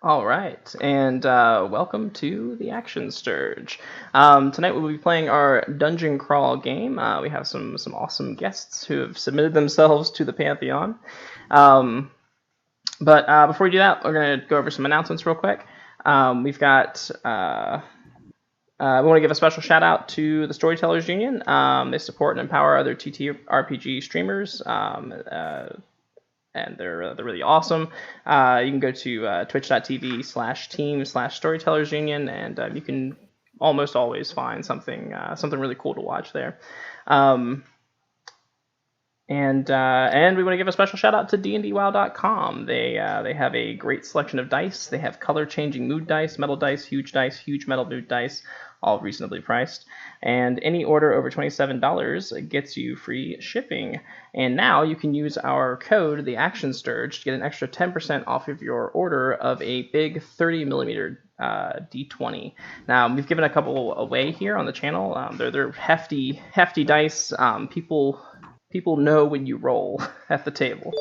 All right, and welcome to the Action Sturge. Tonight we'll be playing our dungeon crawl game. We have some awesome guests who have submitted themselves to the Pantheon. But before we do that, we're going to go over some announcements real quick. We've got we want to give a special shout out to the Storytellers Union. They support and empower other TTRPG streamers. And they're really awesome. You can go to twitch.tv/team/storytellers union, and you can almost always find something really cool to watch there. And we want to give a special shout out to dndwow.com. They have a great selection of dice. They have color changing mood dice, huge metal mood dice, all reasonably priced. And any order over $27 gets you free shipping. And now you can use our code, the Action Sturge, to get an extra 10% off of your order of a big 30mm D20. Now we've given a couple away here on the channel. They're hefty dice. People know when you roll at the table.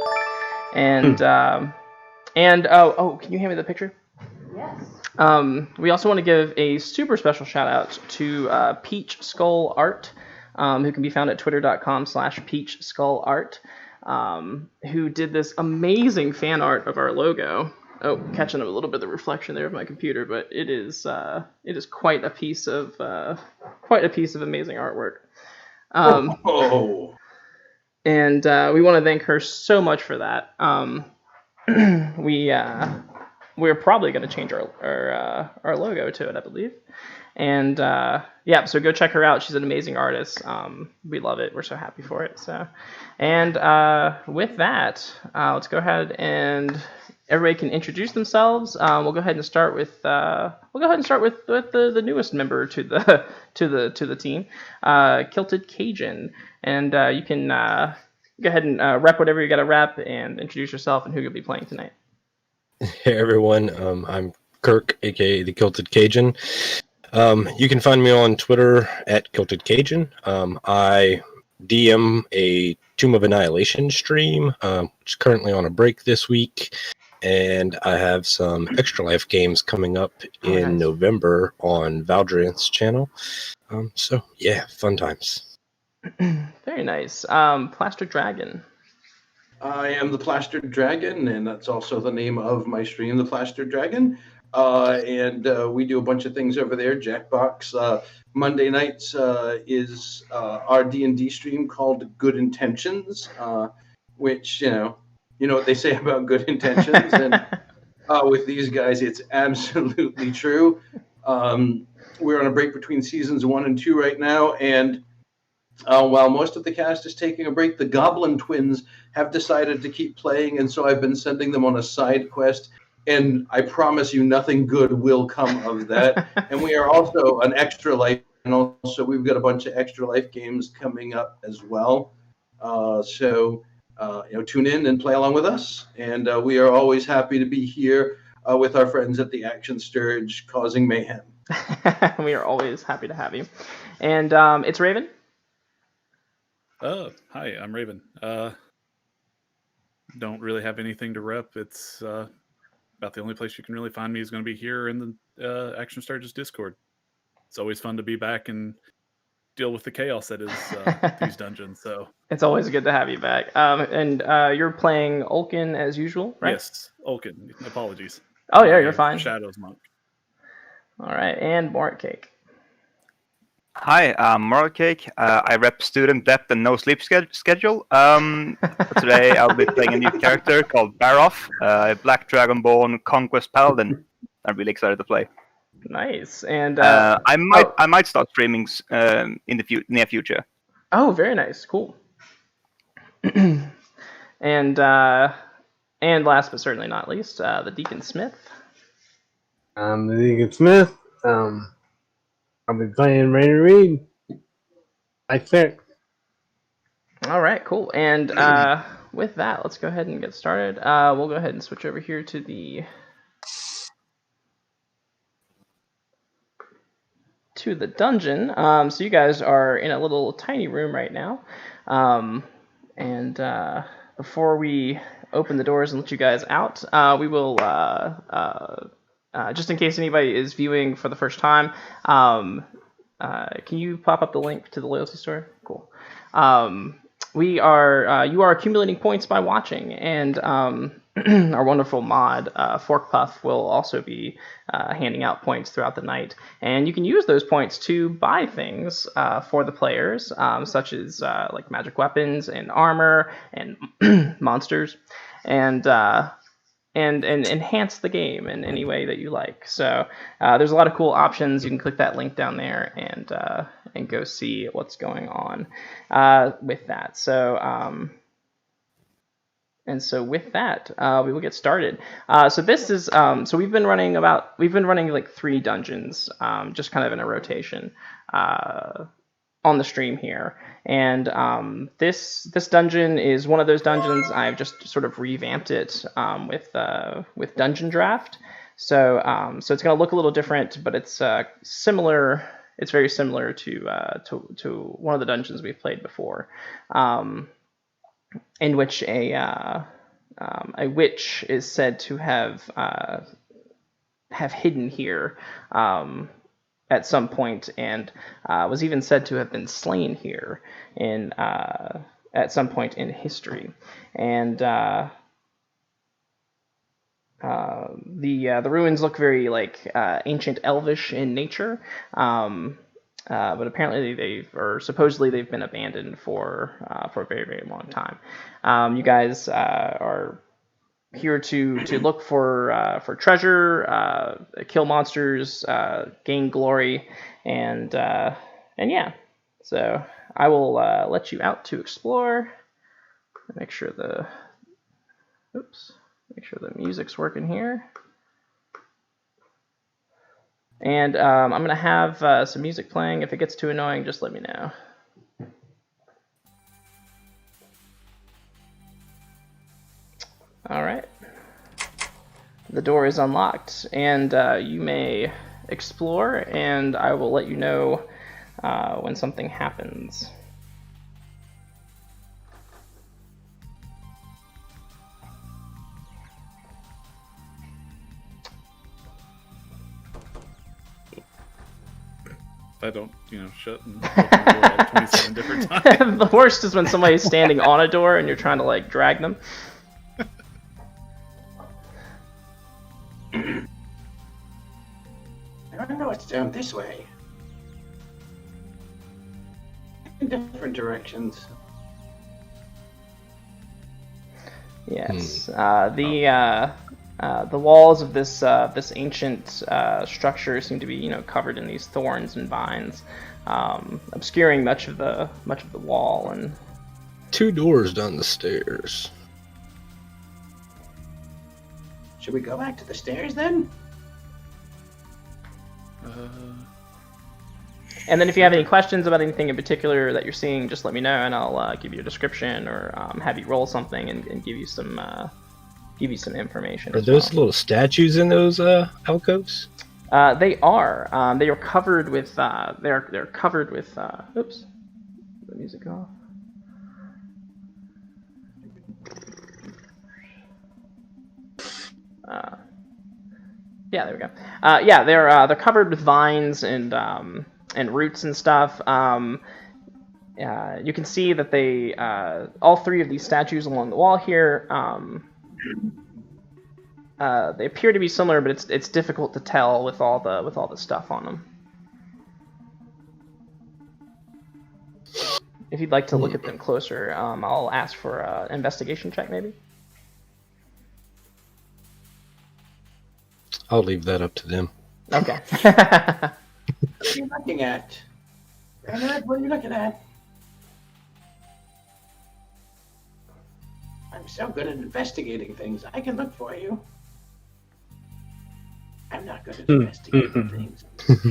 And can you hand me the picture? Yes. We also want to give a super special shout out to Peach Skull Art, who can be found at twitter.com/peachskullart, who did this amazing fan art of our logo. Oh, catching a little bit of the reflection there of my computer, but it is quite a piece of amazing artwork. And we want to thank her so much for that. We're probably going to change our logo to it, I believe. And so go check her out. She's an amazing artist. We love it. We're so happy for it. So, and with that, let's go ahead and everybody can introduce themselves. We'll go ahead and start with the newest member to the team, Kilted Cajun. And you can go ahead and rep whatever you got to rep and introduce yourself and who you'll be playing tonight. Hey everyone, I'm Kirk, aka the Kilted Cajun. You can find me on Twitter at Kilted Cajun. I DM a Tomb of Annihilation stream, which is currently on a break this week, and I have some Extra Life games coming up in November on Valdrian's channel. So yeah, fun times. Very nice. Plastered Dragon. I am the Plastered Dragon, and that's also the name of my stream, the Plastered Dragon. And we do a bunch of things over there. Jackbox Monday nights is our D&D stream called Good Intentions, which you know what they say about good intentions, and with these guys, it's absolutely true. We're on a break between seasons 1 and 2 right now, and while most of the cast is taking a break, the Goblin Twins have decided to keep playing, and so I've been sending them on a side quest, and I promise you nothing good will come of that. And we are also an Extra Life, and also we've got a bunch of Extra Life games coming up as well. So tune in and play along with us, and we are always happy to be here with our friends at the Action Sturge causing mayhem. We are always happy to have you. And it's Raven. Hi, I'm Raven. Don't really have anything to rep. It's about the only place you can really find me is going to be here in the Action Sturge's Discord. It's always fun to be back and deal with the chaos that is these dungeons. So it's always good to have you back. And you're playing Ulkin as usual, right? Yes, Ulkin. Apologies. Oh yeah, you're fine. Shadows Monk. All right, and Mort Cake. Hi, I'm Moral Cake. I rep Student Depth and No Sleep Schedule. Today I'll be playing a new character called Baroff, Black Dragonborn Conquest Paladin. I'm really excited to play. Nice. And I might start streaming in the near future. Oh, very nice. Cool. and last but certainly not least, the Deacon Smith. I'm the Deacon Smith. I'll be playing Rainer Reed. I think. All right, cool. And with that, let's go ahead and get started. We'll go ahead and switch over here to the dungeon. So you guys are in a little tiny room right now. And before we open the doors and let you guys out. We will, just in case anybody is viewing for the first time, can you pop up the link to the loyalty store? Cool. You are accumulating points by watching, and our wonderful mod, Fork Puff, will also be handing out points throughout the night. And you can use those points to buy things for the players, such as like magic weapons and armor and monsters, and enhance the game in any way that you like. So there's a lot of cool options. You can click that link down there and go see what's going on with that. So with that, we will get started. So this is so we've been running like 3 dungeons, just kind of in a rotation on the stream here. And this dungeon is one of those dungeons. I've just sort of revamped it with Dungeon Draft. So it's going to look a little different, but it's similar. It's very similar to one of the dungeons we've played before, in which a witch is said to have hidden here at some point, and was even said to have been slain here at some point in history. And the ruins look very like ancient elvish in nature, but apparently supposedly they've been abandoned for a very, very long time. You guys are here to look for treasure, kill monsters, gain glory, and yeah. So I will let you out to explore. Make sure the music's working here. And I'm going to have some music playing. If it gets too annoying, just let me know. All right. The door is unlocked, and you may explore, and I will let you know when something happens. I don't, shut and open the door like 27 different times. The worst is when somebody's standing on a door and you're trying to like drag them. I don't know, it's down this way. In different directions. Yes. The walls of this ancient structure seem to be, covered in these thorns and vines, obscuring much of the wall. And 2 doors down the stairs. Should we go back to the stairs then? And then if you have any questions about anything in particular that you're seeing, just let me know, and I'll give you a description or have you roll something and give you some information. Are those little statues in those alcoves? They are. They are covered with. They're covered with. Oops. The music off. Yeah, there we go. Yeah, they're covered with vines and roots and stuff. You can see that they all 3 of these statues along the wall here. They appear to be similar, but it's difficult to tell with all the stuff on them. If you'd like to look at them closer, I'll ask for an investigation check, maybe. I'll leave that up to them. Okay. What are you looking at? Bernard, what are you looking at? I'm so good at investigating things. I can look for you. I'm not good at investigating things.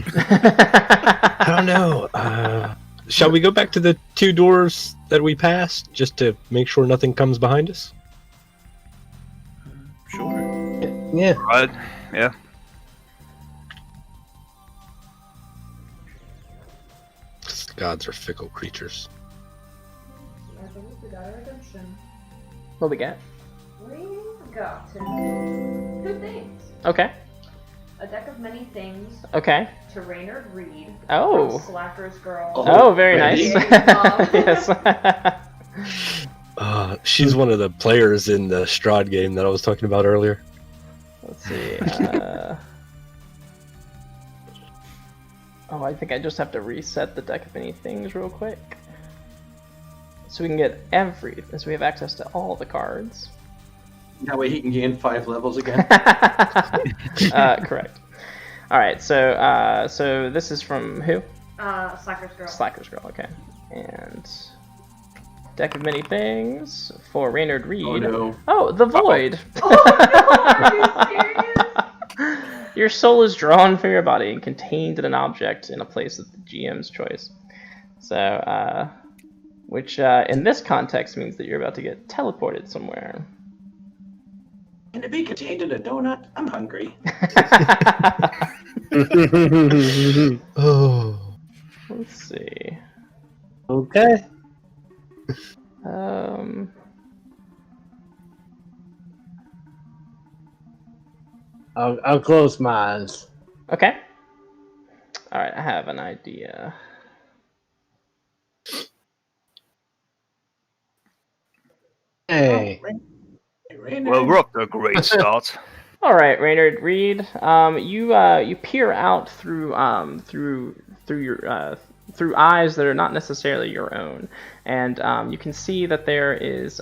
I don't know. Shall we go back to the 2 doors that we passed just to make sure nothing comes behind us? Sure. Yeah. Right. Yeah. Gods are fickle creatures. What we got? We've gotten 2 things. Okay. A deck of many things Okay. to Raynard Reed. Oh. From Slacker's Girl. Oh, very ready? nice. Yes. She's one of the players in the Strahd game that I was talking about earlier. Let's see. Oh, I think I just have to reset the deck of many things real quick. So we can get everything. So we have access to all the cards. That way he can gain 5 levels again. Correct. All right. So this is from who? Slacker's Girl. Slacker's Girl. Okay. And deck of many things for Raynard Reed. Oh no. Oh, the Void. Oh no! Are you serious? Your soul is drawn from your body and contained in an object in a place of the GM's choice. So, which in this context means that you're about to get teleported somewhere. Can it be contained in a donut? I'm hungry. Oh. Let's see. Okay. I'll close my eyes. Okay. All right, I have an idea. Hey. Well, we're up to a great start. All right, Raynard Reed. You peer out through through eyes that are not necessarily your own, and you can see that there is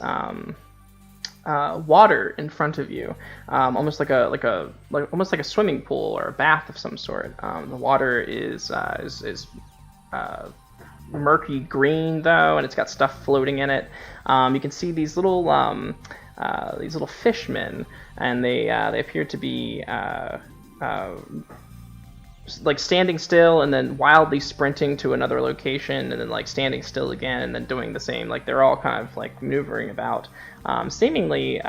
water in front of you, almost like almost like a swimming pool or a bath of some sort. The water is murky green though, and it's got stuff floating in it. You can see these little fishmen, and they appear to be like standing still and then wildly sprinting to another location and then like standing still again and then doing the same. Like they're all kind of like maneuvering about, seemingly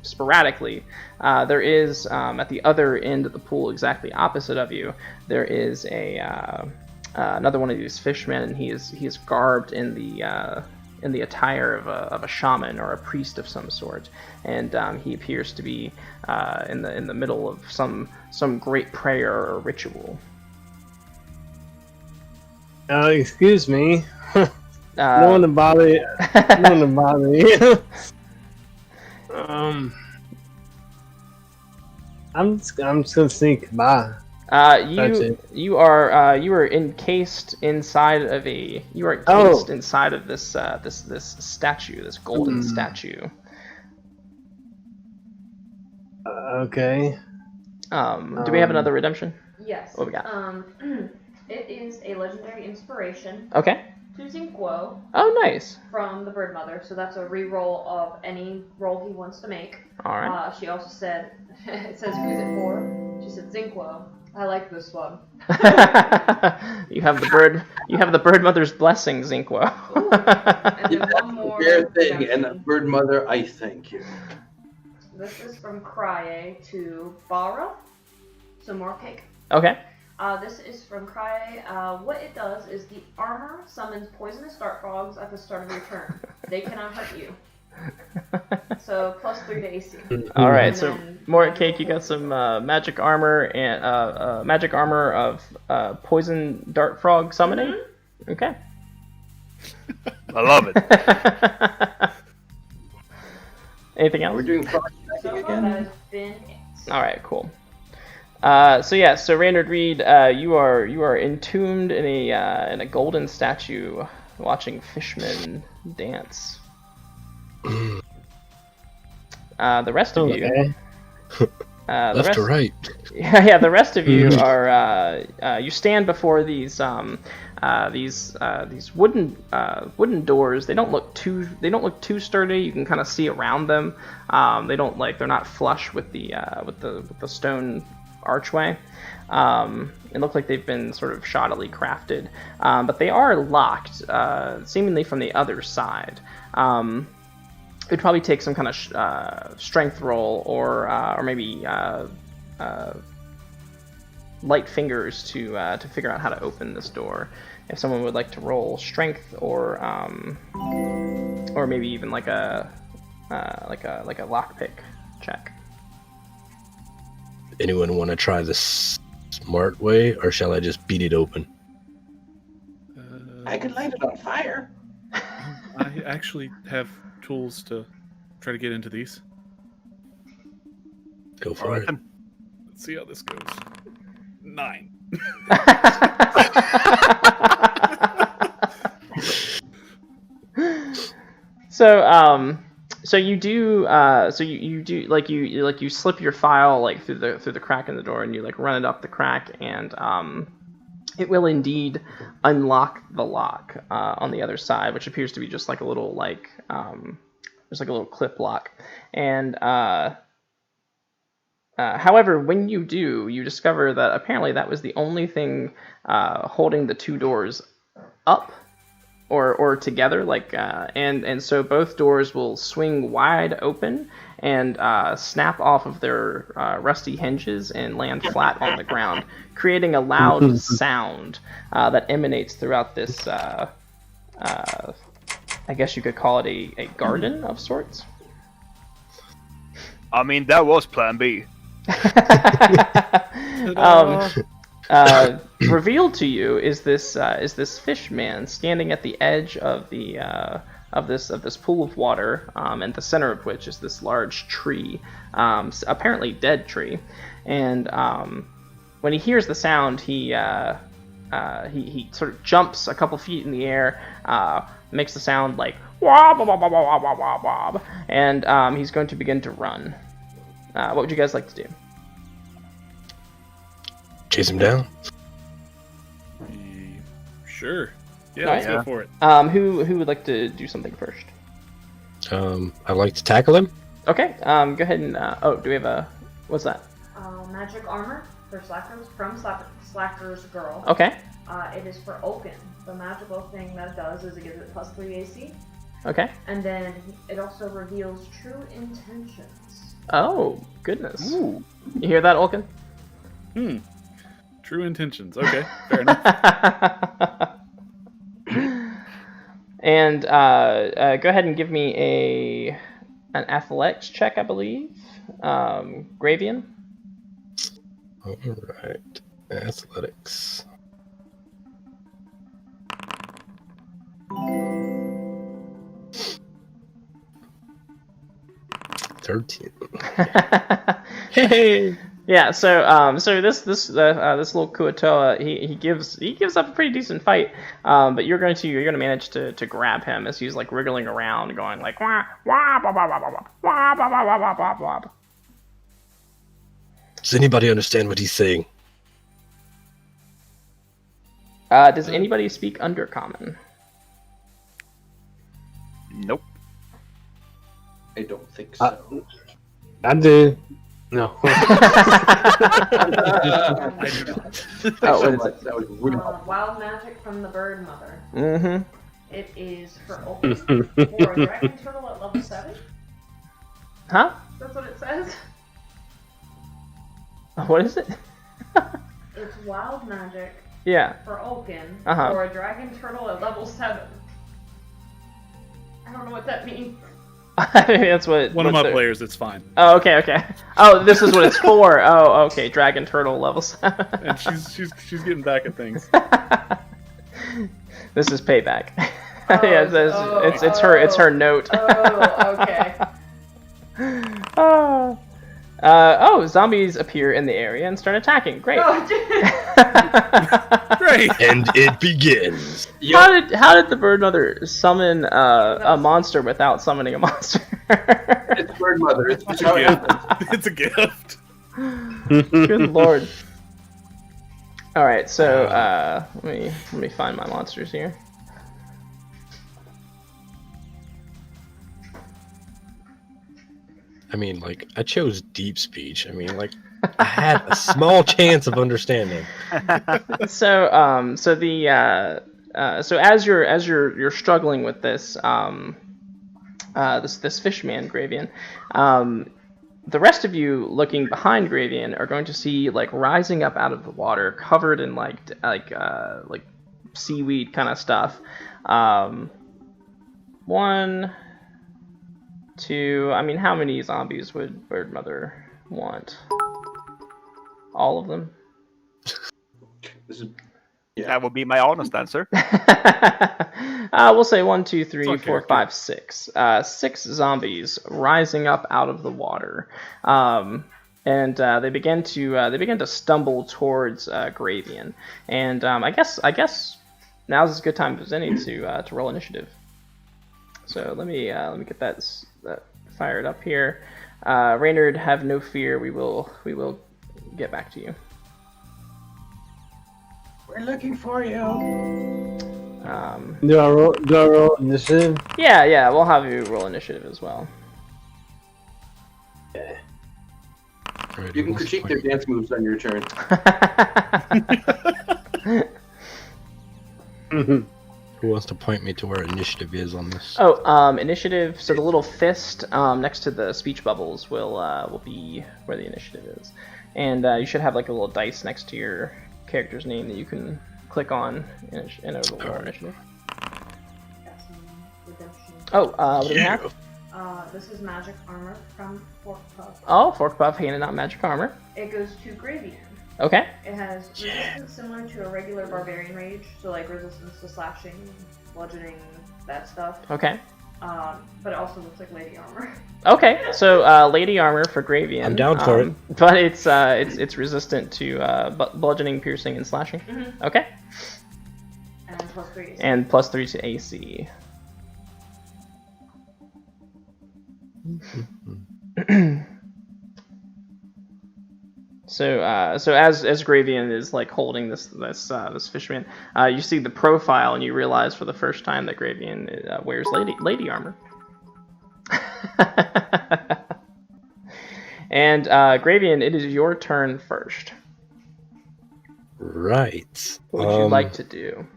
sporadically. There is at the other end of the pool, exactly opposite of you, there is another one of these fishmen, and he is garbed in the attire of a shaman or a priest of some sort, and he appears to be in the middle of some great prayer or ritual. Excuse me. No one to bother you. No one to bother you. I'm just gonna sneak by. You are encased inside of inside of this this statue, this golden statue. Okay. Do we have another redemption? Yes. What we got? It is a legendary inspiration Okay. to Zinquo Oh, nice. from the Bird Mother, so that's a reroll of any roll he wants to make. All right. She also said, it says, who's it for? She said, Zinquo. I like this one. You have the bird mother's blessing, Zinquo. Ooh, and then one more. Fair thing, and redemption. Bird Mother, I thank you. This is from Krye to Bara. Some more cake. Okay. This is from Krye. What it does is the armor summons poisonous dart frogs at the start of your turn. They cannot hurt you. So +3 to AC. All right. And So then- more cake. You got some magic armor and magic armor of poison dart frog summoning. Mm-hmm. Okay. I love it. Anything else? We're doing frog So stacking far, again. that has been it. All right, cool. So Raynard Reed, you are entombed in a golden statue, watching fishmen dance. The rest of you, Okay. Left to right. yeah, the rest of you are you stand before these wooden doors. They don't look too sturdy. You can kind of see around them. They're not flush with the stone archway. It looks like they've been sort of shoddily crafted, but they are locked, seemingly from the other side. It'd probably take some kind of strength roll or maybe light fingers to figure out how to open this door. If someone would like to roll strength or maybe even like a like a lockpick check. Anyone want to try the smart way, or shall I just beat it open? I could light it on fire. I actually have tools to try to get into these. Go for it. Let's see how this goes. 9. So you do you slip your file like through the crack in the door, and you like run it up the crack, and it will indeed unlock the lock on the other side, which appears to be just like a little there's like a little clip lock. And however, when you do, you discover that apparently that was the only thing holding the two doors up or together, and so both doors will swing wide open and snap off of their rusty hinges and land flat on the ground, creating a loud sound that emanates throughout this. I guess you could call it a garden of sorts. I mean, that was Plan B. Revealed to you is this fish man standing at the edge of the of this pool of water, and the center of which is this large tree, apparently dead tree. And when he hears the sound, he sort of jumps a couple feet in the air, makes the sound like wob, wob, wob, wob, wob, wob, wob, wob, and he's going to begin to run. What would you guys like to do? Chase him down. Sure. Yeah, Alright. let's go for it. Who would like to do something first? I'd like to tackle him. Okay. Go ahead and. Do we have a? What's that? Magic armor for Slackers from Slacker's Girl. Okay. It is for Oaken. The magical thing that it does is it gives it +3 AC. Okay. And then it also reveals true intentions. Oh goodness. Ooh. You hear that, Olkin? True intentions. Okay, fair enough. And go ahead and give me an athletics check, I believe. Gravian. All right, athletics. 13. Hey. Yeah. So this little Kuatoa, he gives up a pretty decent fight. But you're going to manage to grab him as he's like wriggling around, going like wah wah wah wah wah wah wah wah wah wah wah wah. Does anybody understand what he's saying? Does anybody speak Undercommon? Nope. I don't think so. I do. No. I do not. What is it? That was really Wild magic from the bird mother. Mm-hmm. It is for Oaken for a dragon turtle at level 7. Huh? That's what it says. What is it? It's wild magic Yeah. for Oaken Uh-huh. for a dragon turtle at level 7. I don't know what that means. I mean, that's what One of my the- players, it's fine. Oh, okay. Oh, this is what it's for. Oh, okay. Dragon turtle levels. And she's getting back at things. This is payback. Oh, Yeah, it's her note. Oh, okay. Zombies appear in the area and start attacking. Great. Oh, Great. And it begins. How did the bird mother summon a monster without summoning a monster? It's bird mother. It's It's how a it happens. gift. It's a gift. Good lord. All right, so let me find my monsters here. I mean, like, I chose deep speech. I mean, like, I had a small chance of understanding. So as you're struggling with this this fishman Gravian, the rest of you looking behind Gravian are going to see like rising up out of the water, covered in like seaweed kind of stuff. 1, to... I mean, how many zombies would Bird Mother want? All of them? This is, yeah. That would be my honest answer. We'll say 1, 2, 3, on 4, character. 5, 6. 6 zombies rising up out of the water, and they begin to stumble towards Gravian. And I guess now's as good time as any to roll initiative. So let me get that fired up here. Reynard, have no fear. We will get back to you. We're looking for you. Do I roll initiative? Yeah, we'll have you roll initiative as well. You can critique their dance moves on your turn. Who wants to point me to where initiative is on this? Oh, initiative. So the little fist next to the speech bubbles will be where the initiative is, and you should have like a little dice next to your character's name that you can click on and it'll roll initiative. Got some redemption. Oh, what do we have? This is magic armor from Fork Puff. Oh, Fork Puff handing out magic armor. It goes to Gravian. Okay. It has resistance similar to a regular barbarian rage, so like resistance to slashing, bludgeoning, that stuff. Okay. But it also looks like lady armor. Okay, so lady armor for Gravian. I'm down for it. But it's resistant to bludgeoning, piercing, and slashing. Mm-hmm. Okay. And plus 3 AC. And +3 to AC. So as Gravian is like holding this fishman, you see the profile and you realize for the first time that Gravian wears lady armor. And Gravian, it is your turn first. Right. What would you like to do?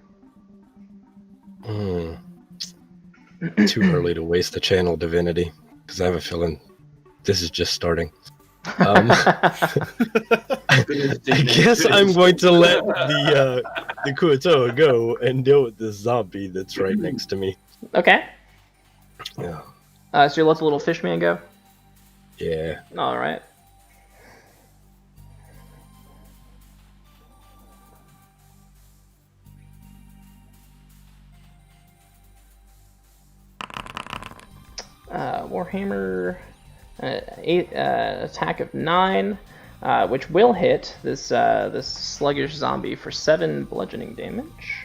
Too early to waste the channel divinity, because I have a feeling this is just starting. I guess I'm going to let the Kuatoa go and deal with this zombie that's right next to me. Okay. Yeah. So you let the little fishman go? Yeah. All right. Warhammer, attack of 9, which will hit this sluggish zombie for 7 bludgeoning damage.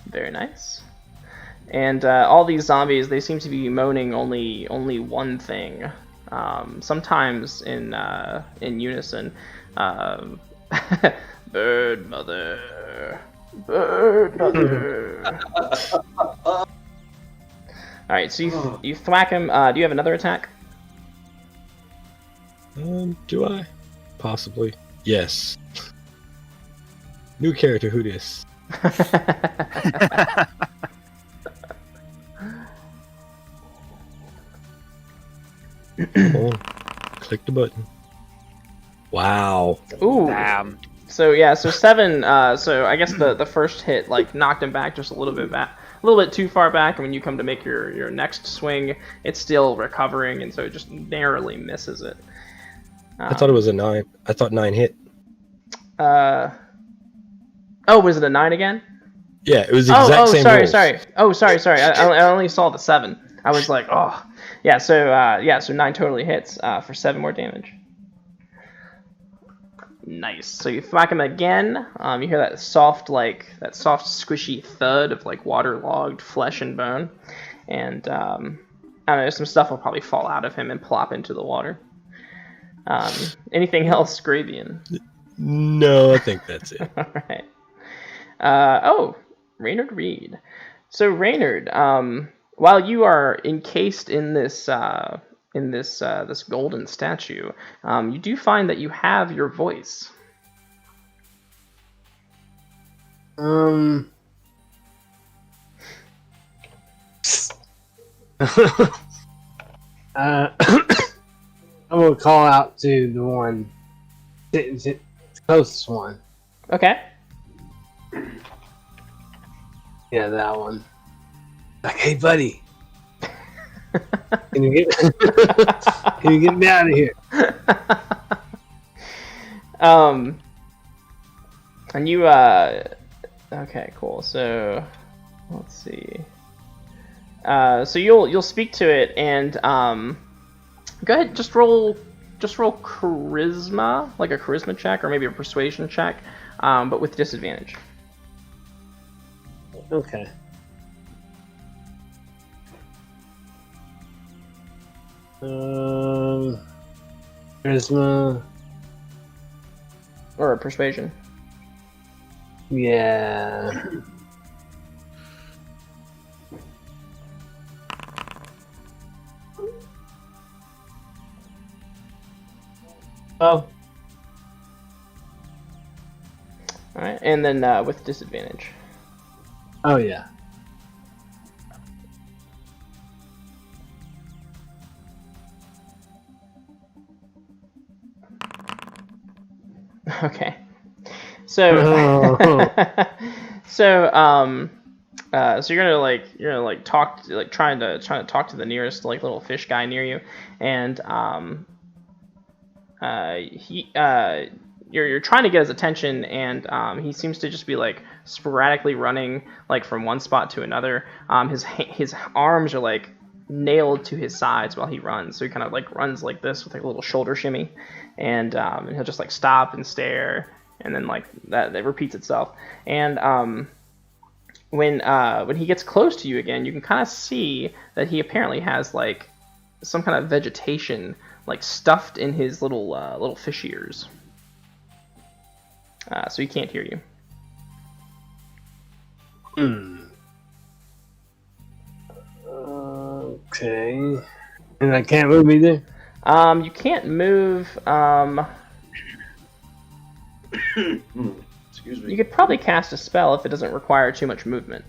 Very nice. And all these zombies, they seem to be moaning only one thing. Sometimes in unison. Bird mother. Bird mother. Alright, so you thwack him. Do you have another attack? Do I? Possibly. Yes. New character, who dis? Come on. Click the button. Wow. Ooh. Damn. So yeah, so 7. So I guess the first hit like knocked him back just a little bit too far back, and when you come to make your next swing, it's still recovering, and so it just narrowly misses it. I thought it was a 9. I thought 9 hit. Oh, was it a 9 again? Yeah, it was the exact same rolls. Sorry. Oh, sorry. I only saw the 7. I was like, oh, yeah. So 9 totally hits for 7 more damage. Nice. So you thwack him again. You hear that soft, squishy thud of like waterlogged flesh and bone, and I don't know, some stuff will probably fall out of him and plop into the water. Anything else, Gravian? No, I think that's it. All right. Reynard Reed. So Reynard, while you are encased in this this golden statue, you do find that you have your voice. I'm gonna call out to the one, the closest one. Okay. Yeah, that one. Like, hey, buddy. Can you get me out of here? And you okay, cool. So let's see. So you'll speak to it, and go ahead, just roll charisma, like a charisma check or maybe a persuasion check, but with disadvantage. Okay. Charisma. Or a persuasion. Yeah. Oh. Alright, and then with disadvantage. Oh, yeah. Okay. So so you're gonna talk trying to talk to the nearest little fish guy near you, and you're trying to get his attention, and he seems to just be sporadically running from one spot to another. His arms are nailed to his sides while he runs, so he kind of runs like this with a little shoulder shimmy, and he'll just stop and stare, and then that repeats itself. And when he gets close to you again, you can kind of see that he apparently has some kind of vegetation stuffed in his little fish ears, so he can't hear you. Okay. And I can't move either? You can't move. Excuse me. You could probably cast a spell if it doesn't require too much movement.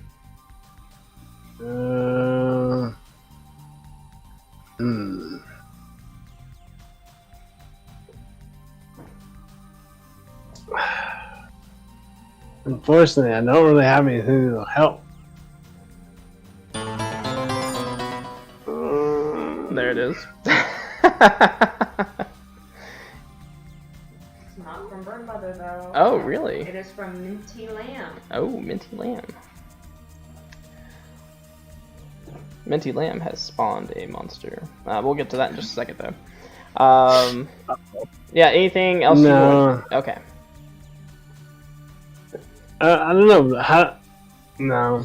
Unfortunately, I don't really have anything that'll help. There it is. It's not from Bird Mother, though. Oh, really? It is from Minty Lamb. Oh, Minty Lamb. Minty Lamb has spawned a monster. We'll get to that in just a second, though. Yeah, anything else? No. You want? Okay. I don't know. How? No.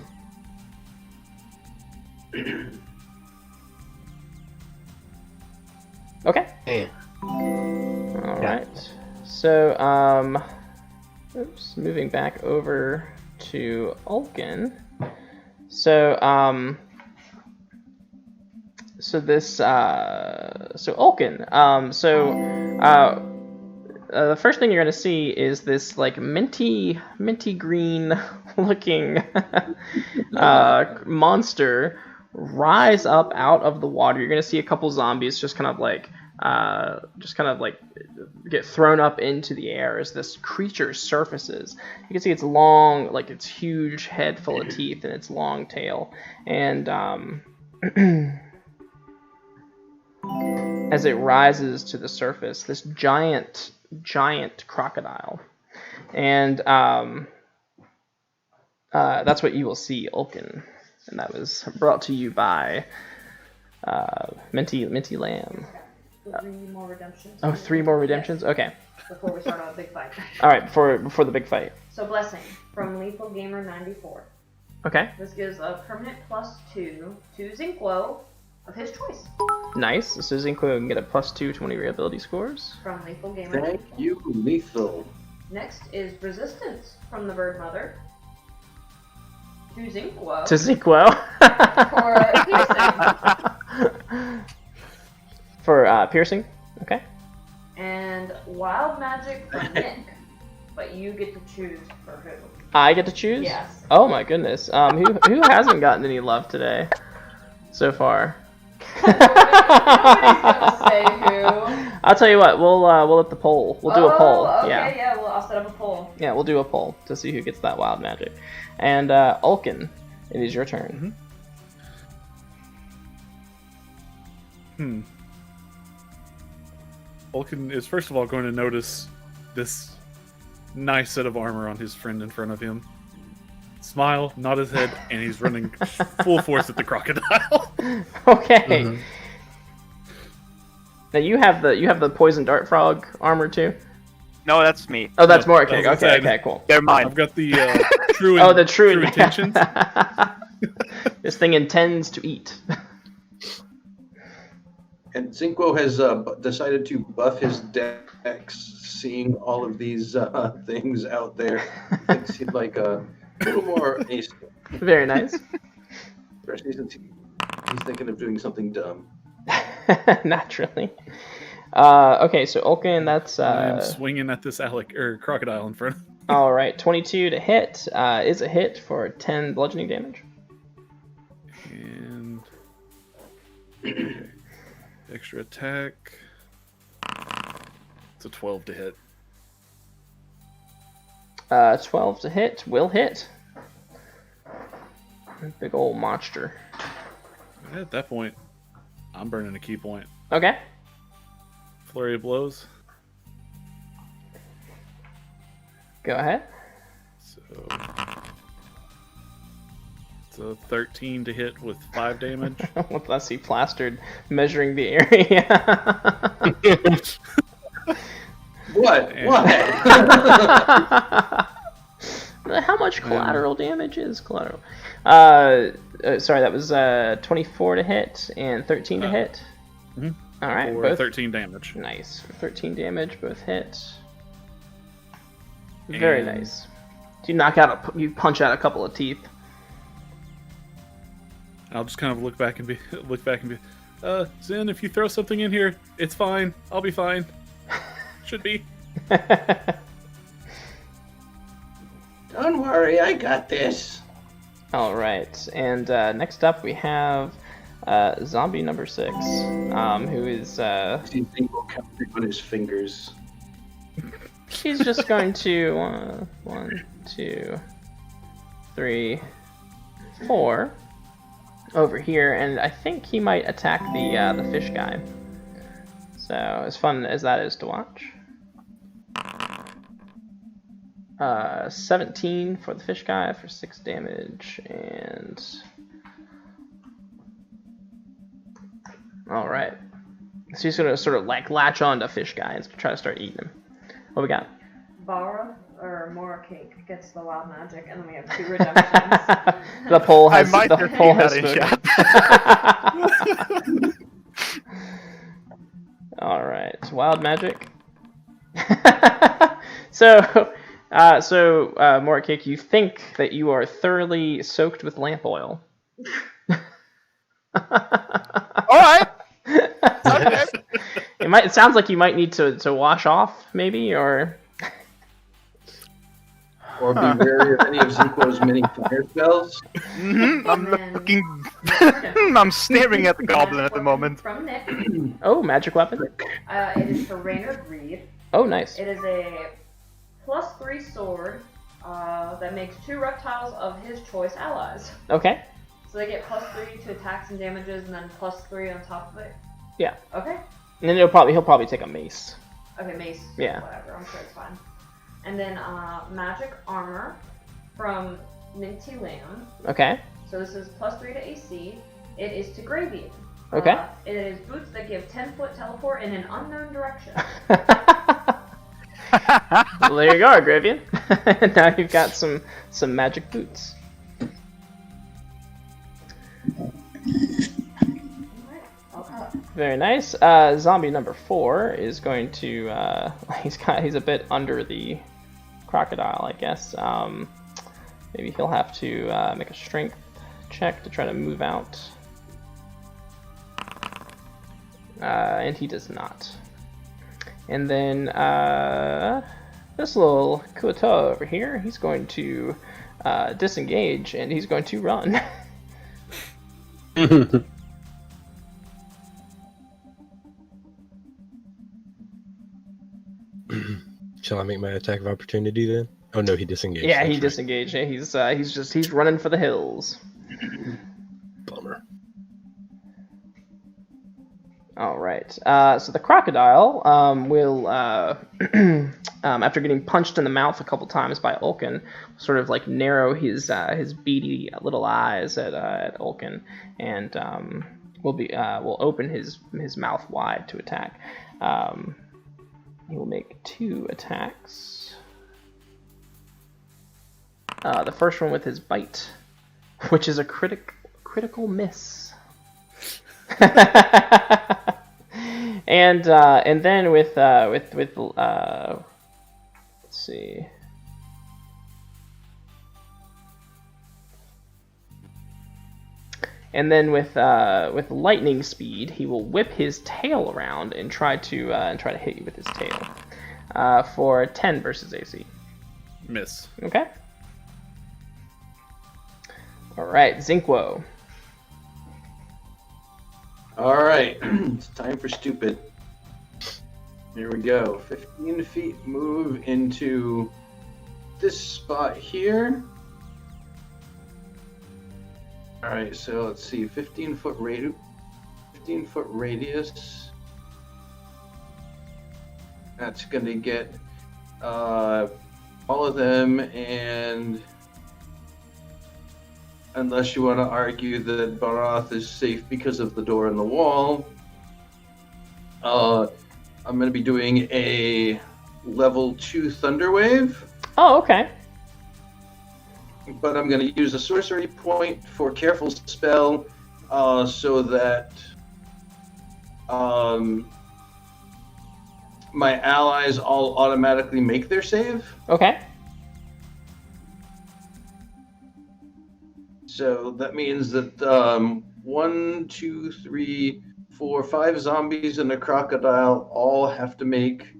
Okay. Damn. All right. So, oops, moving back over to Ulkin. So, so Ulkin. The first thing you're gonna see is this minty green looking monster rise up out of the water. You're gonna see a couple zombies just kind of get thrown up into the air as this creature surfaces. You can see its long, its huge head full of teeth and its long tail, and as it rises to the surface, this giant crocodile, and that's what you will see, Ulkin, and that was brought to you by Minty Lamb. 3 more redemptions. Oh, 3 more redemptions? Yes. Okay. Before we start our big fight. Alright, before the big fight. So, Blessing from Lethal Gamer 94. Okay. This gives a permanent +2 to Zinquo of his choice. Nice. So Zinquo can get a +2 to one of your ability scores. From Lethal Gamer. Thank you, Lethal. Next is Resistance from the Bird Mother. To Zinquo. To Zinquo. For piercing. For piercing. Okay. And Wild Magic from Nick. But you get to choose for who. I get to choose? Yes. Oh my goodness. Who hasn't gotten any love today so far? Nobody's gonna say who. I'll tell you what, we'll let the poll. We'll do a poll. Okay, Yeah. well, I'll set up a poll. Yeah, we'll do a poll to see who gets that wild magic. And Ulkin, it is your turn. Vulcan is first of all going to notice this nice set of armor on his friend in front of him. Smile, nod his head, and he's running full force at the crocodile. Okay. Mhm. Now you have the poison dart frog armor too. No, that's me. Oh, that's No, more. I was Okay, gonna okay, say, okay, cool. They're mine. I've got the true. Oh, the true intentions. This thing intends to eat. And Zinquo has decided to buff his dex, seeing all of these things out there. Thinks he'd like a little more ace, Very nice. especially since he's thinking of doing something dumb. Naturally. Okay, so Ulkin, that's I'm swinging at this crocodile in front. all right. 22 to hit is a hit for 10 bludgeoning damage. And okay. Extra attack. It's a 12 to hit. 12 to hit will hit. Big old monster. At that point, I'm burning a key point. Okay. Flurry of blows. Go ahead. So it's a 13 to hit with 5 damage. Let's see, plastered, measuring the area. What? And- What? How much collateral damage is collateral? Sorry, that was 24 to hit and 13 to hit. Mhm. All right, For both 13 damage. nice. For 13 damage, both hit. Very And- nice. You punch out a couple of teeth. I'll just kind of look back and be, Zen, if you throw something in here, it's fine. I'll be fine. Should be. Don't worry, I got this. All right, and next up we have zombie number 6, who is See Zinquo counting on his fingers. she's just going to 1, 2, 3, 4 over here, and I think he might attack the fish guy. So as fun as that is to watch. 17 for the fish guy for 6 damage, and all right. So he's gonna sort of like latch on to fish guy and try to start eating him. What we got? Bara or Mora Cake gets the wild magic, and then we have 2 redemptions. The poll has I might the repeat poll has that in spoken. All right, wild magic. So Mora Cake, you think that you are thoroughly soaked with lamp oil. All right. Okay. It sounds like you might need to wash off, maybe, or Or be wary of any of Zinquo's many fire spells. I'm And then- looking. I'm staring at the goblin at the moment. From Nick, oh, magic weapon. it is for Raynard Reed. Oh, nice. It is a +3 sword that makes 2 reptiles of his choice allies. Okay. So they get +3 to attacks and damages, and then +3 on top of it. Yeah. Okay. And then he'll probably take a mace. Okay, mace. Yeah. Whatever. I'm sure it's fine. And then magic armor from Minty Lamb. Okay. So this is +3 to AC. It is to Gravian. Okay. It is boots that give 10-foot teleport in an unknown direction. Well, there you go, Gravian. Now you've got some magic boots. Alright, I'll cut. Very nice. Zombie number 4 is going to he's a bit under the crocodile, I guess. Maybe he'll have to make a strength check to try to move out. And he does not. And then this little Kuato over here, he's going to disengage and he's going to run. Shall I make my attack of opportunity then? Oh no, he disengaged. Yeah, that's he right. disengaged. Yeah, he's running for the hills. Bummer. All right. So the crocodile will, after getting punched in the mouth a couple times by Ulkin, sort of like narrow his beady little eyes at Ulkin, and will open his mouth wide to attack. He will make 2 attacks. The first one with his bite, which is a critical miss. and then with let's see. And then with lightning speed, he will whip his tail around and try to hit you with his tail for 10 versus AC. Miss. Okay. All right, Zinkwo. All right, it's time for stupid. Here we go. 15 feet move into this spot here. All right, so let's see, 15-foot radius. That's going to get all of them, and unless you want to argue that Barath is safe because of the door in the wall, I'm going to be doing a level 2 Thunder Wave. Oh, okay. But I'm going to use a sorcery point for Careful Spell so that my allies all automatically make their save. Okay. So that means that 1, 2, 3, 4, 5 zombies and a crocodile all have to make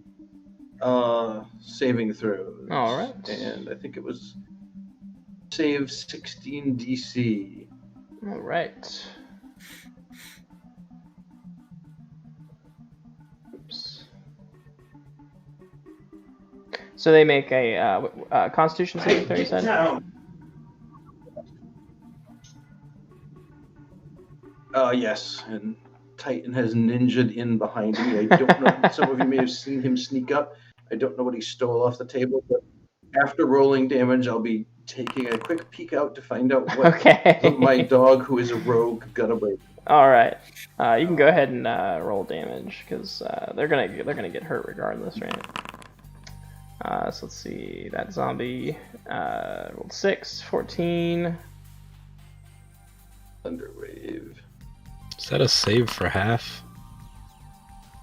saving throws. All right. And I think it was save 16 DC. All right. Oops. So they make a Constitution saving throw, you said? Yes, and Titan has ninja'd in behind me. I don't know. Some of you may have seen him sneak up. I don't know what he stole off the table, but after rolling damage, I'll be taking a quick peek out to find out what my dog, who is a rogue, got away. All right, you can go ahead and roll damage because they're gonna get hurt regardless, right? So let's see. That zombie rolled 6, 14. Thunder Wave. Is that a save for half?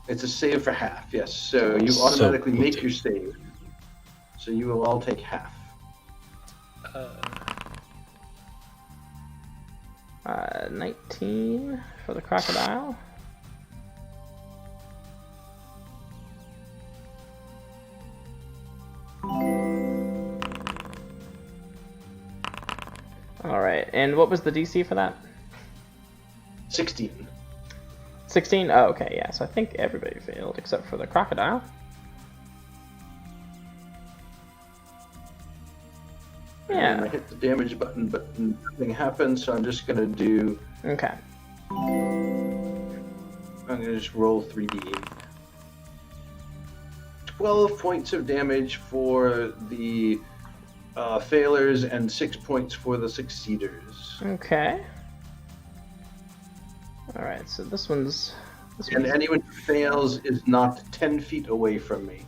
It's a save for half, yes. So you automatically make your save. So you will all take half. 19 for the crocodile. All right, and what was the DC for that? 16. 16? Oh, okay, yeah. So I think everybody failed except for the crocodile. Yeah. I hit the damage button, but nothing happened, so I'm just going to do... Okay. I'm going to just roll 3d8. 12 points of damage for the failures and 6 points for the succeeders. Okay. Alright, so this one's... And anyone who fails is knocked 10 feet away from me.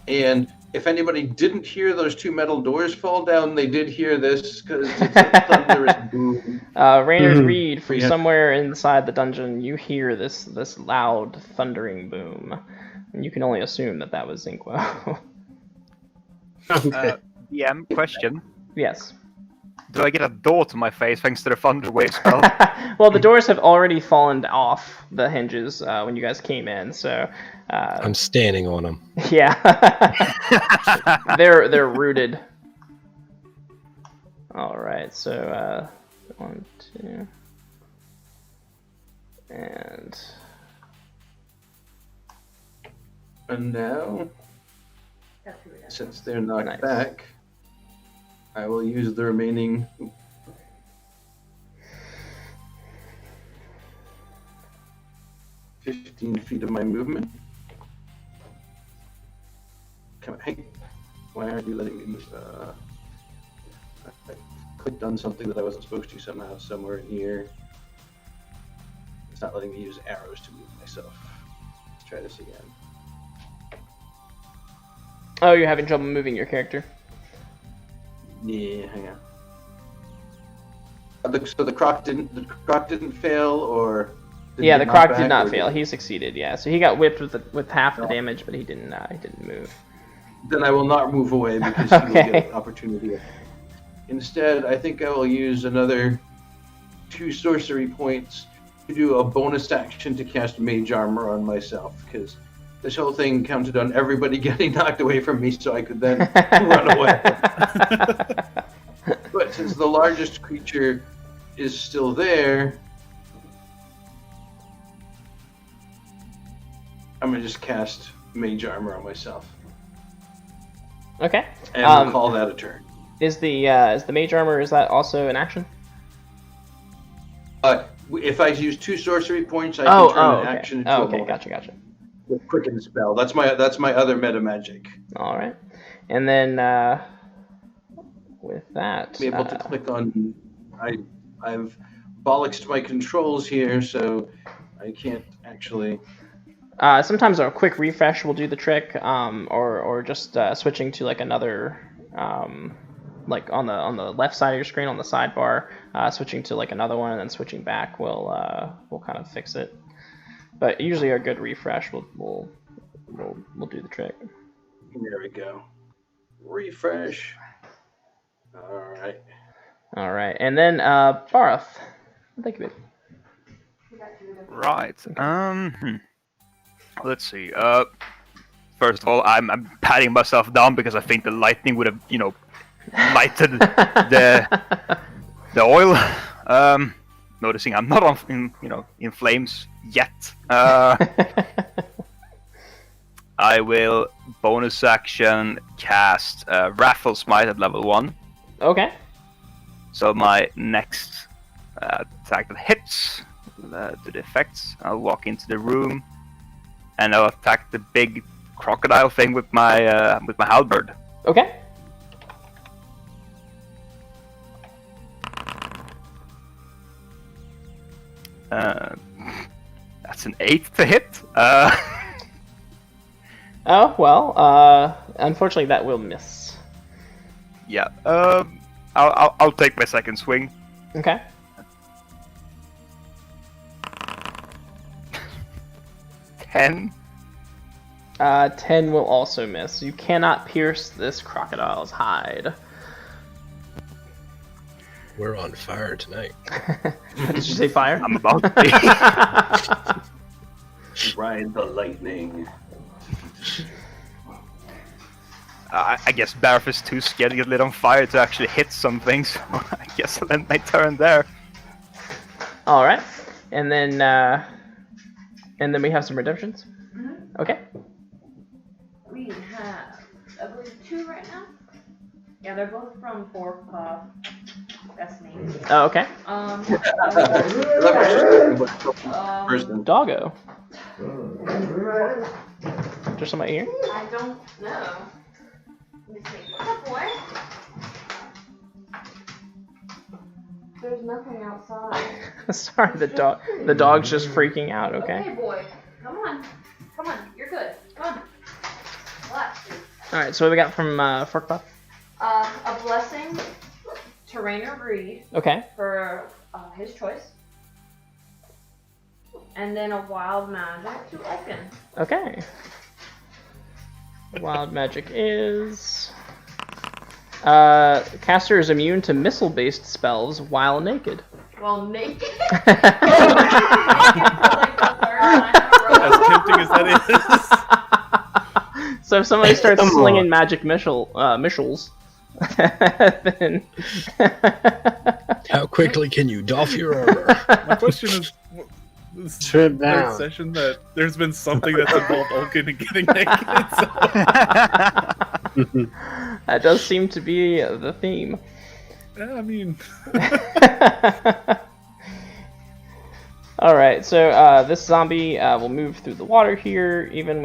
And if anybody didn't hear those 2 metal doors fall down, they did hear this because it's a thunderous boom. Rayner's Reed, from somewhere inside the dungeon, you hear this loud thundering boom. And you can only assume that was Zinkwo. Okay. DM question. Yes. Do I get a door to my face thanks to the Thunder Wave spell? Well, the doors have already fallen off the hinges when you guys came in, so... I'm standing on them. Yeah. They're rooted. Alright, so 1, 2... And now, since they're knocked back, I will use the remaining... 15 feet of my movement. Come on, hey. Why aren't you letting me move? I clicked on something that I wasn't supposed to somehow, somewhere in here. It's not letting me use arrows to move myself. Let's try this again. Oh, you're having trouble moving your character. Yeah, hang on. So the croc didn't fail, or Yeah, the croc did not fail. He succeeded. Yeah, so he got whipped with half the damage, but he didn't move. Then I will not move away because he will get an opportunity. Instead, I think I will use another 2 sorcery points to do a bonus action to cast Mage Armor on myself, because this whole thing counted on everybody getting knocked away from me so I could then run away. But since the largest creature is still there, I'm going to just cast Mage Armor on myself. Okay. And we'll call that a turn. Is the Mage Armor, is that also an action? If I use 2 sorcery points, I can turn an action into a bonus. Gotcha. With Quicken Spell. That's my other meta magic. All right. And then with that, I'm able to click on. I've bollocksed my controls here, so I can't actually. Sometimes a quick refresh will do the trick, or just switching to like another, like on the left side of your screen on the sidebar, switching to like another one and then switching back will kind of fix it. But usually a good refresh will do the trick. There we go. Refresh. All right, and then Barath. Thank you, babe. Right. Let's see. First of all, I'm patting myself down because I think the lightning would have, lighted the oil. Noticing I'm not in flames yet. I will bonus action cast Raffle Smite at level 1. Okay. So my next attack that hits to the effects, I'll walk into the room and I'll attack the big crocodile thing with my halberd. Okay. That's an 8 to hit. Oh well. Unfortunately, that will miss. Yeah. I'll take my second swing. Okay. 10. 10 will also miss. You cannot pierce this crocodile's hide. We're on fire tonight. Did you say fire? I'm about to be. Ride the lightning. I guess Barf is too scared to get lit on fire to actually hit something, so I guess I'll end my turn there. Alright. And then we have some redemptions. Mm-hmm. Okay. We have, I believe, 2 right now. Yeah, they're both from Fork Puff. That's me. Oh, okay. Doggo. Is there somebody here? I don't know. Let me see. What's up, boy? There's nothing outside. Sorry, the dog's just freaking out, okay? Okay, boy. Come on. You're good. Come on. Relax, dude. Alright, so what we got from Fork Puff? A blessing to Rainer Reed Okay. for his choice. And then a wild magic to Oaken. Okay. Wild magic is... caster is immune to missile-based spells while naked. Well, naked? As tempting as that is. So if somebody starts slinging magic missiles, then... How quickly can you doff your armor? My question is, this Trip third down. session that there's been something that's involved Olkin and getting naked. So. That does seem to be the theme. Yeah, I mean, All right, so this zombie will move through the water here, even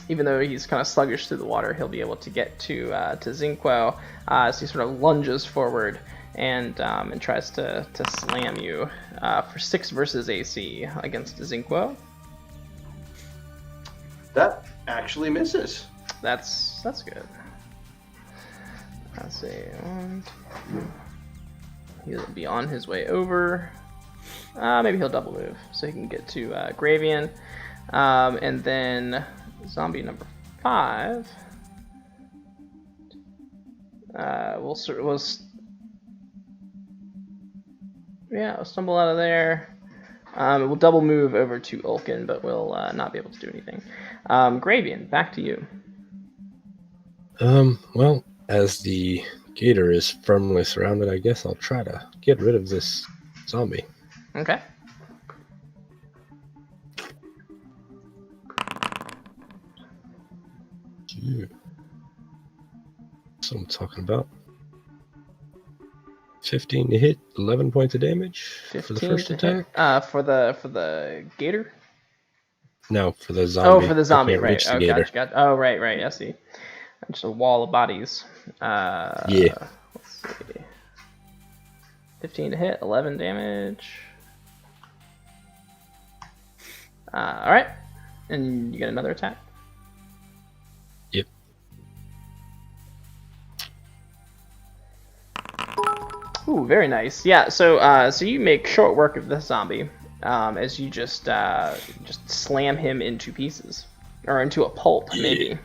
though he's kind of sluggish through the water, he'll be able to get to Zinquo. So he sort of lunges forward and tries to slam you for 6 versus AC against Zinquo. That actually misses. That's good. Let's see. He'll be on his way over. Maybe he'll double move so he can get to Gravian. And then zombie number 5 we'll stumble out of there. We'll double move over to Ulkin, but we'll not be able to do anything. Gravian, back to you. Well, as the gator is firmly surrounded, I guess I'll try to get rid of this zombie. Okay. That's what I'm talking about. 15 to hit, 11 points of damage for the first attack. For the gator? No, for the zombie. Oh, for the zombie, I can't right. reach the Oh, gator. gotcha. Oh, right, I see. Just a wall of bodies. Yeah. Let's see. 15 to hit, 11 damage. Alright. And you get another attack? Yep. Ooh, very nice. Yeah, so you make short work of this zombie as you just slam him into pieces. Or into a pulp, maybe.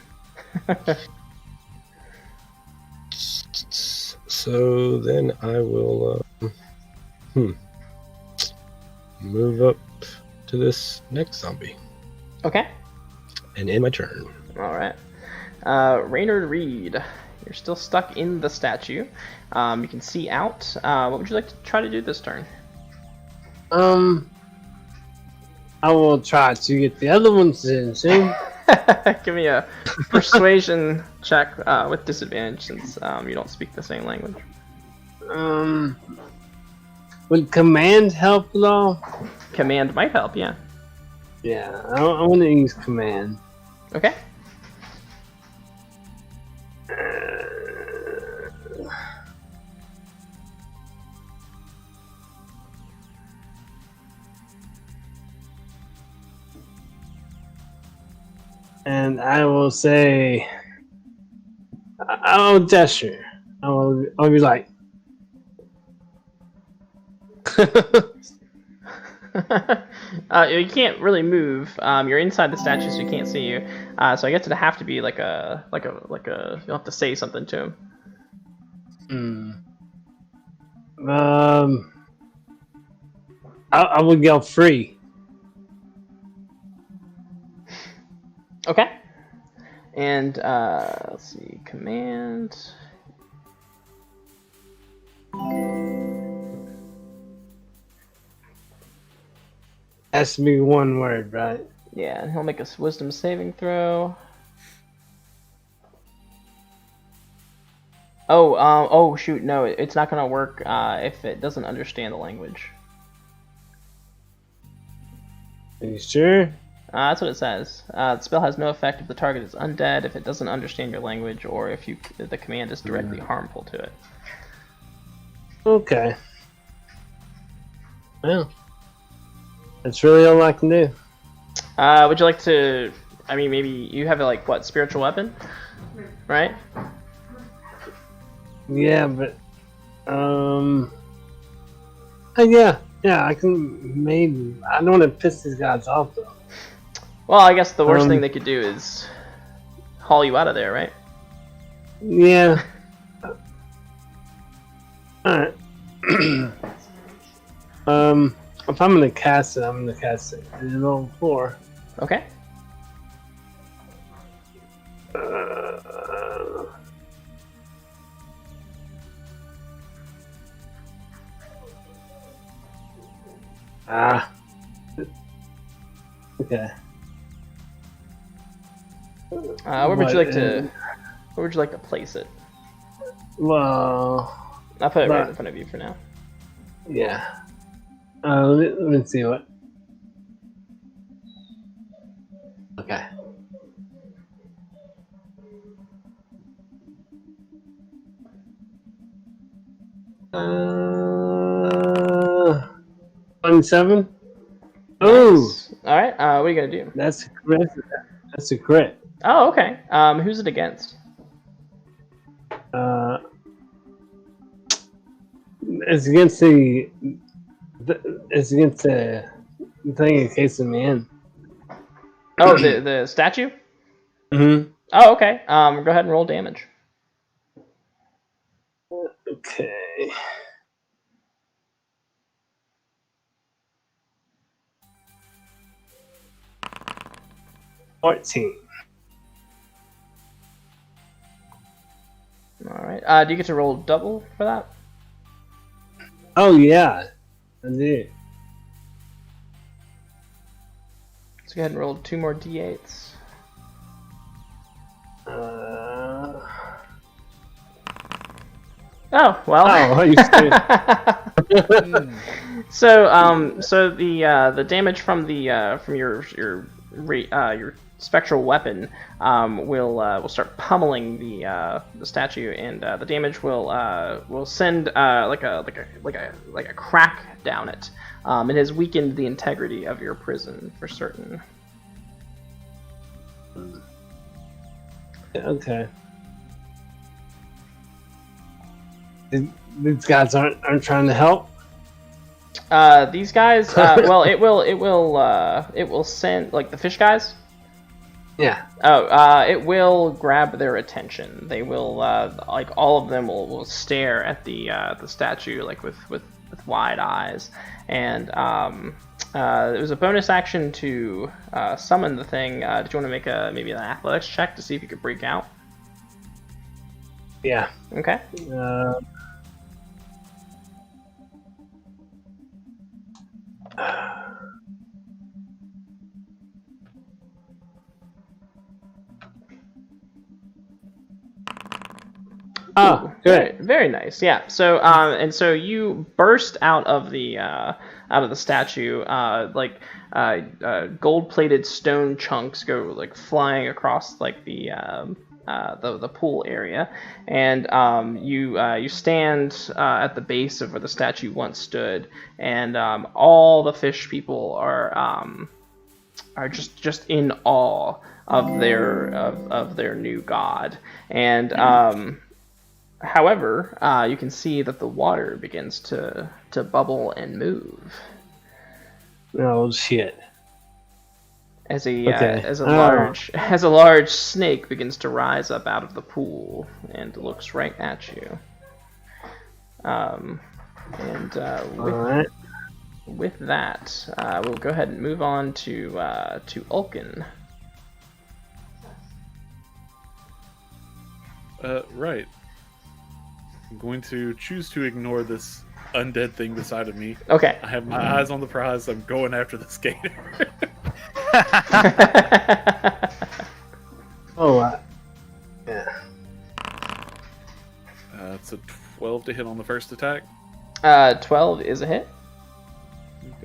So then I will move up to this next zombie. Okay. And end my turn. Alright. Raynard Reed, you're still stuck in the statue. You can see out. What would you like to try to do this turn? I will try to get the other ones in soon. Give me a persuasion check with disadvantage since you don't speak the same language. Would command help at all? Command might help, yeah. Yeah, I want to use command. Okay. And I will say, I will gesture. I'll be like, you can't really move. You're inside the statue, so you can't see you. So I guess it'd have to be like a. You'll have to say something to him. I would go free. Okay. And let's see, command. Has to be one word, right? Yeah, and he'll make a wisdom saving throw. Oh, shoot, no, it's not gonna work if it doesn't understand the language. Are you sure? That's what it says. The spell has no effect if the target is undead, if it doesn't understand your language, or if the command is directly harmful to it. Okay. Well, that's really all I can do. Would you like to? I mean, maybe you have a spiritual weapon, right? Yeah, but yeah, I can maybe. I don't want to piss these guys off though. Well, I guess the worst thing they could do is haul you out of there, right? Yeah. Alright. If I'm gonna cast it, I'm gonna cast it. It's level 4. Okay. Okay. Where would you like to place it? Well, I'll put it right in front of you for now. Yeah. Let me see what. Okay. Uh, 27. Ooh, Nice. All right. What are you gonna do? that's a crit. That's a crit. Oh, okay. Who's it against? It's against the. It's against the thing encasing me in. Oh, the statue. Mm-hmm. Oh, okay. Go ahead and roll damage. Okay. $14. All right. Do you get to roll double for that? Oh yeah, I did. Let's go ahead and roll 2 more d8s. Oh well. Oh, you said. So the damage from your spectral weapon will start pummeling the statue, and the damage will send like a crack down it. It has weakened the integrity of your prison for certain. Okay. These guys aren't trying to help. These guys, well, it will send like the fish guys. Yeah. Oh, it will grab their attention. They will like all of them will stare at the statue like with wide eyes, and it was a bonus action to summon the thing. Did you want to make maybe an athletics check to see if you could break out? Yeah. Okay. Oh, good. Very nice. Yeah. So and so you burst out of the statue, gold-plated stone chunks go like flying across like the pool area, and you stand at the base of where the statue once stood, and all the fish people are just in awe of their new god, and however, you can see that the water begins to bubble and move Oh shit. as Okay. as a large snake begins to rise up out of the pool and looks right at you. With that, we'll go ahead and move on to Ulkin. Right. I'm going to choose to ignore this undead thing beside of me. Okay. I have my eyes on the prize. I'm going after the skater. Yeah. It's a 12 to hit on the first attack. 12 is a hit.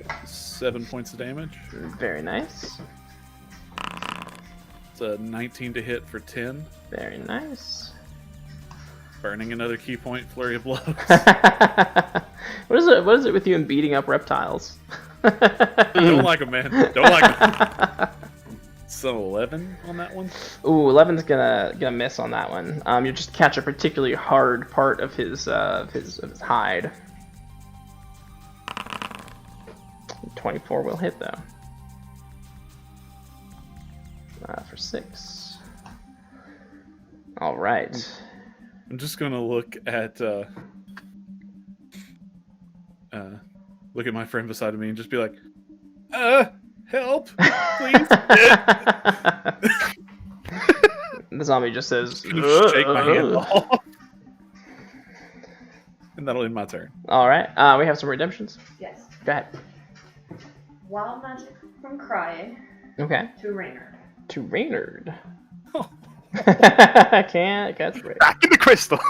Okay. 7 points of damage. Very nice. It's a 19 to hit for 10. Very nice. Burning another key point, flurry of blows. What is it with you and beating up reptiles? Don't like them, man. Don't like them. So 11 on that one. Ooh, 11's gonna miss on that one. You just catch a particularly hard part of his hide. 24 will hit though. For 6. All right. I'm just gonna look at my friend beside of me and just be like, help, please. The zombie just says, Shake my hand off. And that'll end my turn. All right. We have some redemptions. Yes. Go ahead. Wild magic from Cry Okay. to Reynard. To Reynard. I can't catch Reynard. Back in the crystal.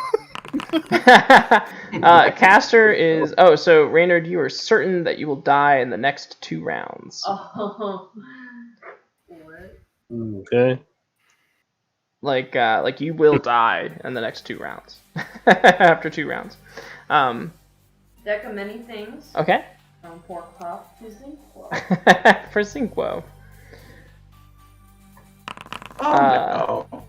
Caster is... Oh, so Reynard, you are certain that you will die in the next 2 rounds. Oh. What? Okay. Like you will die in the next 2 rounds. After 2 rounds. Deck of many things. Okay. From pork pop to Zinquo. For Zinquo. Oh, no.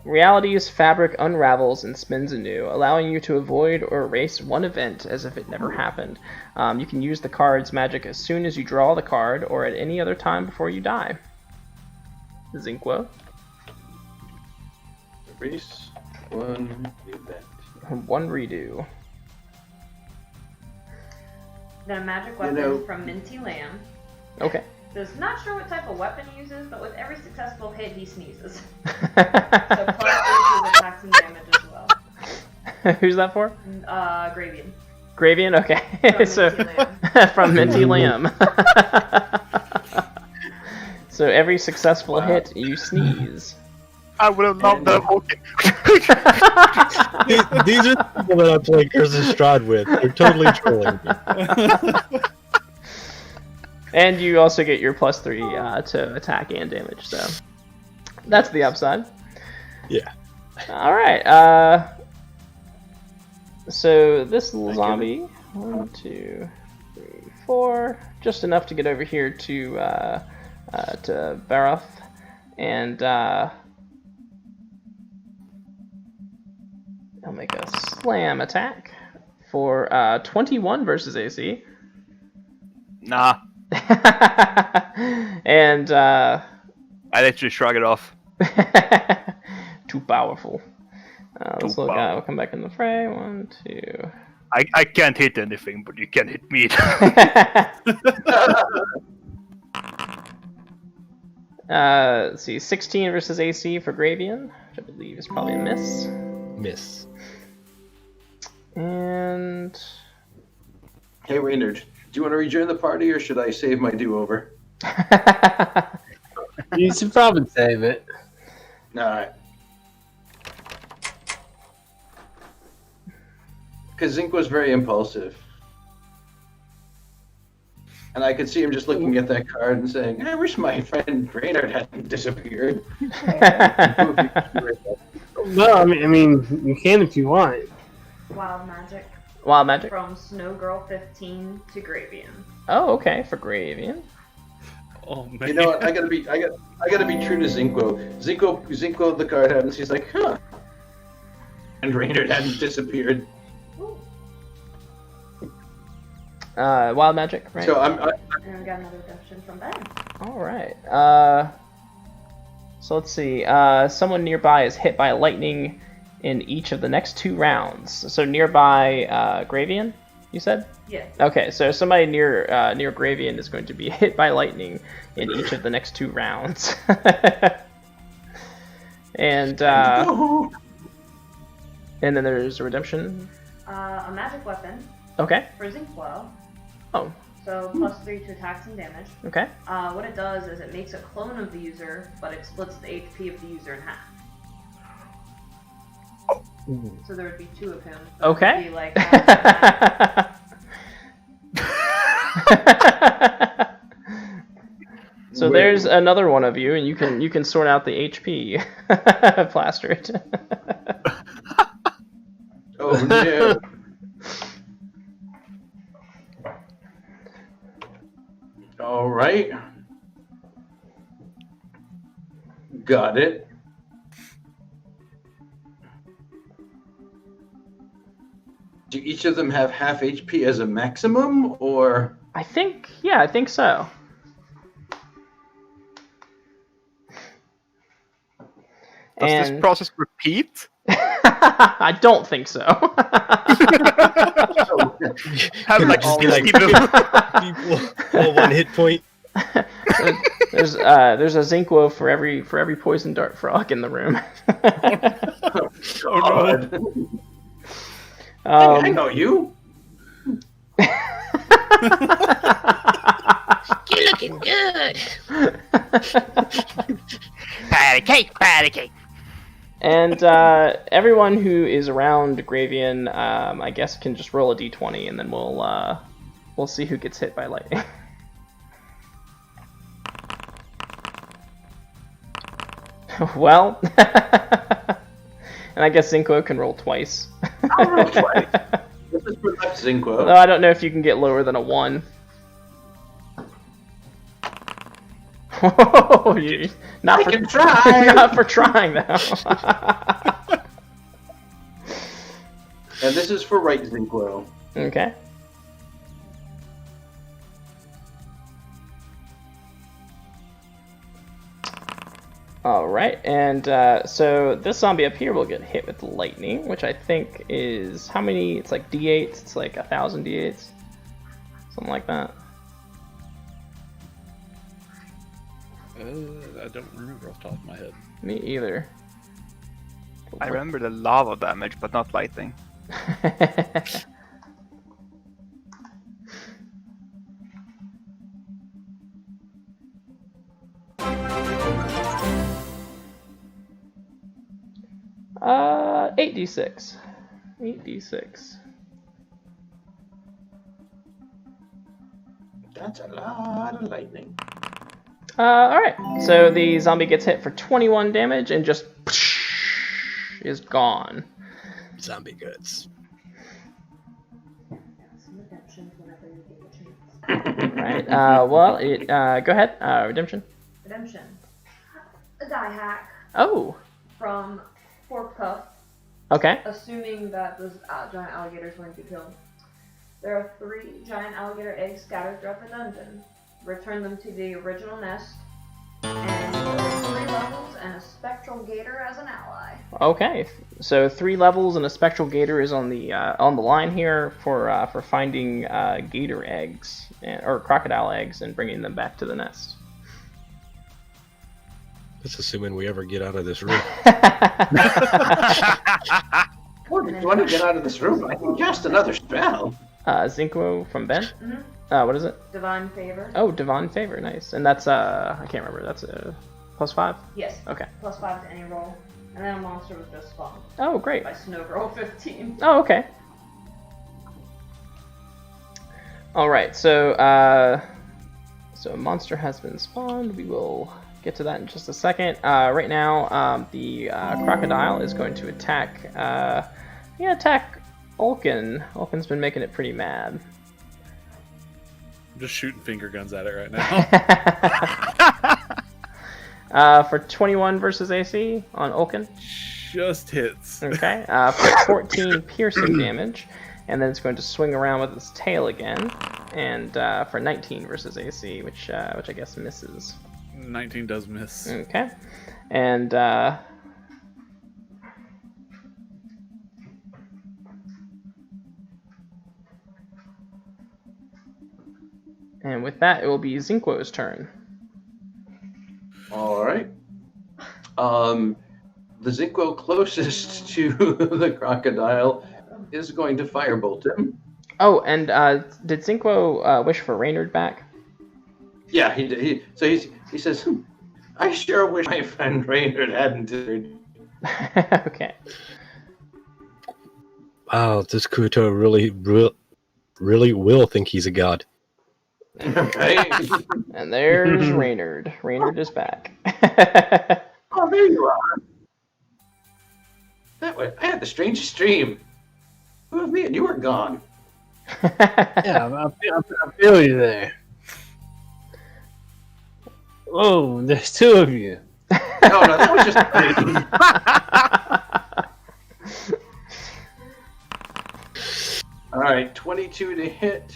Reality's fabric unravels and spins anew, allowing you to avoid or erase one event as if it never happened. You can use the card's magic as soon as you draw the card or at any other time before you die. Zinquo. Erase one event. 1 redo. Then a magic weapon know- from Minty Lamb. Okay. Says, not sure what type of weapon he uses, but with every successful hit, he sneezes. So plus 3 to attacks and damage as well. Who's that for? Gravian. Gravian? Okay. From Minty Lamb. From Minty Lamb. So every successful hit, you sneeze. I would have loved that. Okay. These are the people that I play Curse of Strahd with. They're totally trolling me. And you also get your +3 to attack and damage, so that's the upside. Yeah. All right. So this little zombie, 1, 2, 3, 4, just enough to get over here to Baroth, and I'll make a slam attack for 21 versus AC. Nah, And I literally shrug it off. too powerful. Let's Too look. powerful. We'll come back in the fray. 1, 2. I can't hit anything, but you can hit me. Let's see. 16 versus AC for Gravian, which I believe is probably a miss. Miss. And Hey, Reynard, do you want to rejoin the party or should I save my do-over? You should probably save it. Alright. Because Zink was very impulsive. And I could see him just looking at that card and saying, I wish my friend Reynard hadn't disappeared. Well, I mean, you can if you want. Wild magic. Wild magic. From Snow Girl 15 to Gravian. Oh, okay, for Gravian. Oh man. You know what? I gotta be true to Zinquo. Zinquo the card happens. He's like, huh. And Reynard hadn't disappeared. Wild magic, right? So And we got another redemption from Ben. All right. So let's see. Someone nearby is hit by lightning in each of the next 2 rounds. So nearby Gravian, you said? Yeah. Okay, so somebody near Gravian is going to be hit by lightning in each of the next 2 rounds. And then there's a redemption. A magic weapon Okay. for Zinquo. Oh, So +3 to attacks and damage. okay. What it does is it makes a clone of the user, but it splits the HP of the user in half. So there would be 2 of him. So it would Okay. be like half and half. So Wait. there's another one of you, and you can sort out the HP. Plaster it. Oh no. All right. Got it. Do each of them have half HP as a maximum, or? I think so. Does this And process repeat? I don't think so. Have like Just be like- 60 People, all 1 hit point. There's a Zinquo for every poison dart frog in the room. God. I know you. You're looking good. Patty cake, patty cake. And everyone who is around Gravian, I guess, can just roll a d20, and then we'll see who gets hit by lightning. Well, and I guess Zinquo can roll twice. I'll roll twice. This is for left Zinquo. Though I don't know if you can get lower than a 1. Oh, I can try. Not for trying, though. And this is for right Zinquo. Okay. Alright, and so this zombie up here will get hit with lightning, which I think is, how many? It's like d8s, it's like 1,000 d8s. Something like that. I don't remember off the top of my head. Me either. I remember the lava damage, but not lightning. 8d6. 8d6. That's a lot of lightning. Alright, so the zombie gets hit for 21 damage and just is gone. Zombie goods. Right, well, go ahead, Redemption. Redemption. A die hack Oh, from Fork Puff, okay. assuming that this giant alligator is going to be killed. There are 3 giant alligator eggs scattered throughout the dungeon. Return them to the original nest, and 3 levels and a spectral gator as an ally. Okay, so 3 levels and a spectral gator is on the line here for finding gator eggs or crocodile eggs and bringing them back to the nest. That's assuming we ever get out of this room. What, if you want to get out of this room, I can cast another spell. Zinquo from Ben. Mm-hmm. What is it? Divine Favor. Oh, Divine Favor, nice. And that's I can't remember. That's a +5. Yes. Okay. +5 to any roll. And then a monster was just spawned Oh, great. by Snowgirl 15. Oh, okay. All right. So so a monster has been spawned. We will get to that in just a second. Right now, the crocodile is going to attack. Attack Ulkin. Ulkin's been making it pretty mad. I'm just shooting finger guns at it right now. For 21 versus AC on Ulkin. Just hits. Okay. For 14 piercing damage, and then it's going to swing around with its tail again, and for 19 versus AC, which I guess misses. 19 does miss. Okay. And and with that, it will be Zinquo's turn. All right. The Zinquo closest to the crocodile is going to firebolt him. Oh, and did Zinquo wish for Reynard back? Yeah, he did. He says, I sure wish my friend Reynard hadn't died. Okay. Wow, this Kuto really will think he's a god. Right? And there's Reynard. Reynard is back. Oh, there you are. That way, I had the strangest dream. It was me and you were gone. Yeah, I feel you there. Oh, there's 2 of you. No, that was just a dream. All right, 22 to hit.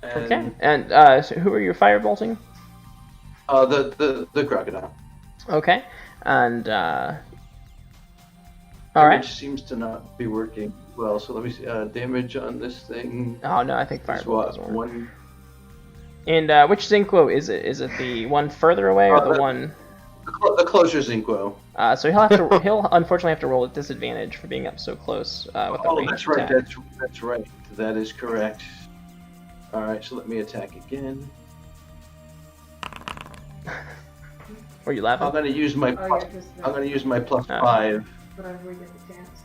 And, Okay. And so who are you firebolting? the crocodile. Okay. And all Damage right. seems to not be working well. So let me see. Damage on this thing. Oh no, I think Is fireball what? doesn't work. One. And which Zinquo is it? Is it the one further away or the one? The closure Zinquo. So he'll unfortunately have to roll at disadvantage for being up so close with the Oh, ranged that's right. attack. That's right. That is correct. All right. So let me attack again. Or you laughing? I'm gonna use my Oh, plus, you're just. I'm gonna use my plus Oh. 5. Whatever we get the chance.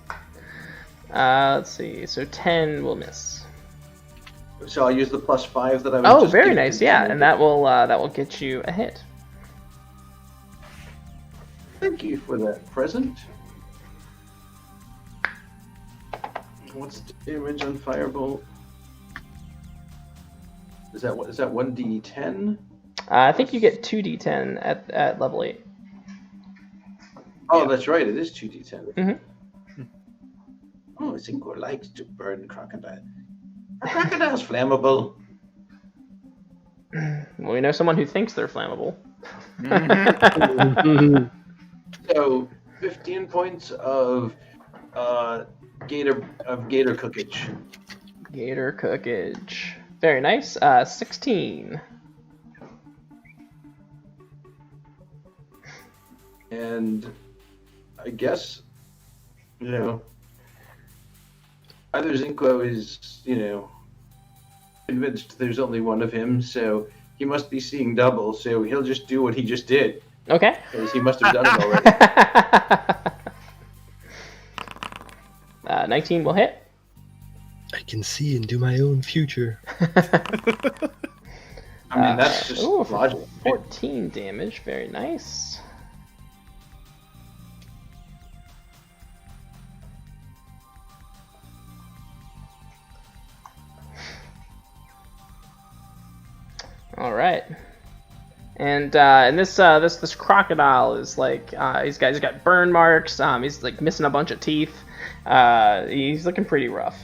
Let's see. So 10 will miss. So I'll use the plus 5 that I was Oh, just very gifted nice. Yeah, to and me. that will get you a hit. Thank you for that present. What's the damage on Firebolt? Is that 1d10? I think you get 2d10 at level 8. Oh, that's right. It is 2d10. Mhm. Oh, Zincor likes to burn crocodile. Are crocodiles flammable? Well, we know someone who thinks they're flammable. So, 15 points of gator cookage. Gator cookage. Very nice. 16. And I guess, either Zinko is, convinced there's only one of him, so he must be seeing double, so he'll just do what he just did, Okay. because he must have done it already. 19 will hit. I can see into my own future. I mean, that's just ooh, for logical. 14 damage. Very nice. All right. And this crocodile is like he's got burn marks. He's like missing a bunch of teeth. He's looking pretty rough.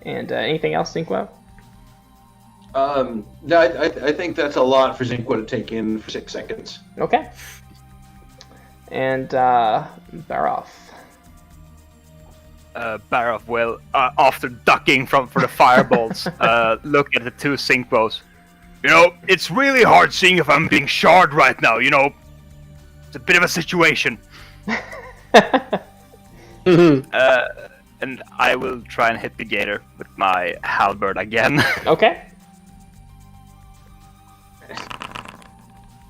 And anything else, Cinquo? No, I think that's a lot for Zinko to take in for 6 seconds. Okay. And Baroff. Baroff will, after ducking for the fireballs, look at the two Synchros. It's really hard seeing if I'm being shard right now, It's a bit of a situation. And I will try and hit the gator with my halberd again. Okay.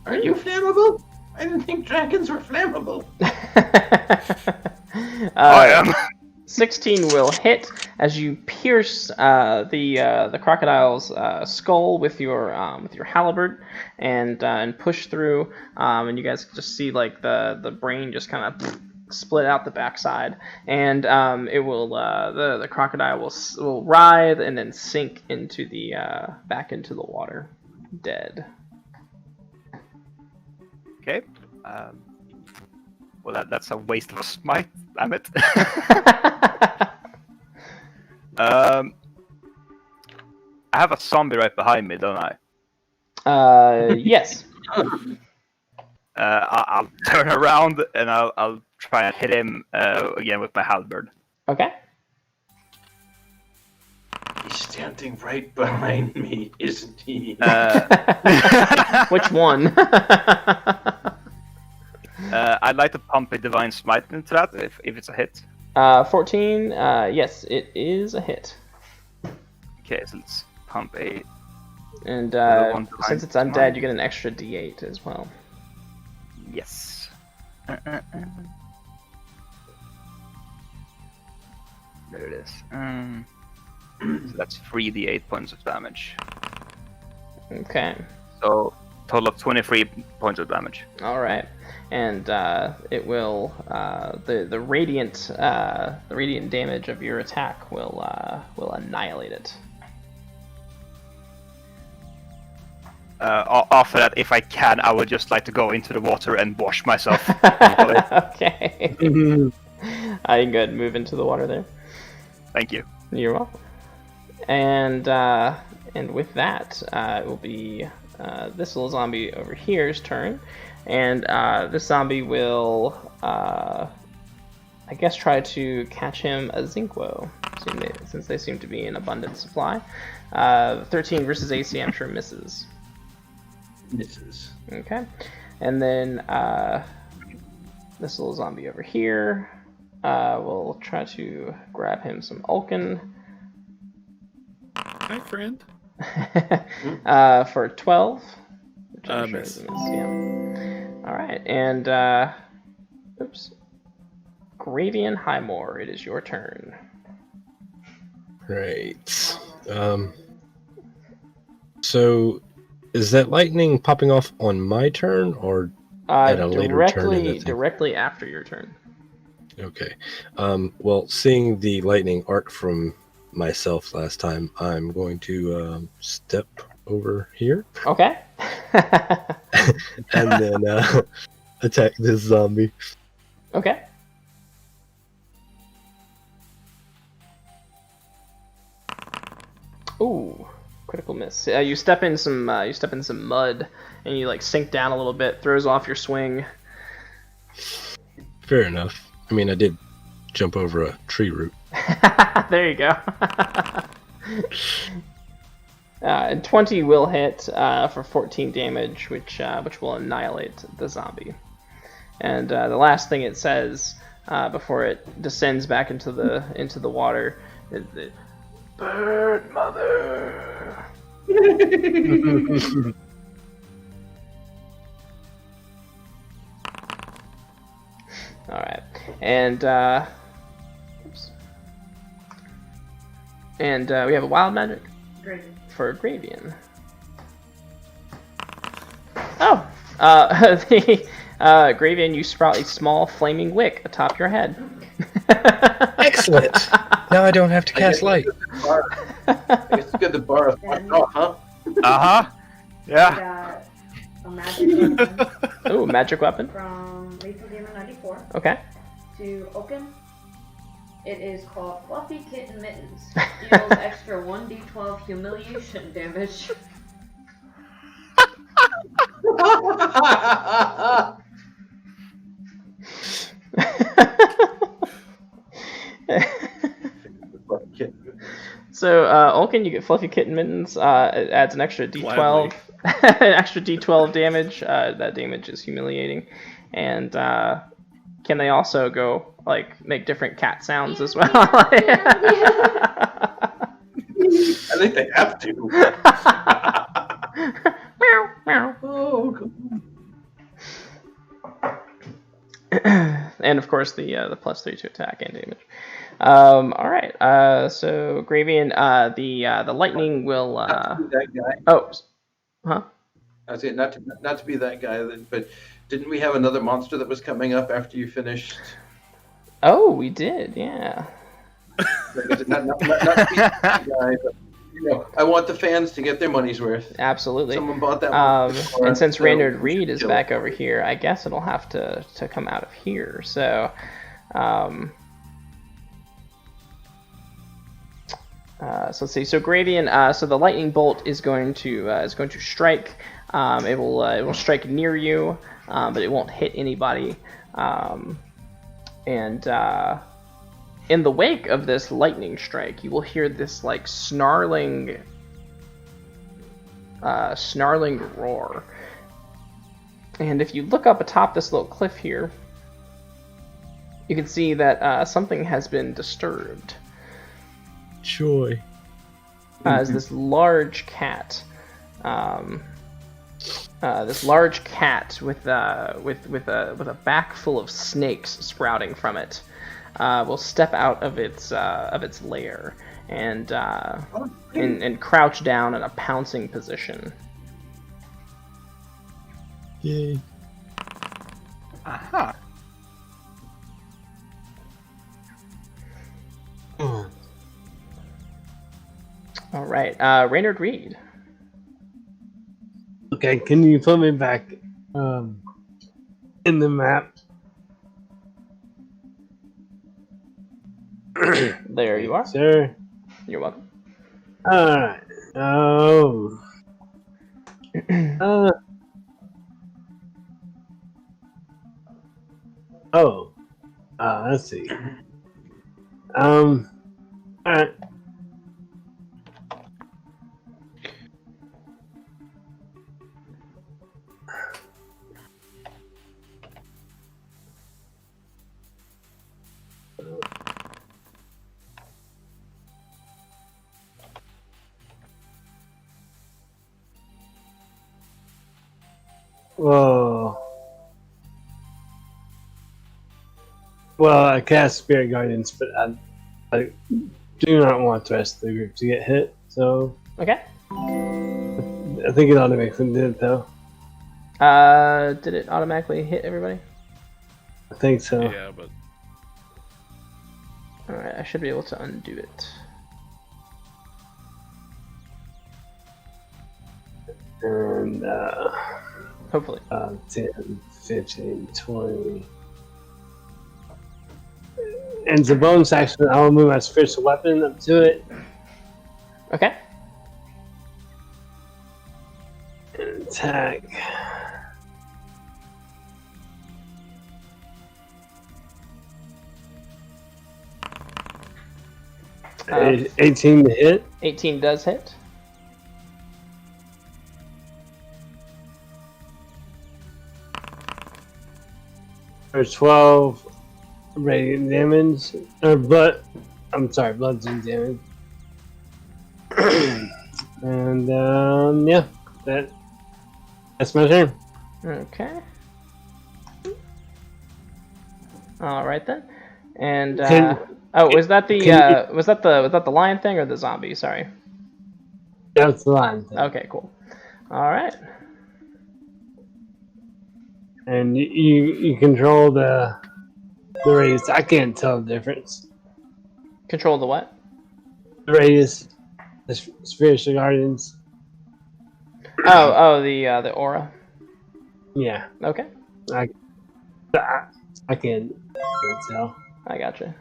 Are you flammable? I didn't think dragons were flammable. I am. 16 will hit as you pierce the crocodile's skull with your halberd and push through, and you guys just see like the brain just kind of split out the backside, and it will the crocodile will writhe and then sink into the back into the water, dead. Okay. Well, that's a waste of a smite. Damn it. I have a zombie right behind me, don't I? Yes. I'll turn around and I'll try and hit him again with my halberd. Okay. He's standing right behind me, isn't he? Which one? I'd like to pump a divine smite into that if it's a hit. 14. Yes, it is a hit. Okay, so let's pump a. And one since it's divine undead, smite. you get an extra D8 as well. Yes. There it is. So that's 3d8 points of damage. Okay. So total of 23 points of damage. All right. And it will the radiant damage of your attack will annihilate it. After that, if I can, I would just like to go into the water and wash myself. Okay. You can go ahead and move into the water there. Thank you. You're welcome. And with that, it will be this little zombie over here's turn, and this zombie will, I guess, try to catch him a Zinquo, since they seem to be in abundant supply. 13 versus AC, I'm sure misses. Misses. Okay, and then this little zombie over here will try to grab him some Ulkin. Hi, friend. For 12. Which I'm sure Miss. is a miss, yeah. right, and oops, Gravian Highmore, it is your turn. Right. So, is that lightning popping off on my turn or at a later turn in the thing? Directly after your turn. Okay. Well, seeing the lightning arc from myself last time, I'm going to step over here Okay. and then attack this zombie. Okay. Ooh, critical miss. You step in some mud, and you like sink down a little bit. Throws off your swing. Fair enough. I mean, I did jump over a tree root. There you go. And 20 will hit for 14 damage, which will annihilate the zombie. And the last thing it says before it descends back into the water is the bird mother. All right, and oops. And we have a wild magic for Gravian. Oh, the Gravian, you sprout a small flaming wick atop your head. Excellent. Now I don't have to cast light. I guess it's good to borrow off, huh? Uh-huh. We Yeah. got a magic weapon Ooh, magic weapon. from Lethal Gamer 94 Okay. to Oaken. It is called Fluffy Kitten Mittens. Deals extra 1d12 humiliation damage. So, Ulkin, you get Fluffy Kitten Mittens. It adds an extra D12, an extra D12 damage. That damage is humiliating, and can they also go like make different cat sounds as well? I think they have to. Meow, meow. Oh, God. And of course the +3 to attack and damage. All right. So Gravian, the lightning will. Not to be that guy. Oh, huh? I was saying not to be that guy, but didn't we have another monster that was coming up after you finished? Oh, we did. Yeah. Not to be that guy, but I want the fans to get their money's worth. Absolutely. Someone bought that one before, and since so Raynard we should Reed is kill back it. over here, I guess it'll have to come out of here. So, so let's see. So Gravian, so the lightning bolt is going to strike. It will strike near you, but it won't hit anybody. And in the wake of this lightning strike, you will hear this like snarling roar. And if you look up atop this little cliff here, you can see that something has been disturbed. Joy. As this large cat, with a back full of snakes sprouting from it, will step out of its lair and crouch down in a pouncing position. Yay. Aha. All right, Raynard Reed. Okay, can you put me back in the map? There you are. Sir. You're welcome. Alright. Oh. Let's see. Alright. Whoa. Well, I cast Spirit Guardians, but I do not want the rest of the group to get hit, so Okay. I think it automatically did it, though. Did it automatically hit everybody? I think so. Yeah, but Alright, I should be able to undo it. And, Hopefully. 10, 15, 20. And as a bonus action, I will move my spiritual weapon up to it. Okay. And attack. Uh, 18 to hit. 18 does hit. Or 12 radiant damage. Or blood. I'm sorry, bludgeoning damage. And, yeah. That's my turn. Okay. Alright then. And, was that the lion thing or the zombie? Sorry. That's the line. Okay, cool. Alright. And you control the radius. I can't tell the difference. Control the what? The radius, the spiritual guardians. The aura. Yeah, Okay. I can't tell. I gotcha.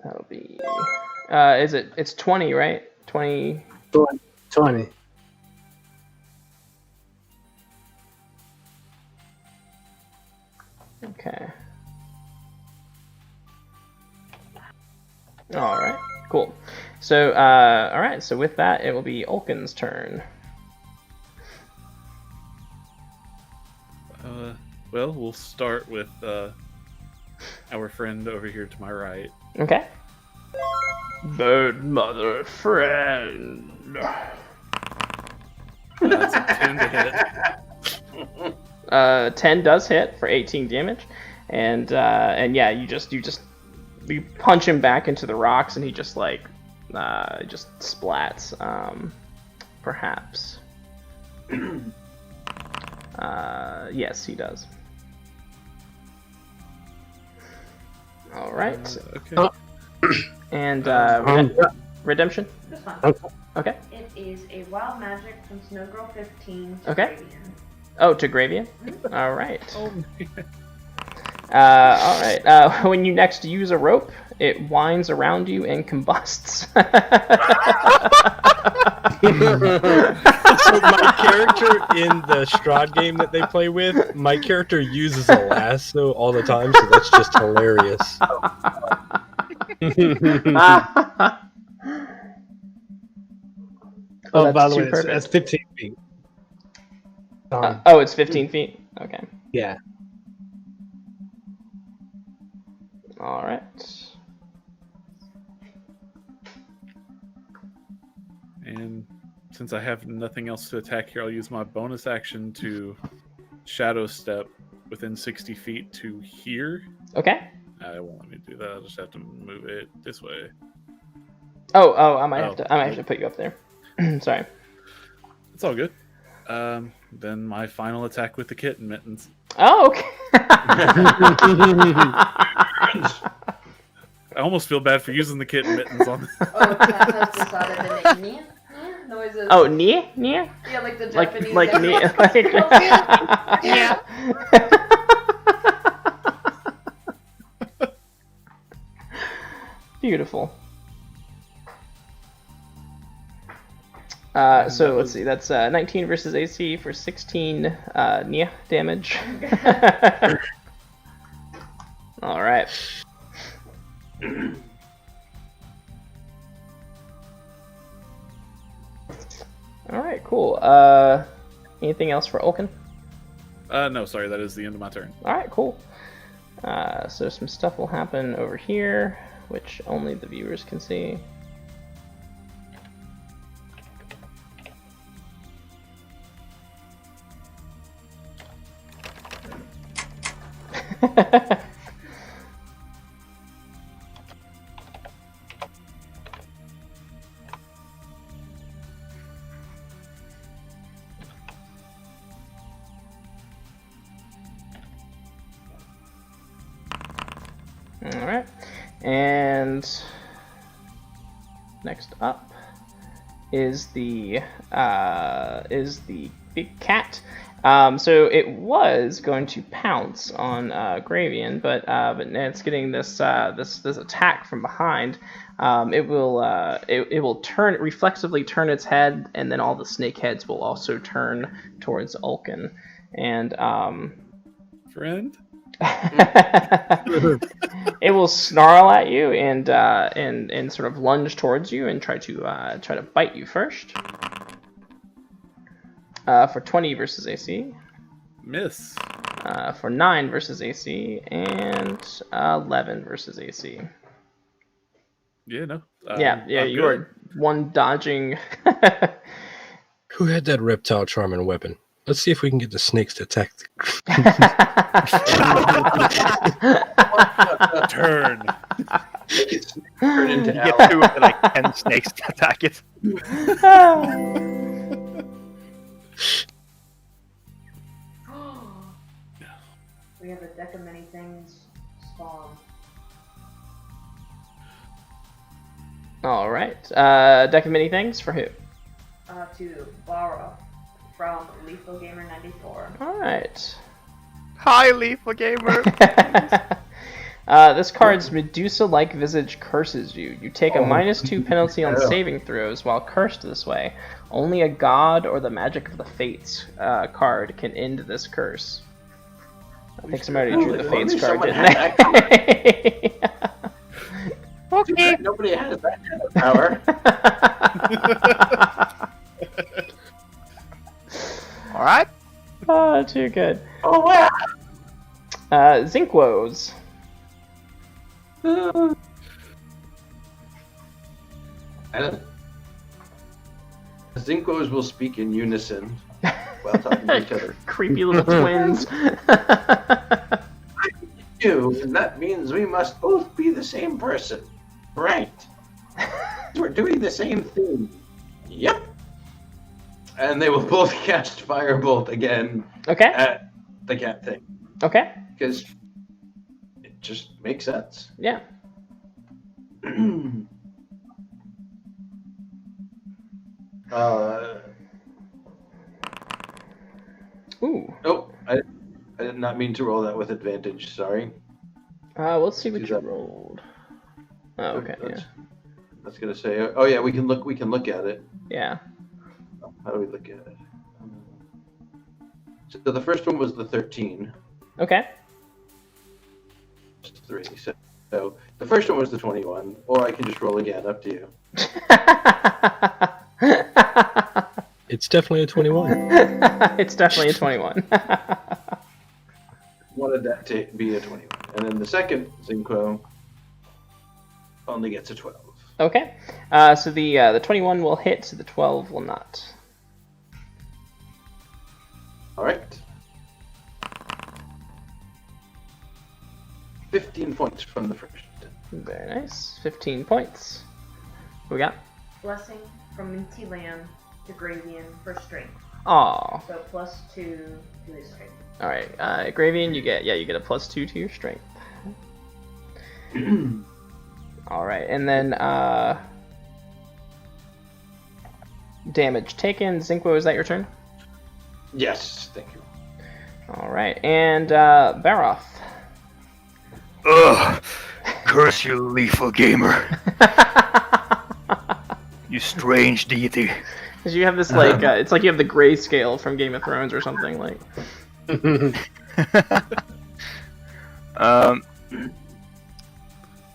That'll be. It's 20, right? 20. 20. Okay. All right. Cool. So, all right. So with that, it will be Ulkin's turn. Well, we'll start with our friend over here to my right. Okay. Bird mother friend. That's a 10 to hit. 10 does hit for 18 damage, and yeah, you punch him back into the rocks, and he just just splats. Perhaps. Yes, he does. All right. Okay. And redemption. This one. Okay. It is a wild magic from Snowgirl 15 to Okay. Radiant. Oh, to Gravian. All right. Oh, man. All right. When you next use a rope, it winds around you and combusts. So my character in the Strahd game that they play with, my character uses a lasso all the time, so that's just hilarious. Oh, that's by the too way, perfect. that's 15 feet. It's 15 feet. Okay. Yeah. All right. And since I have nothing else to attack here, I'll use my bonus action to shadow step within 60 feet to here. Okay. It won't let me do that. I'll just have to move it this way. Oh, I might have to put you up there. Sorry. It's all good. Then my final attack with the kitten mittens. Oh, okay. I almost feel bad for using the kitten mittens on. Oh, Kat has decided to make noises. Oh, nia? Yeah, like the Like Japanese. nia? Yeah. Beautiful. So let's see. That's 19 versus AC for 16 nia damage. All right. All right. Cool. Anything else for Ulkin? No, sorry, that is the end of my turn. All right. Cool. So some stuff will happen over here. which only the viewers can see. All right, and next up is the big cat. So it was going to pounce on Gravian, but now it's getting this attack from behind. It will reflexively turn its head, and then all the snake heads will also turn towards Ulkin. And Friend? it will snarl at you and sort of lunge towards you and try to bite you first. For 20 versus AC. Miss. For 9 versus AC and 11 versus AC. Yeah, no. Yeah, you good. are one dodging. Who had that reptile charm and weapon? Let's see if we can get the snakes to attack. Turn. Turn into You get 2 of the, like 10 snakes to attack it. We have a deck of many things spawn. All right. Deck of many things for who? To borrow from Lethal Gamer 94. All right. Hi, Lethal Gamer. This card's Medusa-like visage curses you. You take a -2 penalty on saving throws while cursed this way. Only a god or the magic of the fates card can end this curse. I think somebody drew the fates card, didn't they? Okay. Nobody has that kind of power. All right. Oh, too good. Oh wow! Zinkwoes. Zinkos will speak in unison while talking to each other. Creepy little twins. And that means we must both be the same person. Right. We're doing the same thing. Yep. And they will both cast Firebolt again Okay. at the cat thing. Okay. Because it just makes sense. Yeah. Ooh. Oh, I did not mean to roll that with advantage. Sorry. Let's see what Do you that. rolled. Oh, okay. Yeah. That's gonna say. Oh yeah, we can look. We can look at it. Yeah. How do we look at it? So the first one was the 13. Okay. 3. So the first one was the 21, or I can just roll again. Up to you. It's definitely a 21. It's definitely a 21. Wanted that to be a 21, and then the second Zinquo only gets a 12. Okay. So the 21 will hit, so the 12 will not. All right. 15 points from the first. Very nice. 15 points. What we got? Blessing from Minty Lamb to Gravian for strength. Aw. So +2 to his strength. All right. Gravian, you get a +2 to your strength. All right, and then damage taken. Zinkwo, is that your turn? Yes, thank you. All right, and Baroth. Ugh! Curse you, Lethal Gamer. You strange deity. Because you have this like it's like you have the grayscale from Game of Thrones or something like.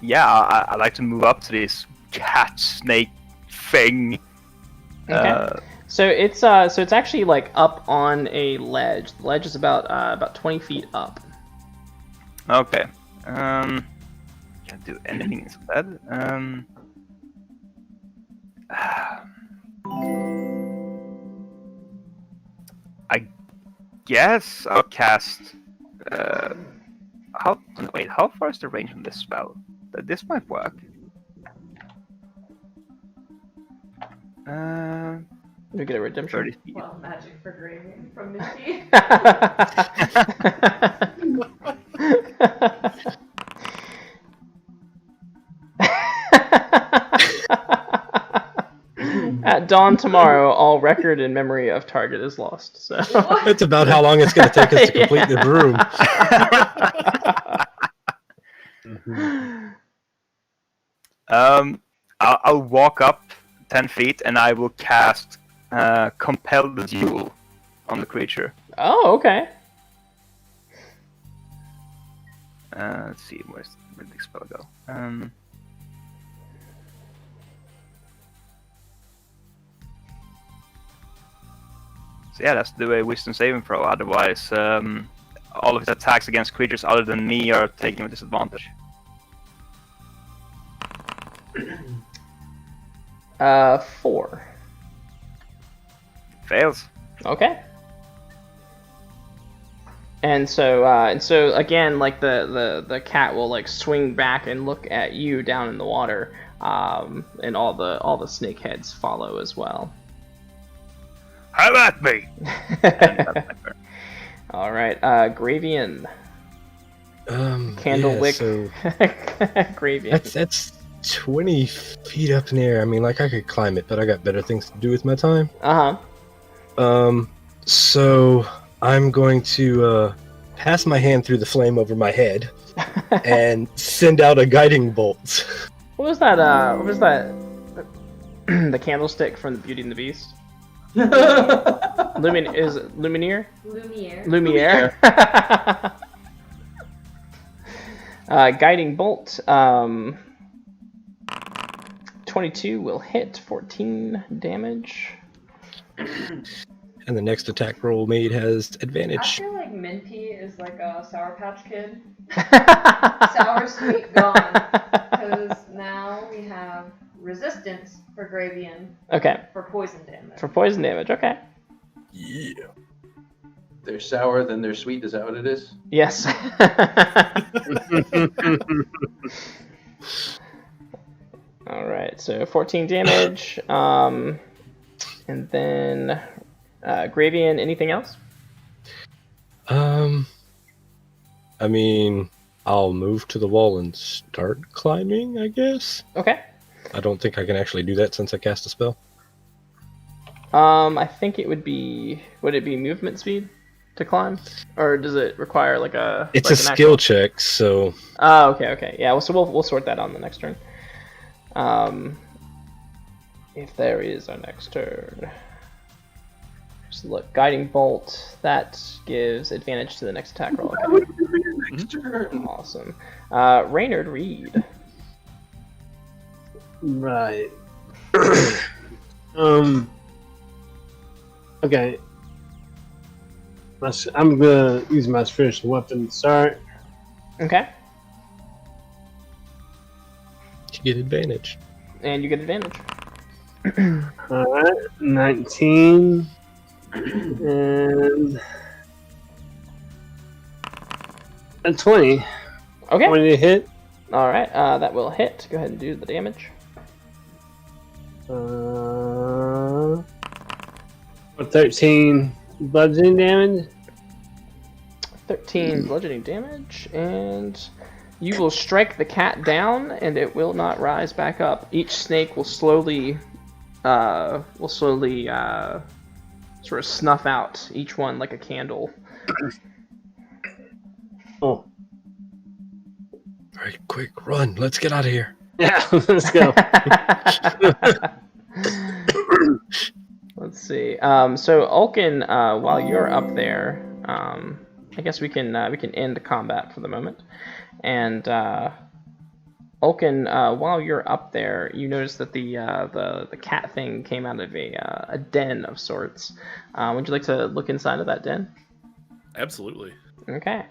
Yeah, I like to move up to this cat snake thing. Okay. So it's actually like up on a ledge. The ledge is about 20 feet up. Okay. Can't do anything instead. I guess I'll cast. How far is the range on this spell? This might work. We get a redemption. 30 feet. Well, magic for gravy from Misty. At dawn tomorrow, all record and memory of target is lost. So That's about how long it's going to take us to complete this room. I'll walk up 10 feet and I will cast Compel the Duel on the creature. Oh, okay. Let's see, where did the spell go? So yeah, that's do a Wisdom saving throw. Otherwise, all of his attacks against creatures other than me are taking a disadvantage. 4. Fails. Okay. And so again, like the cat will like swing back and look at you down in the water, and all the snake heads follow as well. Have at me! All right, Gravian. Candlewick. So Gravian. that's 20 feet up in the air. I mean, like I could climb it, but I got better things to do with my time. So I'm going to pass my hand through the flame over my head and send out a guiding bolt. What was that? What was that? The candlestick from the Beauty and the Beast. Is it Lumiere? Lumiere. Guiding bolt. 22 will hit. 14 damage. And the next attack roll made has I advantage. feel like Minty is like a Sour Patch Kid. Sour, sweet, gone. Because now we have resistance for Gravian Okay. for poison damage. For poison damage. Okay. Yeah. They're sour, then they're sweet. Is that what it is? Yes. All right. So 14 damage. And then Gravian. Anything else? I mean, I'll move to the wall and start climbing, I guess. Okay. I don't think I can actually do that since I cast a spell. I think it would be. Would it be movement speed to climb, or does it require like a? It's like a an skill actual... check, so. Oh, okay. Yeah. Well, so we'll sort that on the next turn. If there is a next turn. Just look, guiding bolt. That gives advantage to the next attack roll. That would be your next turn. Awesome. Raynard Reed. Right. Okay. I'm gonna use my spiritual weapon to start. Okay. You get advantage. And you get advantage. Alright, 19. And a 20. Okay. 20 to hit. All right. That will hit. Go ahead and do the damage. For 13 bludgeoning damage. 13 bludgeoning damage, and you will strike the cat down, and it will not rise back up. Each snake will slowly sort of snuff out, each one like a candle. Oh. All right, quick, run. Let's get out of here. Yeah, let's go. Let's see. So Ulkin, while you're up there, I guess we can end combat for the moment. And Ulkin, while you're up there, you notice that the cat thing came out of a den of sorts. Would you like to look inside of that den? Absolutely. Okay.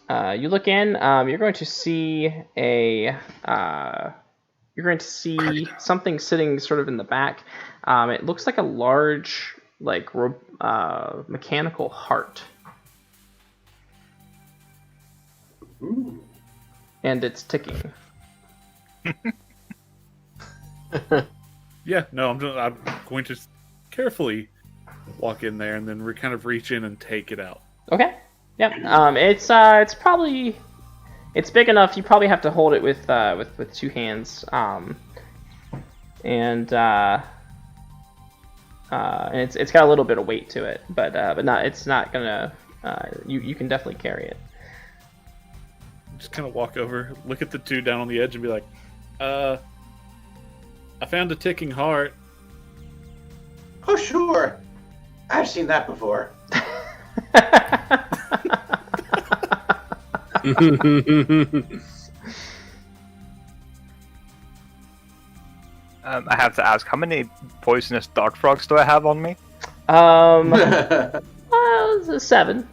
You look in. You're going to see something sitting sort of in the back. It looks like a large, like mechanical heart, Ooh. and it's ticking. Yeah, no, I'm going to carefully walk in there and then kind of reach in and take it out. Okay. Yep. It's probably big enough. You probably have to hold it with 2 hands. And it's got a little bit of weight to it, but it's not gonna. You can definitely carry it. Just kind of walk over, look at the 2 down on the edge, and be like, I found a ticking heart. Oh, sure. I've seen that before. I have to ask, how many poisonous dart frogs do I have on me? 7.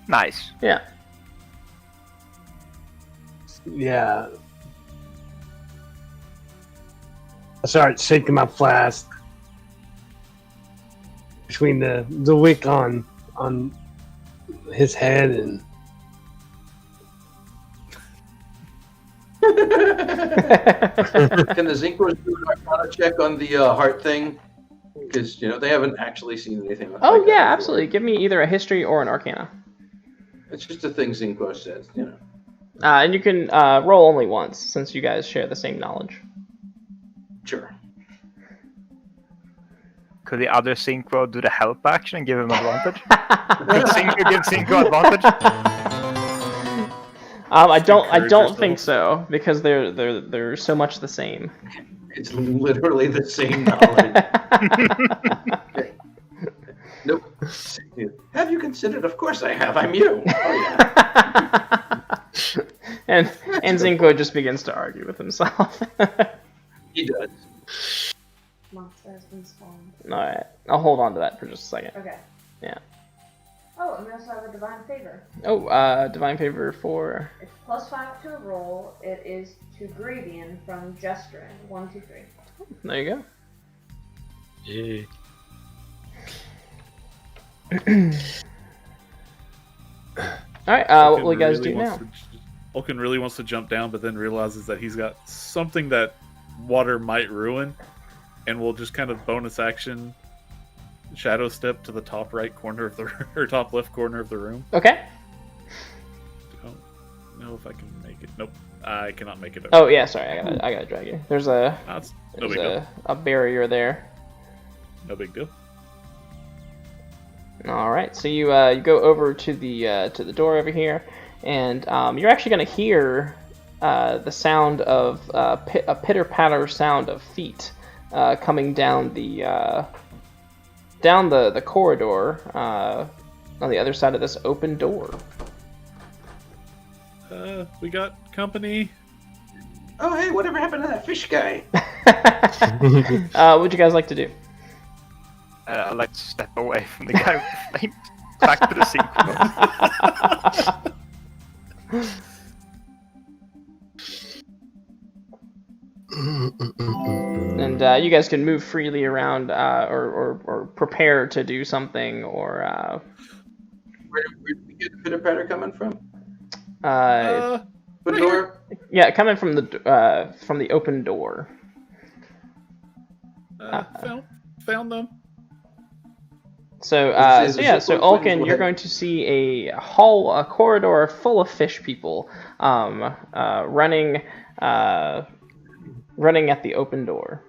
Nice. Yeah. Yeah. I start shaking my flask between the wick on his head and Can the Zinkros do an Arcana check on the heart thing? Because they haven't actually seen anything. Oh like that yeah, before. absolutely. Give me either a history or an arcana. It's just a thing Zinkros says. And you can roll only once, since you guys share the same knowledge. Sure. Could the other Synchro do the help action and give him advantage? Could Synchro give Synchro advantage? I don't yourself. think so, because they're so much the same. It's literally the same knowledge. Nope. Have you considered? Of course I have. I'm you. Oh yeah. and Zinko just begins to argue with himself. He does. Monster has been spawned. Alright, I'll hold on to that for just a second. Okay. Yeah. Oh, and we also have a divine favor. Oh, divine favor for... It's +5 to a roll. It is to Grevian from Gesturin. 1, 2, 3. There you Yeah. go. Alright, what will you guys do now? Vulcan really wants to jump down, but then realizes that he's got something that water might ruin, and will just kind of bonus action shadow step to the top right corner of the or top left corner of the room. Okay. Don't know if I can make it. Nope, I cannot make it. Oh yeah, sorry, I gotta drag you. There's No big deal. a barrier there. No big deal. All right, so you go over to the door over here, and you're actually gonna hear the sound of a pitter-patter sound of feet coming down the corridor on the other side of this open door. We got company. Oh hey, whatever happened to that fish guy? What would you guys like to do? I'd like to step away from the guy with the flame. Back to the Synchro. And you guys can move freely around, or prepare to do something, or Where did we get the pitter patter coming from? uh, The door. yeah, coming from the open door. Found them. So, It says so zip Ulkin, opens, you're what? going to see a corridor full of fish people, running at the open door.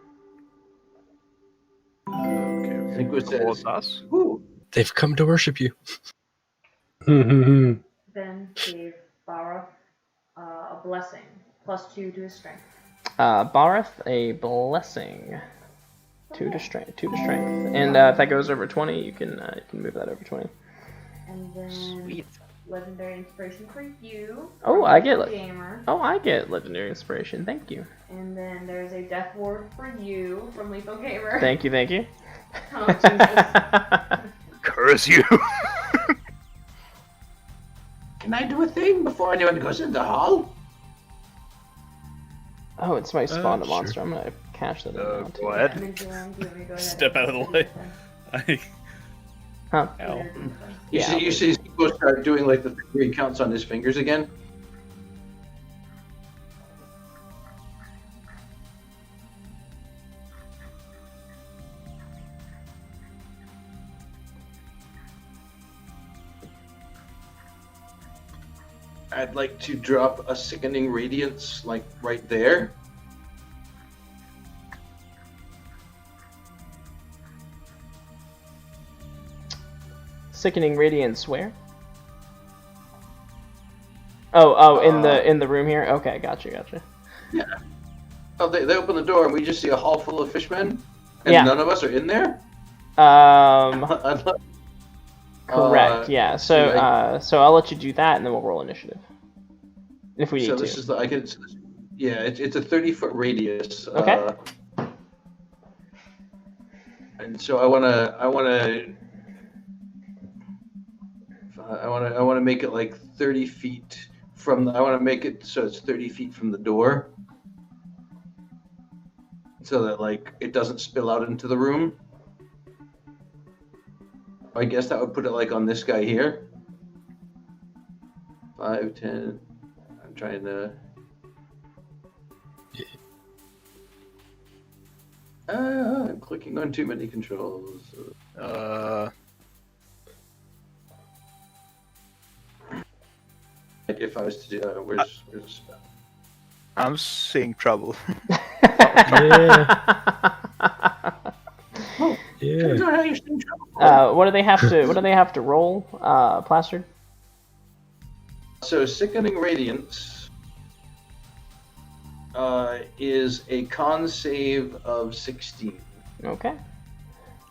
Okay. Zinkros Towards says, us. "Ooh, They've come to worship you. Then gave Bara a blessing. +2 to his strength. Barath, a blessing. 2 to strength, and if that goes over 20, you can move that over 20. And then Sweet. legendary inspiration for you. Oh, I get Gamer. Oh, I get legendary inspiration. Thank you. And then there's a death ward for you from Lethal Gamer. Thank you. Thank you. Oh, Jesus. Curse you. can I do a thing?" before anyone goes in the hall? Oh, it's my spawned sure. monster. I'm gonna cash that in now, too. Go ahead. Midland, do you want me to go ahead Step and out of the do way. your thing? I, Huh? ow. Do your thing. Yeah. You see Zico start doing like the thing where he counts on his fingers again? I'd like to drop a sickening radiance, like right there. Sickening radiance where? Oh, in the room here. Okay, gotcha. Yeah. Oh, they open the door and we just see a hall full of fishmen, and Yeah. none of us are in there. Correct. I'd Yeah. let's So see, so I'll let you do that, and then we'll roll initiative if we need so to. this is the I can. Yeah, it's a 30-foot radius. Okay. And so I wanna make it like 30 feet from. I want to make it so it's 30 feet from the door, so that like it doesn't spill out into the room. I guess that would put it like on this guy here. 5, 10. I'm trying to. I'm clicking on too many controls. Like if I was to do, where's the spell? I'm seeing trouble. Yeah. I Yeah. don't know how you're still in trouble. What do they have to roll? Plastered. So sickening radiance is a con save of 16. Okay.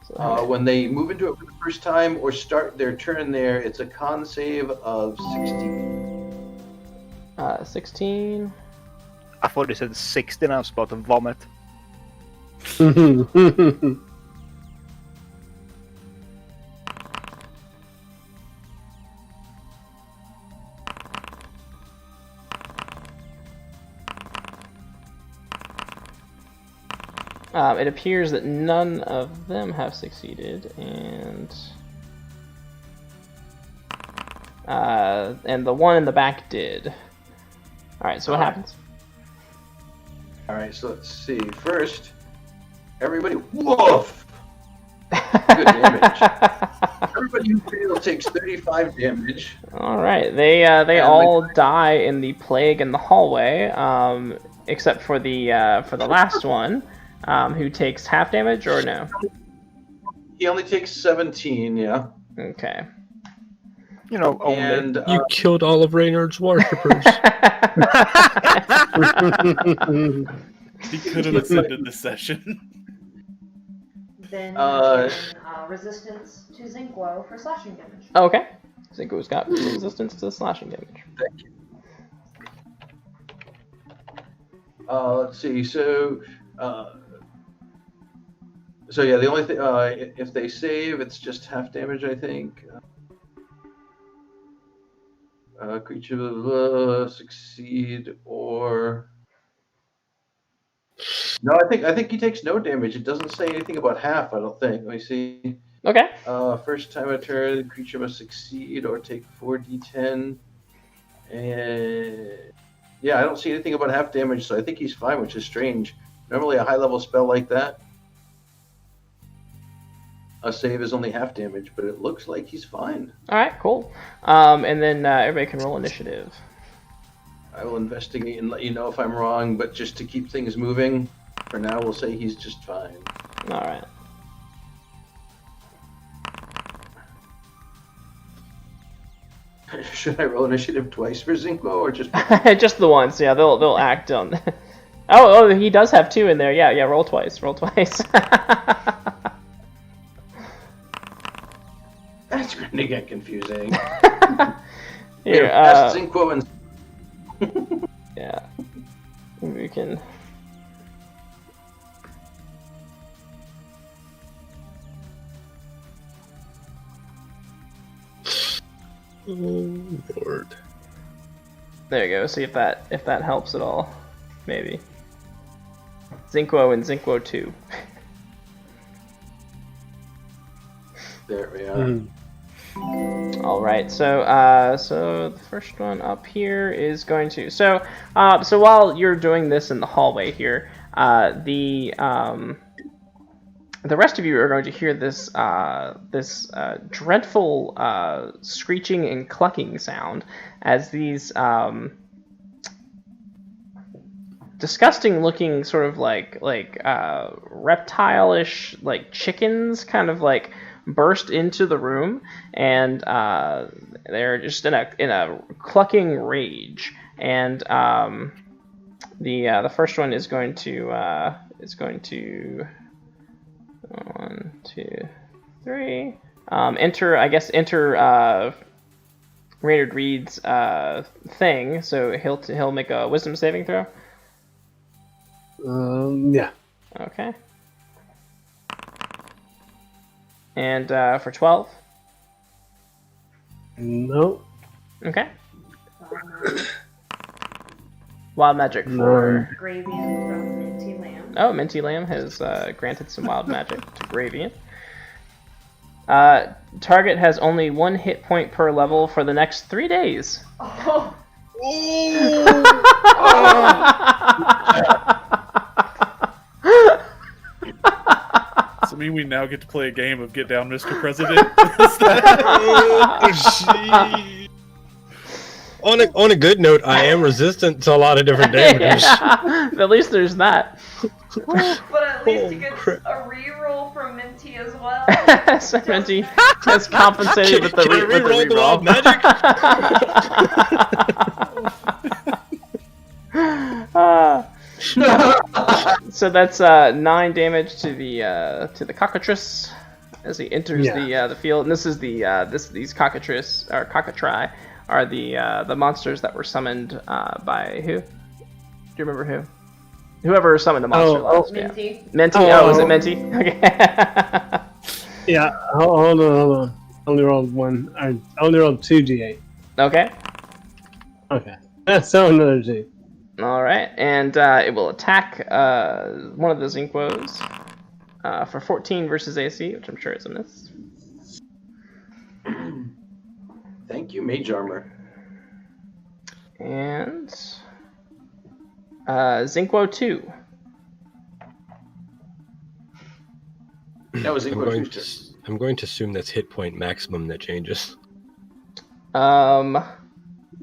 So When they move into it for the first time or start their turn there, it's a con save of 16. 16. I thought you said 16. I was about to vomit. It appears that none of them have succeeded, and the one in the back did. All right. So what happens? All right, so let's see. First, everybody, woof! Good damage. Everybody who fails takes 35 damage. All right. They all die in the plague in the hallway, except for the last one, who takes half damage or no? He only takes 17, yeah. Okay. You know, only. And You killed all of Reynard's worshippers. He couldn't have ended the session. Then resistance to Zinkwo for slashing damage. Okay. Zinko's got resistance to slashing damage. Thank you. Let's see. So yeah, the only thing if they save, it's just half damage, I think. Creature will succeed or no. I think he takes no damage. It doesn't say anything about half. I don't think. Let me see. Okay. First time a turn, the creature must succeed or take 4d10. And yeah, I don't see anything about half damage, so I think he's fine, which is strange. Normally, a high-level spell like that, a save is only half damage, but it looks like he's fine. All right. Cool. And then everybody can roll initiative. I will investigate and let you know if I'm wrong, but just to keep things moving, for now, we'll say he's just fine. All right. Should I roll initiative twice for Zinko, or just? Just the once. Yeah, they'll act on. Oh, he does have 2 in there. Yeah. Roll twice. Roll twice. That's going to get confusing. Here, Ask Zinko and. yeah. We can. Oh, Lord. There you go. See if that helps at all. Maybe. Zinquo and Zinquo 2. There we are. All right. So so the first one up here is going to so while you're doing this in the hallway here, the rest of you are going to hear this dreadful screeching and clucking sound as these disgusting looking sort of like reptile-ish like chickens kind of like burst into the room, and they're just in a clucking rage, and the first one is going to 1, 2, 3 enter Raynard Reed's thing, so he'll make a wisdom saving throw. Yeah. Okay. And for 12? No. Okay. Wild magic for... Gravian from Minty Lamb. Oh, Minty Lamb has granted some wild magic to Gravian. Target has only 1 hit point per level for the next 3 days. Oh. Does it mean we now get to play a game of Get Down, Mr. President? On a good note, I am resistant to a lot of different damages. Yeah, at least there's that. But at least you get a reroll from Minty as well. So Minty has compensated with the reroll the reroll. wild magic? So that's 9 damage to the cockatrice as he enters the field. And this is these cockatrice or cockatrice are the monsters that were summoned by who? Do you remember who? Whoever summoned the monster last. Minty. Yeah. Minty. Oh, is it Minty? Okay. Yeah. Hold on. Only rolled 1. I only rolled 2 d8. Okay. Okay. So another 2. All right, and it will attack one of the Zinquos for 14 versus AC, which I'm sure is a miss. Thank you, Mage Armor. And Zinquo 2. That was I'm Zinquo. going to assume that's hit point maximum that changes.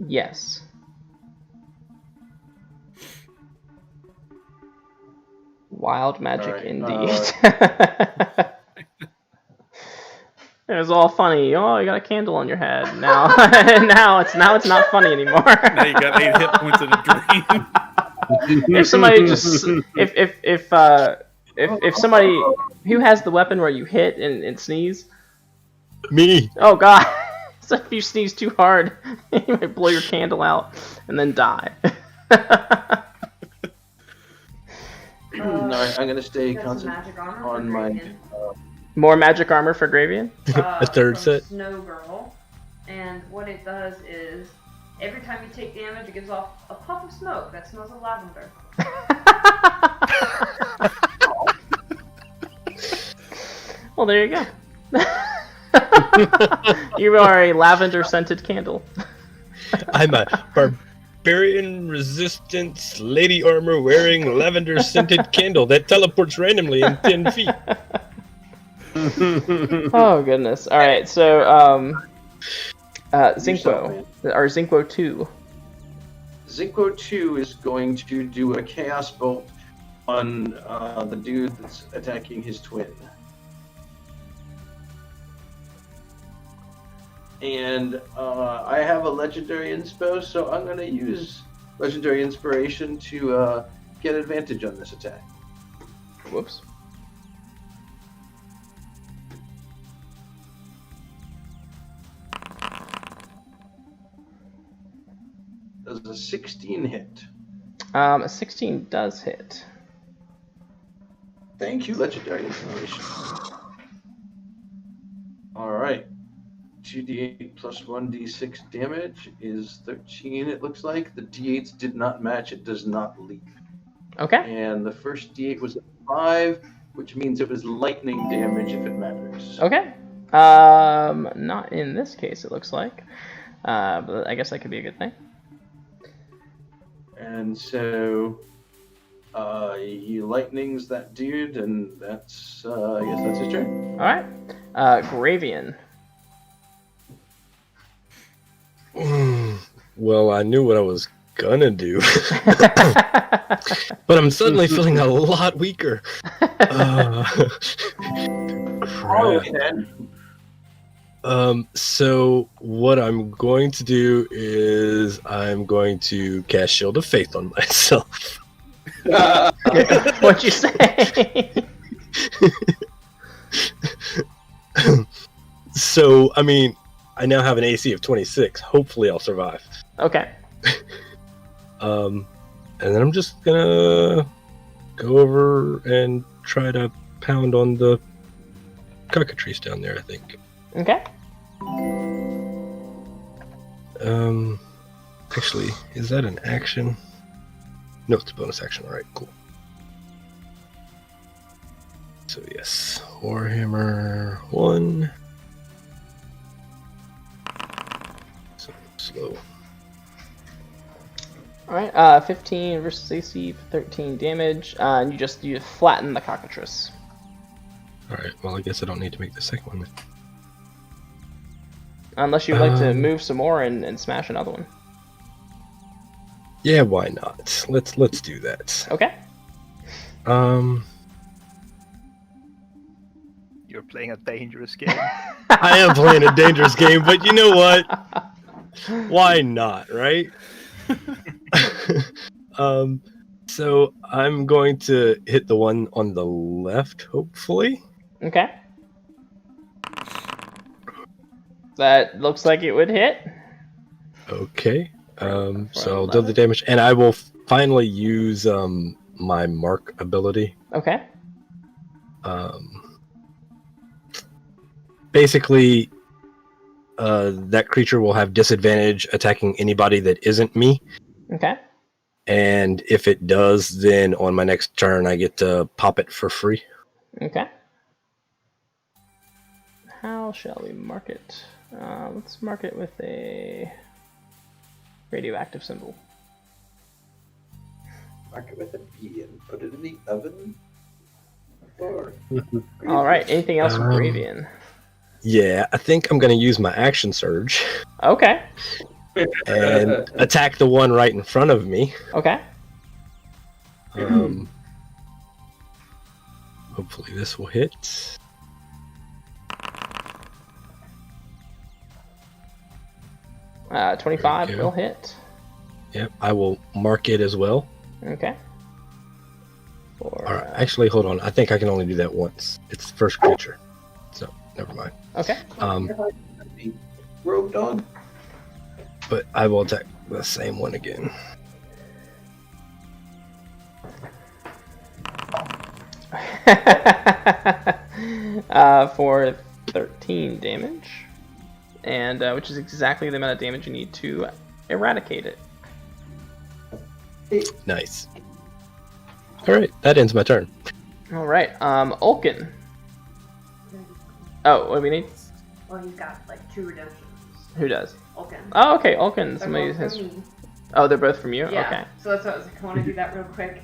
Yes. Wild magic right, indeed. It was all funny. Oh, you got a candle on your head. Now, now it's not funny anymore. Now you got 8 hit points in a dream. If somebody just if somebody who has the weapon where you hit and sneeze. Me. Oh god. So if you sneeze too hard, you might blow your candle out and then die. No, I'm gonna stay Got some concentrated magic armor on for my. Gravian. More magic armor for Gravian. A third from set. Snow Girl, and what it does is every time you take damage, it gives off a puff of smoke that smells of lavender. Well, there you go. You are a lavender scented candle. I'm a barbarian resistance lady armor wearing lavender scented candle that teleports randomly in 10 feet. Oh goodness. All right, so Zinquo or Zinquo 2. Zinquo 2 is going to do a Chaos Bolt on the dude that's attacking his twin. And I have a Legendary Inspo, so I'm going to use Legendary Inspiration to get advantage on this attack. Whoops. Does a 16 hit? A 16 does hit. Thank you, Legendary Inspiration. All right. 2d8 plus 1d6 damage is 13, it looks like. The d8s did not match. It does not leap. Okay. And the first d8 was a 5, which means it was lightning damage if it matters. Okay. Not in this case, it looks like. But I guess that could be a good thing. And so he lightnings that dude, and that's, I guess that's his turn. All right. Gravian. Well, I knew what I was gonna do, but I'm suddenly feeling a lot weaker. So what I'm going to do is I'm going to cast Shield of Faith on myself. What'd you say? So, I mean, I now have an AC of 26. Hopefully I'll survive. Okay. And then I'm just gonna go over and try to pound on the cockatrice down there, I think. Okay. Actually, is that an action? No, it's a bonus action. Alright, cool. So yes, Warhammer 1. So slow. Alright, 15 versus AC, 13 damage, and you flatten the cockatrice. Alright, well I guess I don't need to make the second one then. Unless you'd like to move some more and smash another one. Yeah, why not? Let's do that. Okay. You're playing a dangerous game. I am playing a dangerous game, but you know what? Why not, right? So I'm going to hit the one on the left, hopefully. Okay. That looks like it would hit. Okay. So I'll do the damage, and I will finally use my mark ability. Okay. Basically, that creature will have disadvantage attacking anybody that isn't me. Okay. And if it does, then on my next turn, I get to pop it for free. Okay. How shall we mark it? Let's mark it with a radioactive symbol. Mark it with a B and put it in the oven. Or All right. Anything else from Gravian? Yeah, I think I'm going to use my action surge Okay. and attack the one right in front of me. Okay. Hopefully this will hit. Uh, 25 There you go. will hit. Yep, I will mark it as well. Okay. For, All right, actually, hold on. I think I can only do that once. It's the first creature, so never mind. Okay. Rogue dog. But I will attack the same one again. For 13 damage, and which is exactly the amount of damage you need to eradicate it. Nice. All right, that ends my turn. All right, Ulkin. Oh, what do we need? Well, he's got like 2 redemptions. Who does? Okay. Oh, okay, Ulkin. They're Somebody both has. from me. Oh, they're both from you. Yeah. Okay. So that's what I was like. I want to do that real quick.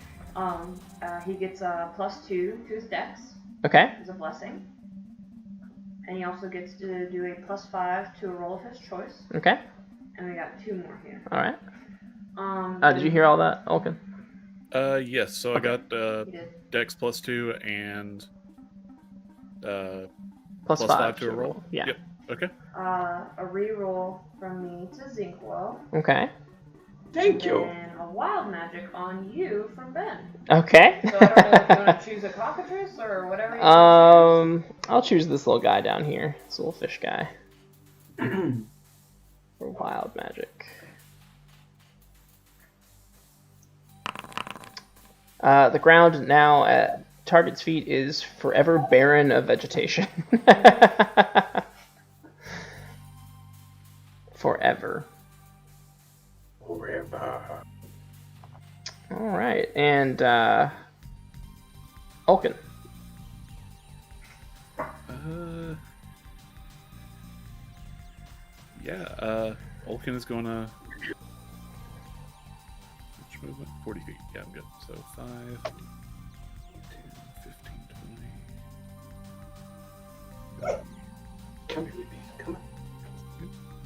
He gets a +2 to his dex Okay. as a blessing, and he also gets to do a +5 to a roll of his choice. Okay. And we got 2 more here. All right. Did you hear all that, Ulkin? Yes. So I got He did. Dex +2 and Plus +5 5 to a roll. Yeah. Yep. Okay. A reroll from me to Zinkwell. Okay. Thank you. And a wild magic on you from Ben. Okay. So I don't know if you want to choose a cockatrice or whatever. You want I'll choose this little guy down here. This little fish guy. For wild magic. The ground now at target's feet is forever barren of vegetation. forever. Forever. All right, and Ulkin. Ulkin is going to... Which movement? 40 feet. Yeah, I'm good. So 5, 10, 15, 20. Come here, baby. Come on.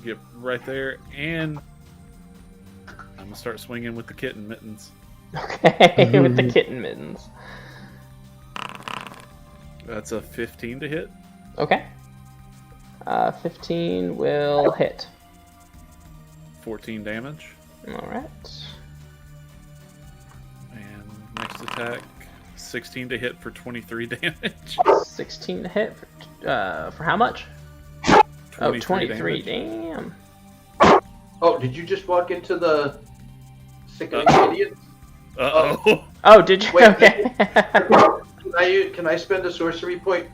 Get right there, and I'm going to start swinging with the kitten mittens. Okay, with the kitten mittens. That's a 15 to hit. Okay. 15 will hit. 14 damage. All right. And next attack, 16 to hit for 23 damage. 16 to hit for how much? 23. Damn. Oh, did you just walk into the sickening idiots? Uh-oh. Oh, did you? Wait, Okay. Can I spend a sorcery point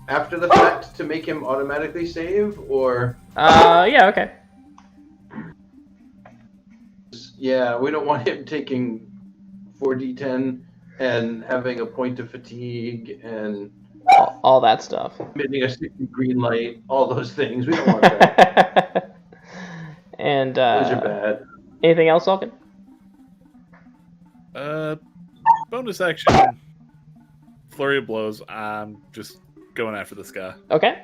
after the fact to make him automatically save, or? Yeah, okay. Yeah, we don't want him taking 4d10 and having a point of fatigue and All that stuff. emitting a sticky green light, all those things. We don't want that. And Those are bad. anything else, Ulkin? Bonus action. Flurry of blows. I'm just going after this guy. Okay.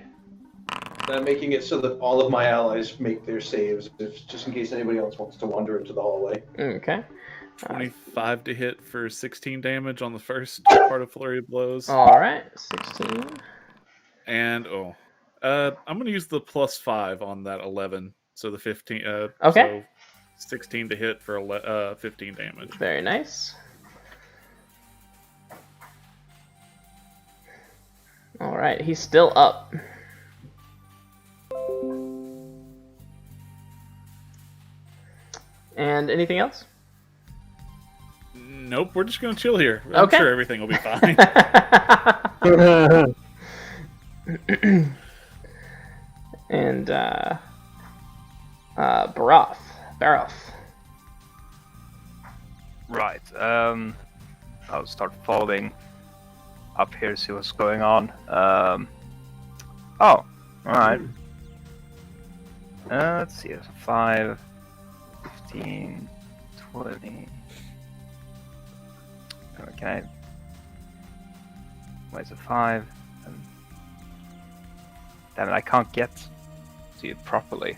And I'm making it so that all of my allies make their saves, just in case anybody else wants to wander into the hallway. Okay. 25 to hit for 16 damage on the first part of Flurry of Blows. All right. 16. And, I'm going to use the +5 on that 11. So the 15. Okay. So 16 to hit for 15 damage. Very nice. All right. He's still up. And anything else? Nope, we're just going to chill here. I'm Okay. sure everything will be fine. And Baroth. Right. I'll start following up here, see what's going on. Oh, alright. Let's see, it's 5, 15, 20. Okay. Where's the 5? Damn it, I can't get to it properly.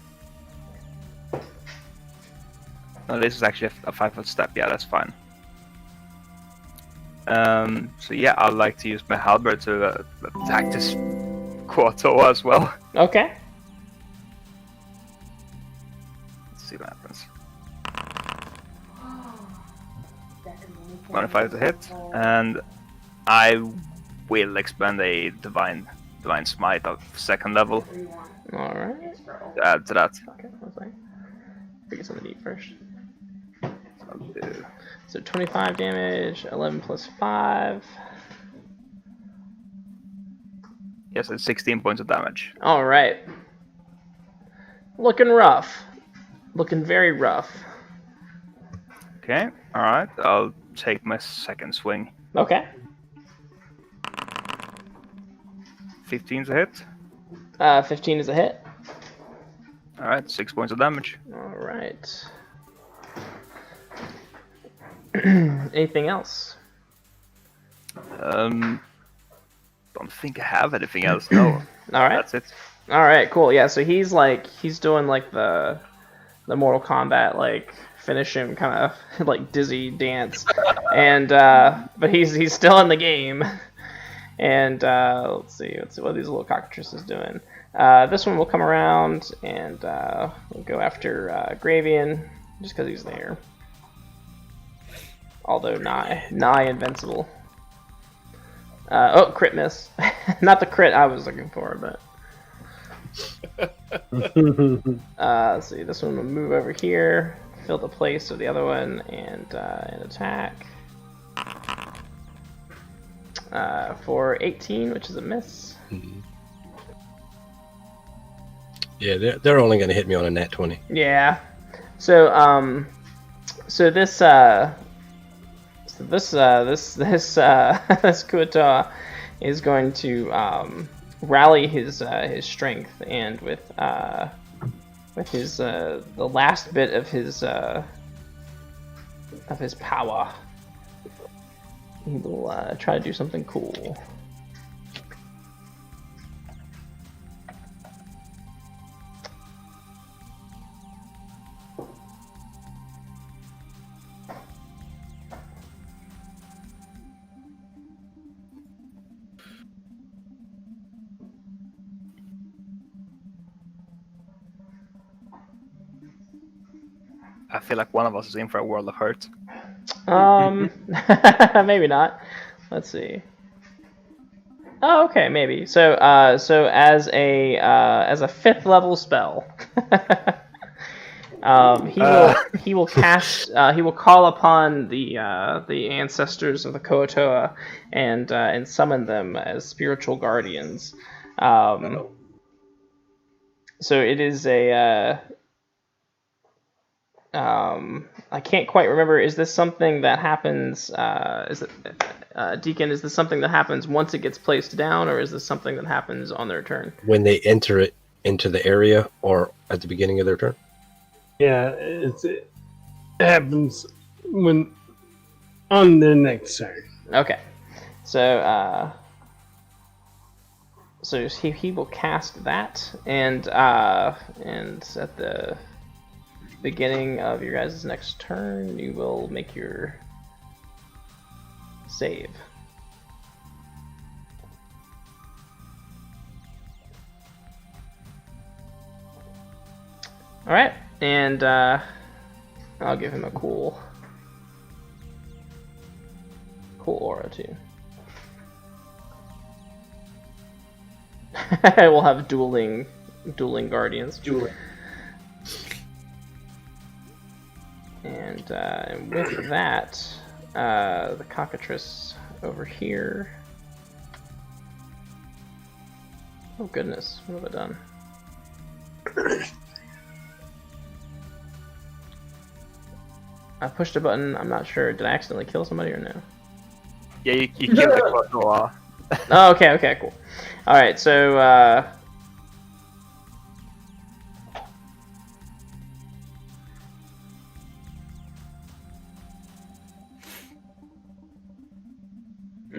No, this is actually a 5-foot step. Yeah, that's fine. So yeah, I'd like to use my halberd to attack this Quarto as well. Okay. Let's see what happens. 25 to hit, and I will expend a divine smite of 2nd level All right. to add to that. Okay. One second. Figure something to eat first. I'll do So 25 damage, 11 plus 5. yes, it's 16 points of damage. All right. Looking rough. Looking very rough. Okay, all right. I'll take my 2nd swing. Okay. 15's a hit. 15 is a hit. All right, 6 points of damage. All right. Anything else? Don't think I have anything else. No. All right. That's it. All right. Cool. Yeah. So he's doing like the Mortal Kombat like finish him kind of like dizzy dance, and but he's still in the game. And let's see what these little cockatrices doing. This one will come around and we'll go after Gravian just because he's there. Although nigh invincible. Oh, crit miss. Not the crit I was looking for, but. Let's see. This one will move over here, fill the place of the other one, and attack. For 18, which is a miss. Yeah, they're only going to hit me on a nat 20. Yeah. So this Kuatoa is going to rally his strength, and with his the last bit of his power, he will try to do something cool. I feel like one of us is in for a world of hurt. Maybe not. Let's see. Oh, okay, maybe. So as a 5th level spell, he will cast he will call upon the ancestors of the Kuatoa and summon them as spiritual guardians. So it is a I can't quite remember. Is this something that happens? Deacon? Is this something that happens once it gets placed down, or is this something that happens on their turn? When they enter it into the area or at the beginning of their turn? Yeah, it happens when on their next turn. Okay, so he will cast that, and at the beginning of your guys' next turn, you will make your save. All right, and I'll give him a cool aura too. We'll have dueling guardians. Dueling. And with that, the cockatrice over here. Oh goodness, what have I done? I pushed a button. I'm not sure. Did I accidentally kill somebody or no? Yeah, you killed the Kuatoa. Oh, okay, cool. All right, so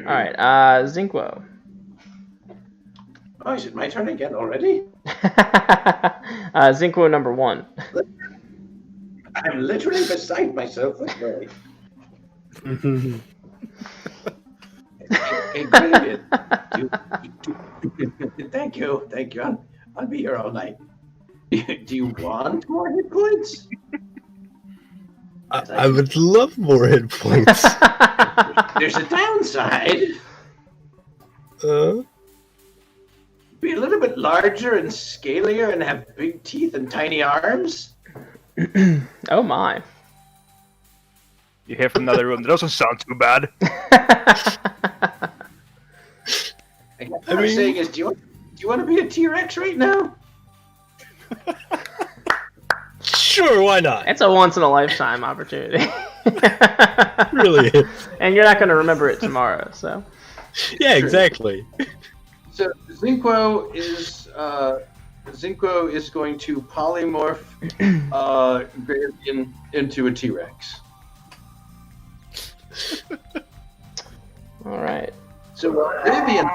all right, Zinquo. Oh, is it my turn again already? Zinquo number 1. I'm literally beside myself with joy. Hey, David. Thank you. I'll be here all night. Do you want more hit points? I would love more hit points. There's a downside. Be a little bit larger and scalier and have big teeth and tiny arms. Oh my. You hear from another room. That doesn't sound too bad. I guess what I'm saying is, do you want to be a T-Rex right now? Sure, why not? It's a once in a lifetime opportunity. Really is. And you're not going to remember it tomorrow, so. Yeah, exactly. So Zinquo is going to polymorph Gravian into a T-Rex. All right. So Gravian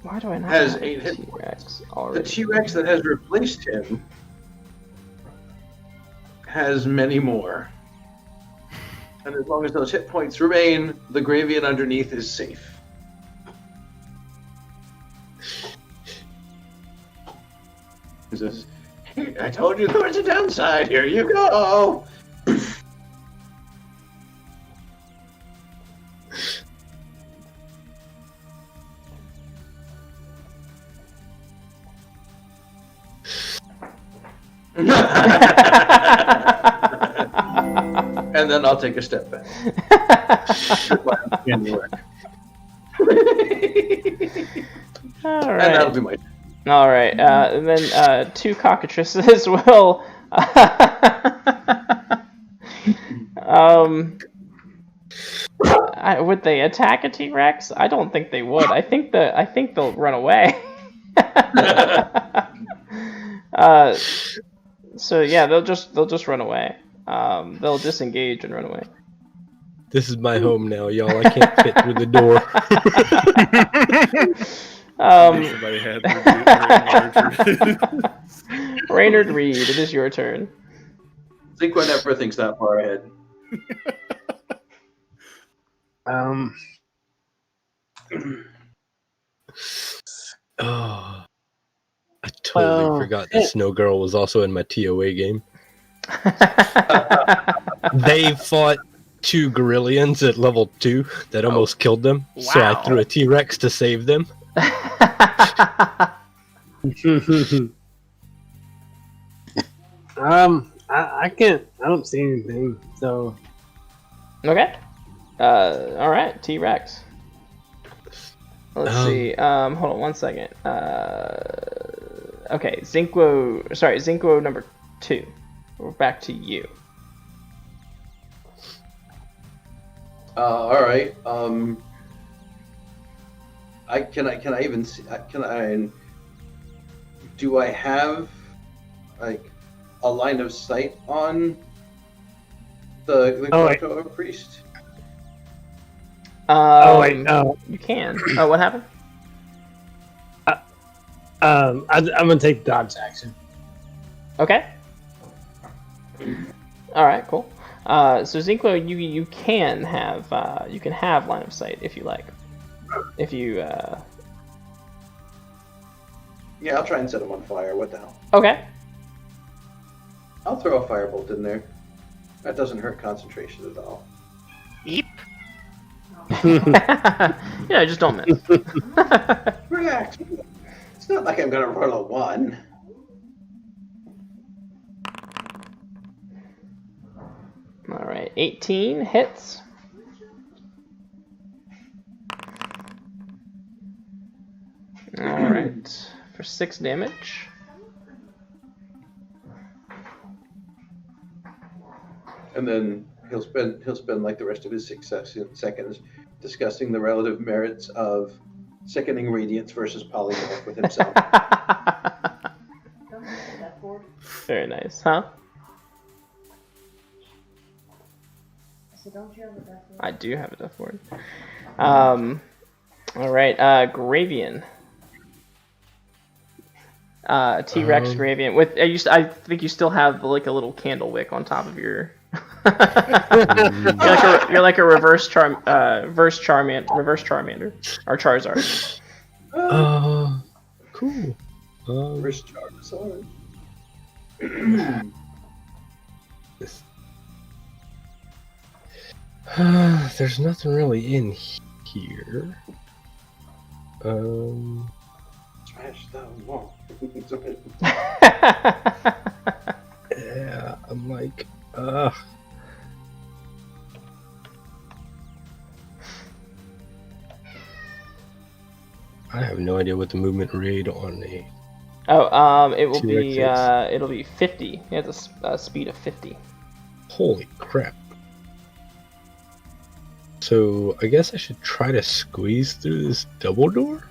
Why do I not has have 8 hit T-Rex already? The T-Rex that has replaced him has many more. And as long as those hit points remain, the Gravian underneath is safe. He says, "Hey, I told you there was a downside. Here you go." And then I'll take a step back. All And that'll right. be my. All right, and then 2 cockatrices will. Would they attack a T-Rex? I don't think they would. I think they'll run away. So yeah, they'll just run away. They'll disengage and run away. This is my home now, y'all. I can't fit through the door. Somebody had Raynard Reed, it is your turn. Zinqua never thinks that far ahead. Oh, I totally forgot that Snow Girl was also in my TOA game. They fought 2 Gorillians at level 2 that almost killed them, so I threw a T-Rex to save them. I can't. I don't see anything. So. Okay. All right, T-Rex. Let's see. Hold on 1 second. Okay, Zinquo number 2. We're back to you. All right. Do I have like a line of sight on the Krakatoa priest? You can. Oh, what happened? I'm gonna take dodge action. Okay. All right, cool. So Zinquo, you can have line of sight if you like. If you Yeah, I'll try and set him on fire. What the hell? Okay. I'll throw a firebolt in there. That doesn't hurt concentration at all. Eep. Yeah, just don't miss. Relax. It's not like I'm gonna roll a 1. All right, 18 hits. All right, for 6 damage. And then he'll spend like the rest of his 6 seconds discussing the relative merits of sickening radiance versus polymorph with himself. Very nice, huh? So don't you have a death ward? I do have a death ward. All right, Gravian. T-Rex Gravian. With I think you still have like a little candle wick on top of your. You're like a reverse Charmander or Charizard. Cool. Reverse Charizard. There's nothing really in here. Smash the wall. Yeah, I'm like, I have no idea what the movement rate on a. It will be T-Rex it'll be 50. It has a speed of 50. Holy crap! So I guess I should try to squeeze through this double door.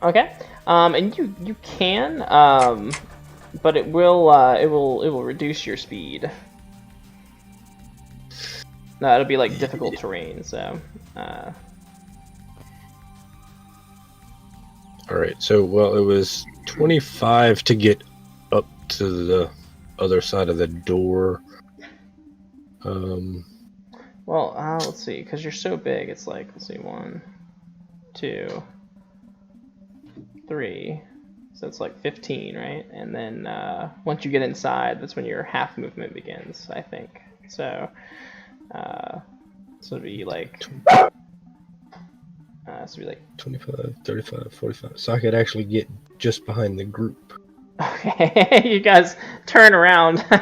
Okay. And you can, but it will reduce your speed. No, it'll be like difficult terrain. So. All right. So well, it was 25 to get up to the other side of the door. Well, let's see, because you're so big. It's like, let's see, 1, 2, 3. So it's like 15, right? And then once you get inside, that's when your half movement begins, I think. So, it'd be like. So it'd be like 25, 35, 45. So I could actually get just behind the group. Okay, you guys turn around. Hi.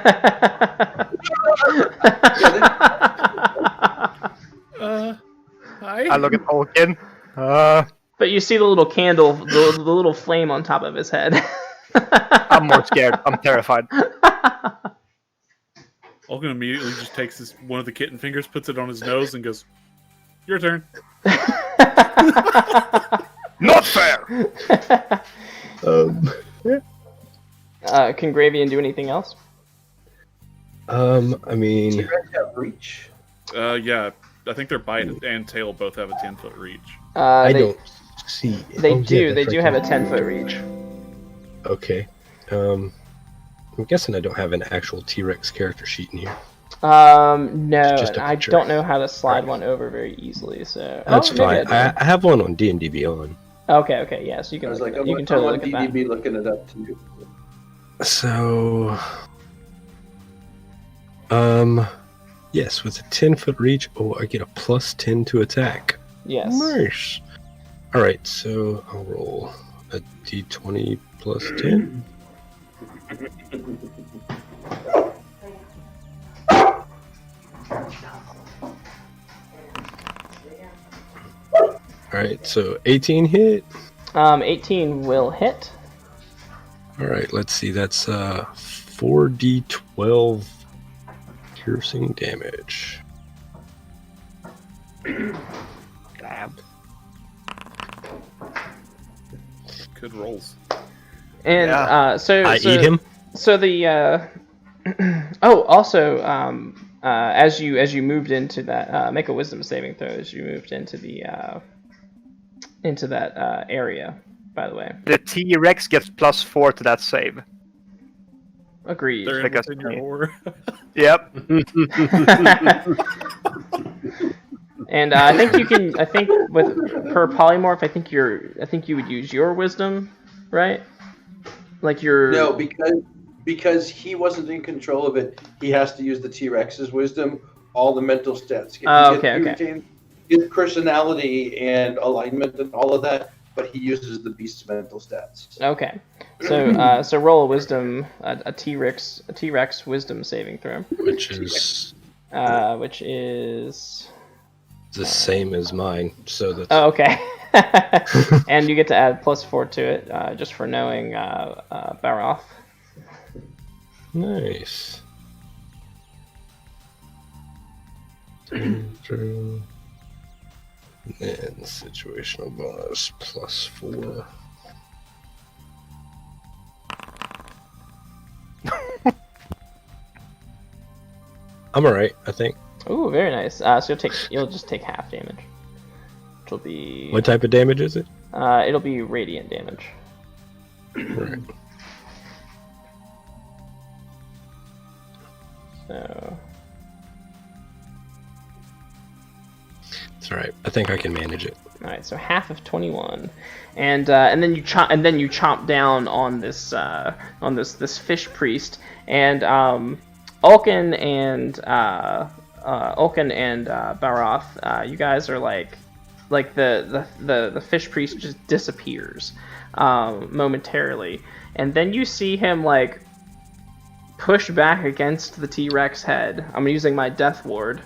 I look at Tolkien. But you see the little candle, the little flame on top of his head. I'm more scared. I'm terrified. Olgan immediately just takes one of the kitten fingers, puts it on his nose, and goes, "Your turn." Not fair. Can Gravian do anything else? I mean, T-Rex have reach. Yeah, I think their bite and tail both have a 10-foot reach. I They, don't see. They Oh, do. yeah, They that's do right have a there. 10-foot reach. Okay. I'm guessing I don't have an actual T-Rex character sheet in here. No, Just a I picture. don't know how to slide one over very easily. So That's maybe fine. I do. I have one on D&D Beyond. Okay, yeah. So you I can was look like, at I'm, that. You can I'm totally on look at that. DDB looking it up too. So, yes, with a 10-foot reach, I get a plus 10 to attack. Yes. Nice. All right, so I'll roll a d20 plus 10. All right, so 18 hit. 18 will hit. All right, let's see. That's 4d12 piercing damage. Damn. Good rolls. And Yeah. I eat him. So the also as you moved into that, make a wisdom saving throw as you moved into the into that area. By the way, The T-Rex gets +4 to that save. agreed. They're Because- within your aura. Yep. And I think you can. I think with per polymorph, I think you would use your wisdom, right? Like your No, because he wasn't in control of it, he has to use the T-Rex's wisdom. All the mental stats. Oh, He okay. retains his personality and alignment and all of that, but he uses the beast's mental stats. Okay. So so roll a wisdom a T-Rex wisdom saving throw, Which is which is the same as mine. So that's oh, okay. And you get to add +4 to it just for knowing Baroth. nice. And then situational bonus +4. I'm alright, I think. Ooh, very nice. So you'll just take half damage, which will be What type of damage is it? it'll be radiant damage. Right. So It's alright. I think I can manage it. all right, so half of 21, and then you chomp down on this this fish priest, and Ulkin and Baroth, you guys are like the fish priest just disappears momentarily, and then you see him like push back against the T-Rex head. I'm using my death ward.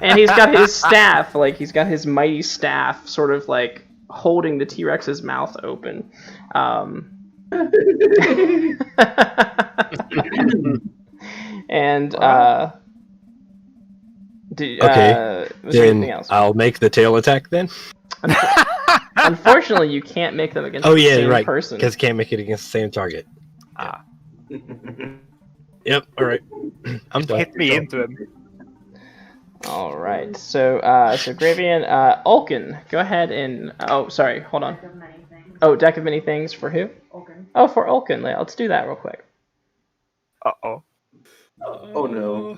And he's got his staff, like he's got his mighty staff, sort of like holding the T-Rex's mouth open. And Okay, was there anything Then else? I'll make the tail attack then. Unfortunately, you can't make them against Oh the yeah, same right. person. Because can't make it against the same target. Ah. Yep. All right. I'm done. Hit me into him. All right, so Gravian, Ulkin, go ahead and sorry, hold on. Deck of many things. Oh, deck of many things for who? Okay. Oh, for Ulkin. Let's do that real quick. Uh-oh. Oh no.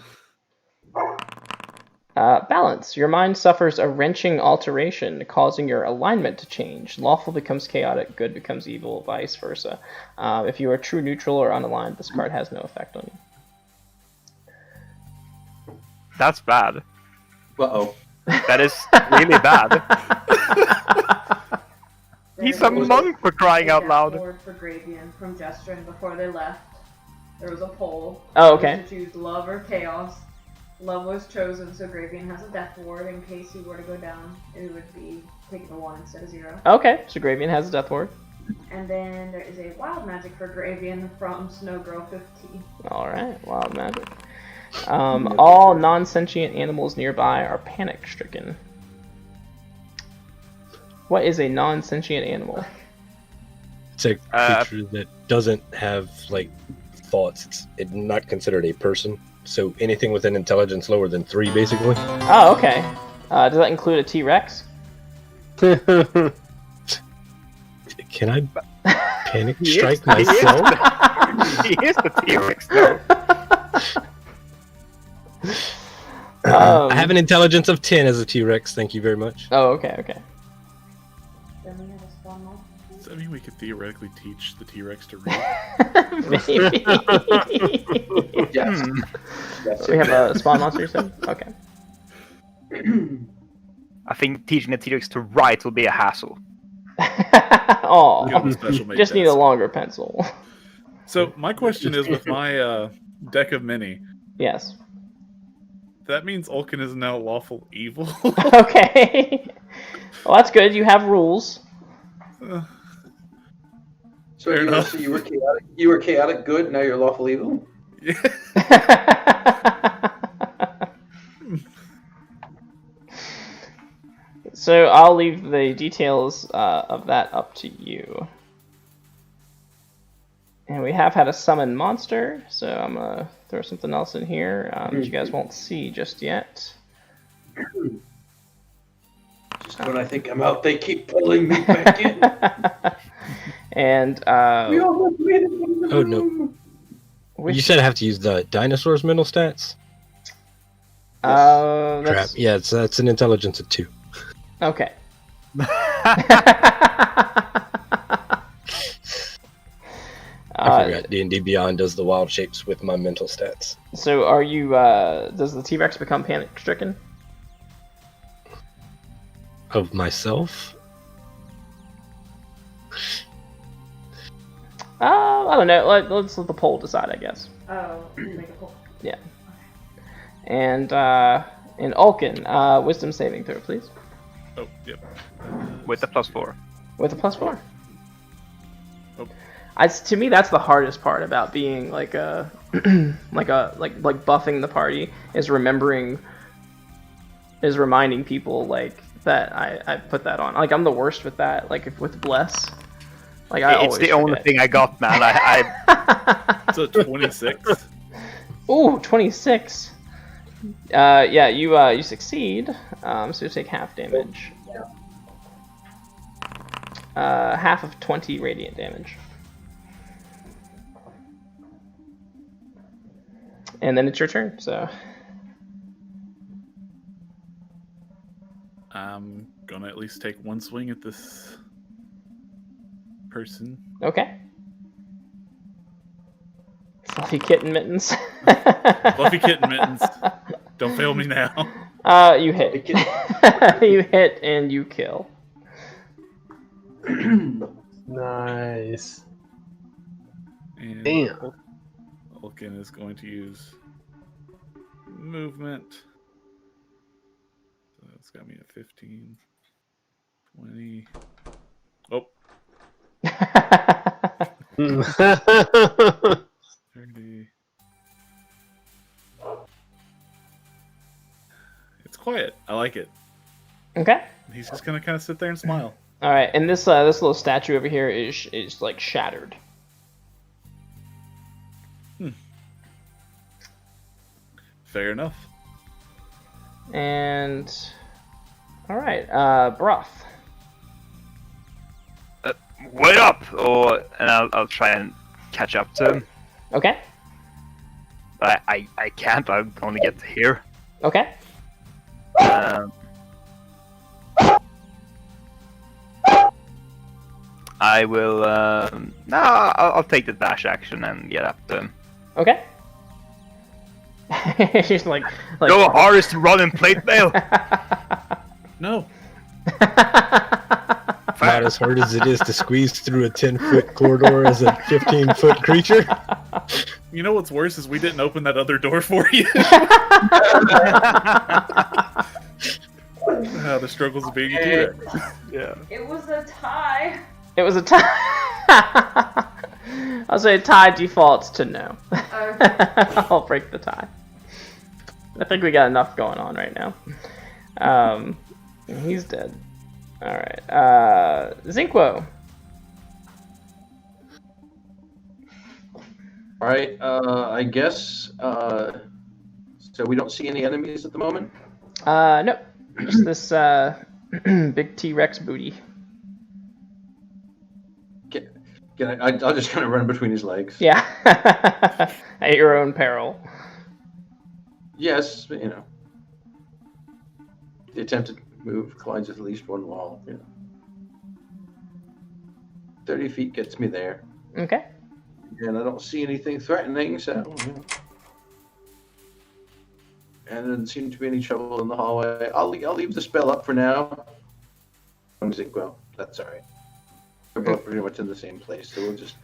Balance. Your mind suffers a wrenching alteration, causing your alignment to change. Lawful becomes chaotic, good becomes evil, vice versa. If you are true, neutral, or unaligned, this card has no effect on you. That's bad. Uh-oh. That is really bad. He's a monk for crying out loud. For Gravian from gesturing before they left. There was a poll. Oh, okay. To choose love or chaos. Love was chosen, so Gravian has a death ward in case he were to go down. It would be taking a 1 instead of 0. Okay, so Gravian has a death ward. And then there is a wild magic for Gravian from Snowgirl 15. Alright, wild magic. All non-sentient animals nearby are panic-stricken. What is a non-sentient animal? It's a creature that doesn't have like thoughts. It's not considered a person. So anything with an intelligence lower than 3, basically. Oh, okay. Does that include a T-Rex? Can I panic strike myself? He is the T-Rex, though. I have an intelligence of 10 as a T-Rex. Thank you very much. Oh, okay. Then we have a spawn moth. Does that mean we could theoretically teach the T-Rex to read? Maybe. Yes. Yes, So we have a spawn monster, you said? Okay. I think teaching the T-Rex to write will be a hassle. Oh, Give him a special made just need a desk. longer pencil. So my question is, with my deck of mini, Yes. that means Ulkin is now lawful evil. Okay. Well, that's good. You have rules. So Fair enough. so you were chaotic good, now you're lawful evil? Yeah. So I'll leave the details of that up to you. And we have had a summon monster, so I'm gonna throw something else in here that you guys won't see just yet. Just when I think I'm out, they keep pulling me back in. And We almost made it in the Oh, no. room. You said I have to use the dinosaur's mental stats? Crap. that's Yeah, that's an intelligence of 2. okay. I forgot D&D Beyond does the wild shapes with my mental stats. So are you? Does the T-Rex become panic-stricken? Of myself? I don't know. Let's let the poll decide, I guess. Oh, make a pull. And in Ulkin, wisdom saving throw, please, Oh, yep. With a +4. with a +4. Oh. To me, that's the hardest part about being like a like buffing the party is reminding people like that I put that on. Like I'm the worst with that. Like with bless. Like I It's always the only forget. thing I got, man. I So 26. Ooh, 26. Yeah, you succeed. So you take half damage. Half of 20 radiant damage. And then it's your turn. So I'm gonna at least take one swing at this person. okay. Fluffy kitten mittens. Fluffy kitten mittens. Don't fail me now. You hit. You hit and you kill. Nice. And Damn. Ulkin is going to use movement. So that's got me at 15, 20. Oh, 30. It's quiet. I like it. Okay. He's just gonna kind of sit there and smile. All right, and this little statue over here is like shattered. Fair enough. And all right, Broth. wait up, and I'll try and catch up to him. Okay. But I can't. I only get to here. Okay. I will. No, I'll take the dash action and get up to him. Okay. She's like Go hardest to run in plate mail. No. Not as hard as it is to squeeze through a 10-foot corridor as a 15-foot creature. You know what's worse is we didn't open that other door for you. The struggles of being a T-Rex. Yeah. It was a tie. It was a tie. I'll say tie defaults to no. I'll break the tie. I think we got enough going on right now. He's dead. All right. Zinkwo. All right. I guess. So we don't see any enemies at the moment. Nope. Just this big T-Rex booty. I'll just kind of run between his legs. Yeah. At your own peril. Yes, you know. The attempted move collides with at least one wall. You know. 30 feet gets me there. Okay. And I don't see anything threatening, so. You know. And there doesn't seem to be any trouble in the hallway. I'll leave the spell up for now. Well, that's all right. We're both pretty much in the same place, so we'll just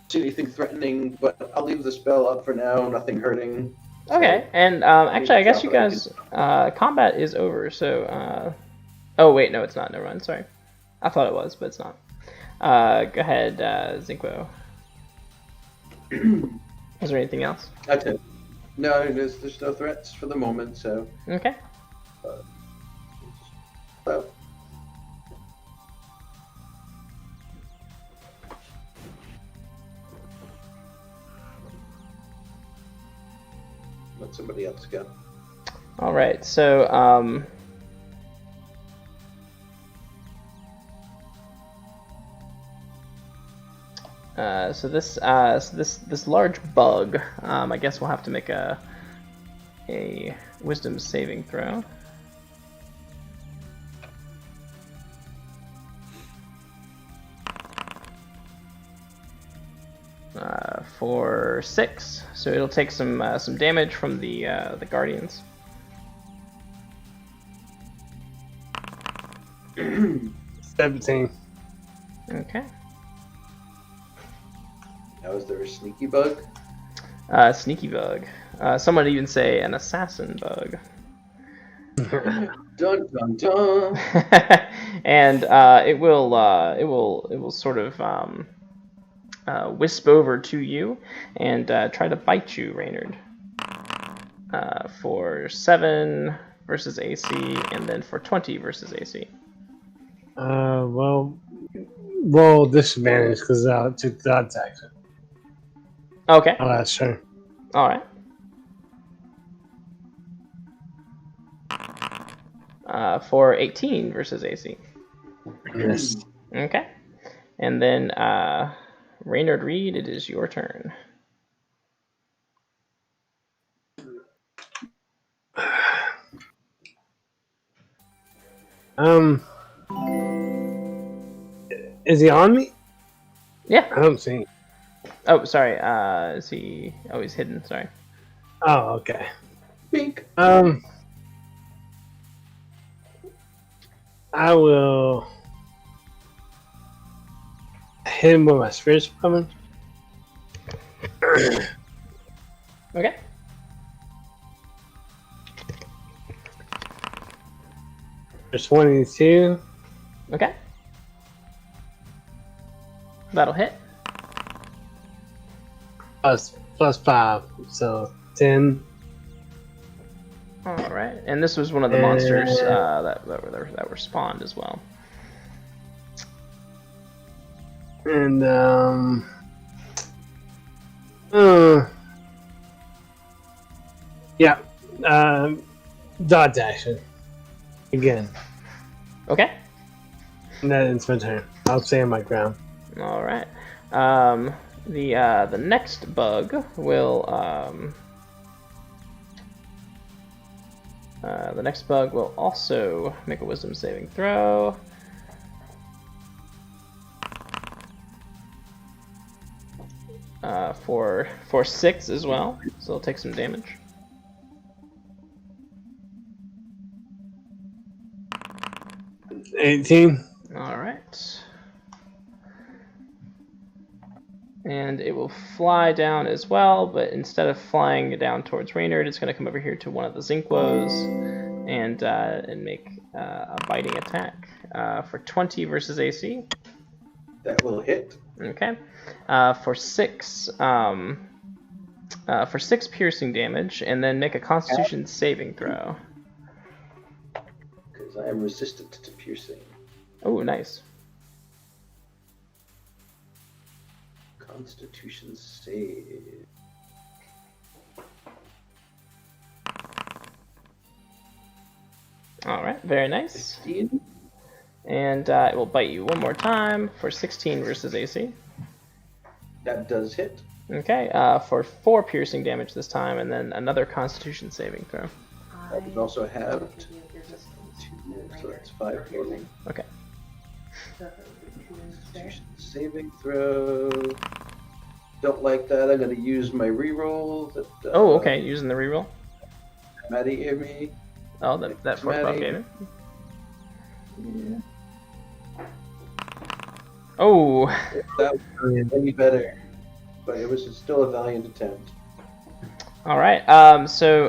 see anything threatening. But I'll leave the spell up for now. Nothing hurting. Okay. And actually, I guess you guys combat is over. So. Oh wait, no, it's not. Never mind. Sorry. I thought it was, but it's not. Go ahead, Zinkwo. Was there anything else? That's it. No, there's no threats for the moment, so. Okay. So. Let somebody else go. All right. So this large bug. I guess we'll have to make a wisdom saving throw. For 6, so it'll take some damage from the guardians. 17. Okay. Now, is there a sneaky bug? Sneaky bug. Some would even say an assassin bug. Dun dun dun. And it will sort of wisp over to you and try to bite you, Reynard. For 7 versus AC, and then for 20 versus AC. Well, roll disadvantage because I took the dodge action. Okay. Oh, that's sure. All right. For 18 versus AC. Yes. Okay. And then Reynard Reed, it is your turn. Is he on me? Yeah. I don't see him. Oh, sorry. Is he? Oh, he's hidden. Sorry. Oh, okay. Bink. I will hit him with my spirit weapon. Okay. There's 22. Okay. That'll hit. Plus 5, so 10. All right. And this was one of the monsters that were spawned as well. And yeah, dodge action again. Okay. And then it's my turn. I'll stay on my ground. All right. The next bug will also make a wisdom saving throw. For 6 as well, so it'll take some damage. $18. All right. And it will fly down as well, but instead of flying down towards Reynard, it's going to come over here to one of the Zinquos and make a biting attack for 20 versus AC. That will hit. Okay. For 6 piercing damage, and then make a Constitution saving throw. Because I am resistant to piercing. Oh, nice. Constitution save. All right, very nice. 15. And it will bite you one more time for 16 versus AC. That does hit. Okay, for 4 piercing damage this time, and then another Constitution saving throw. I would also have 2, so that's 5 total. Okay. Constitution saving throw. Don't like that. I'm going to use my reroll. That, Oh, okay, using the reroll. Maddie gave me. Oh, that fourth buff Maddie. gave it. Yeah. Oh, That was any better. But it was still a valiant attempt. all right. So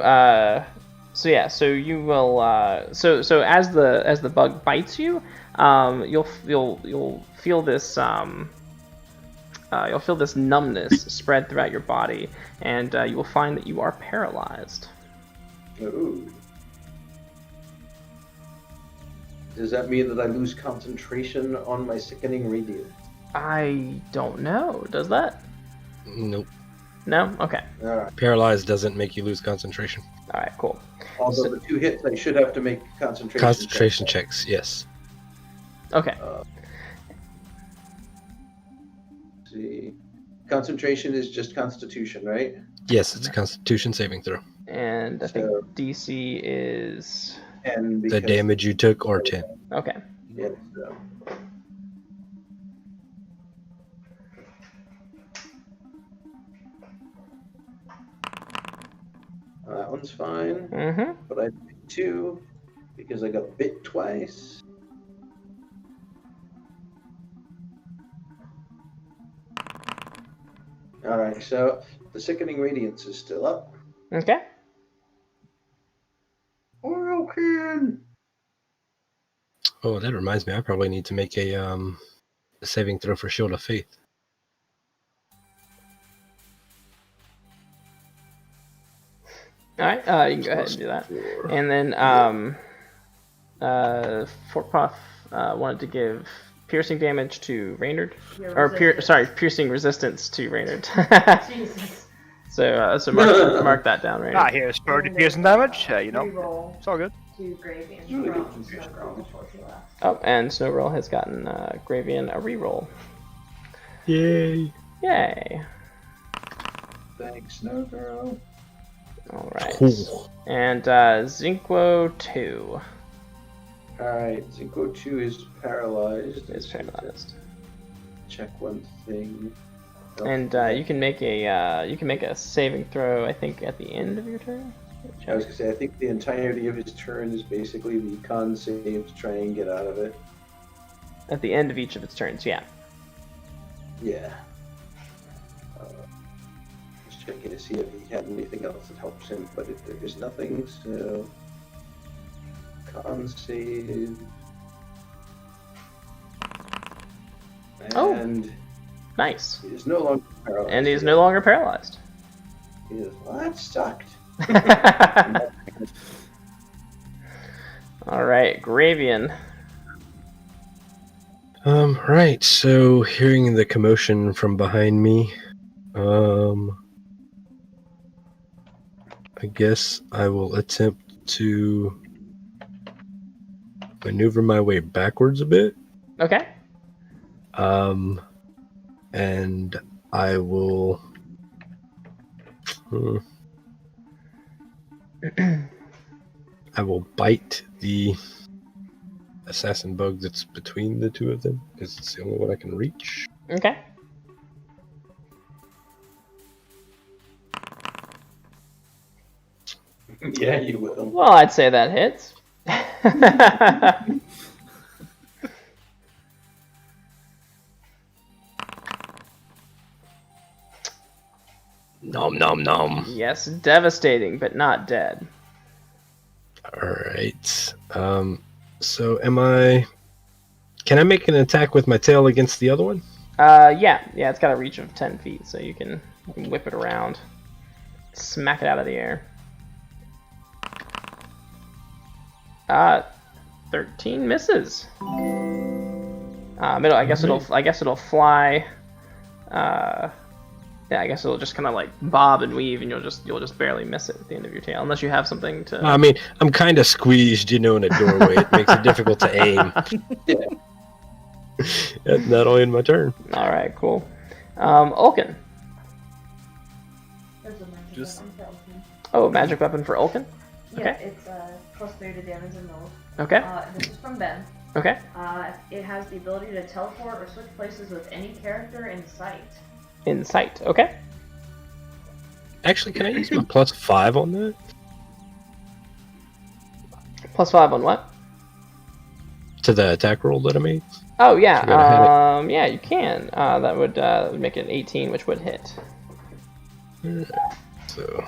yeah. So you will. So as the bug bites you, you'll feel this. You'll feel this numbness spread throughout your body, and you will find that you are paralyzed. Ooh. Does that mean that I lose concentration on my sickening radiant? I don't know. Does that? Nope. No. Okay. Alright. Paralyzed doesn't make you lose concentration. All right. Cool. Although the 2 hits, I should have to make concentration Concentration checks, yes. Okay. Let's see. Concentration is just constitution, right? Yes, it's a Constitution saving throw. And I think So- DC is And The because, damage you took or 10. okay. Yeah, so. That one's fine, Mm-hmm. but I picked 2 because I got bit twice. Alright, so the sickening radiance is still up. Okay. Orokin! Oh, that reminds me, I probably need to make a saving throw for Shield of Faith. All right. You can go ahead and do that. And then Fort Puff wanted to give piercing damage to Reynard, or piercing resistance to Reynard. Jesus. So mark that down, Reynard. Here's 30 piercing damage. You know, Reroll it's all good. to Gravy and from Snowgirl before she left. Oh, and Snowgirl has gotten Gravian a reroll. Yay! Yay! Thanks, Snow Girl. All right. Cool. And Zinquo 2 Alright, Zinko 2 is paralyzed. is paralyzed. Check one thing. And you can make a saving throw, I think, at the end of your turn. I was gonna say, I think the entirety of his turn is basically the con save to try and get out of it. At the end of each of its turns, yeah. Yeah. Just checking to see if he had anything else that helps him, but if there is nothing, so con save. Oh. And Nice. he is no longer paralyzed. And he's no longer paralyzed. He is, well, that sucked. All right, Gravian. Right, so hearing the commotion from behind me, I guess I will attempt to maneuver my way backwards a bit. Okay. And I will I will bite the assassin bug that's between the two of them, because it's the only one I can reach. Okay. Yeah, you will. Well, I'd say that hits. Nom nom nom. Yes, devastating, but not dead. All right. So can I make an attack with my tail against the other one? Yeah, it's got a reach of 10 feet, so you can whip it around, smack it out of the air. 13 misses. Middle. I guess it'll fly. Yeah, I guess it'll just kind of like bob and weave, and you'll just barely miss it at the end of your tail, unless you have something to. I mean, I'm kind of squeezed, in a doorway. It makes it difficult to aim. Yeah. Not only in my turn. All right, cool. Ulkin. There's a magic Just- weapon for Ulkin. Oh, magic weapon for Ulkin. Yeah, Okay. it's plus 3 to damage and rolls. Okay. This is from Ben. Okay. It has the ability to teleport or switch places with any character in sight. In sight. Okay. Actually, can I use my +5 on that? +5 on what? To the attack roll that I made? Oh yeah. Forgot I had Yeah, you can. That would make it an 18, which would hit. So.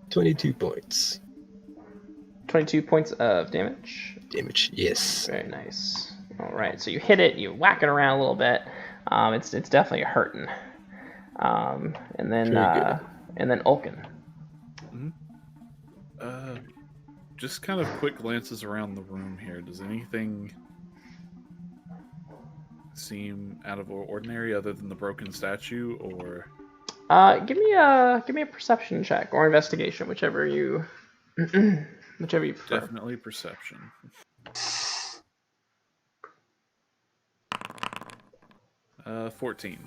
$22 points. 22 points of damage. Damage, yes. Very nice. All right, so you hit it, you whack it around a little bit. It's definitely hurting. And then Ulkin. Just kind of quick glances around the room here. Does anything seem out of ordinary other than the broken statue, or? Give me a perception check or investigation, whichever you prefer. Definitely perception. 14.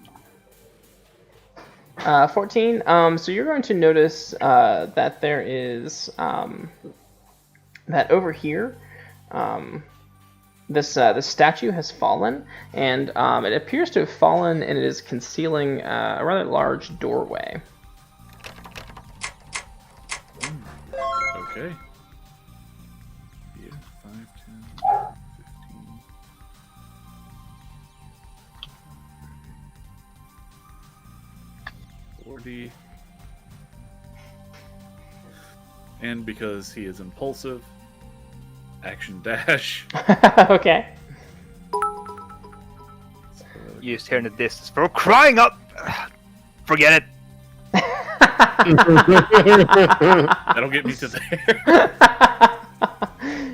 14. So you're going to notice that there is that over here, this statue has fallen, and it appears to have fallen, and it is concealing a rather large doorway. Okay. Yeah, 5, 10, 15. 40. And because he is impulsive, action dash. Okay. Used here in the distance for crying up. Forget it. That'll get me to there.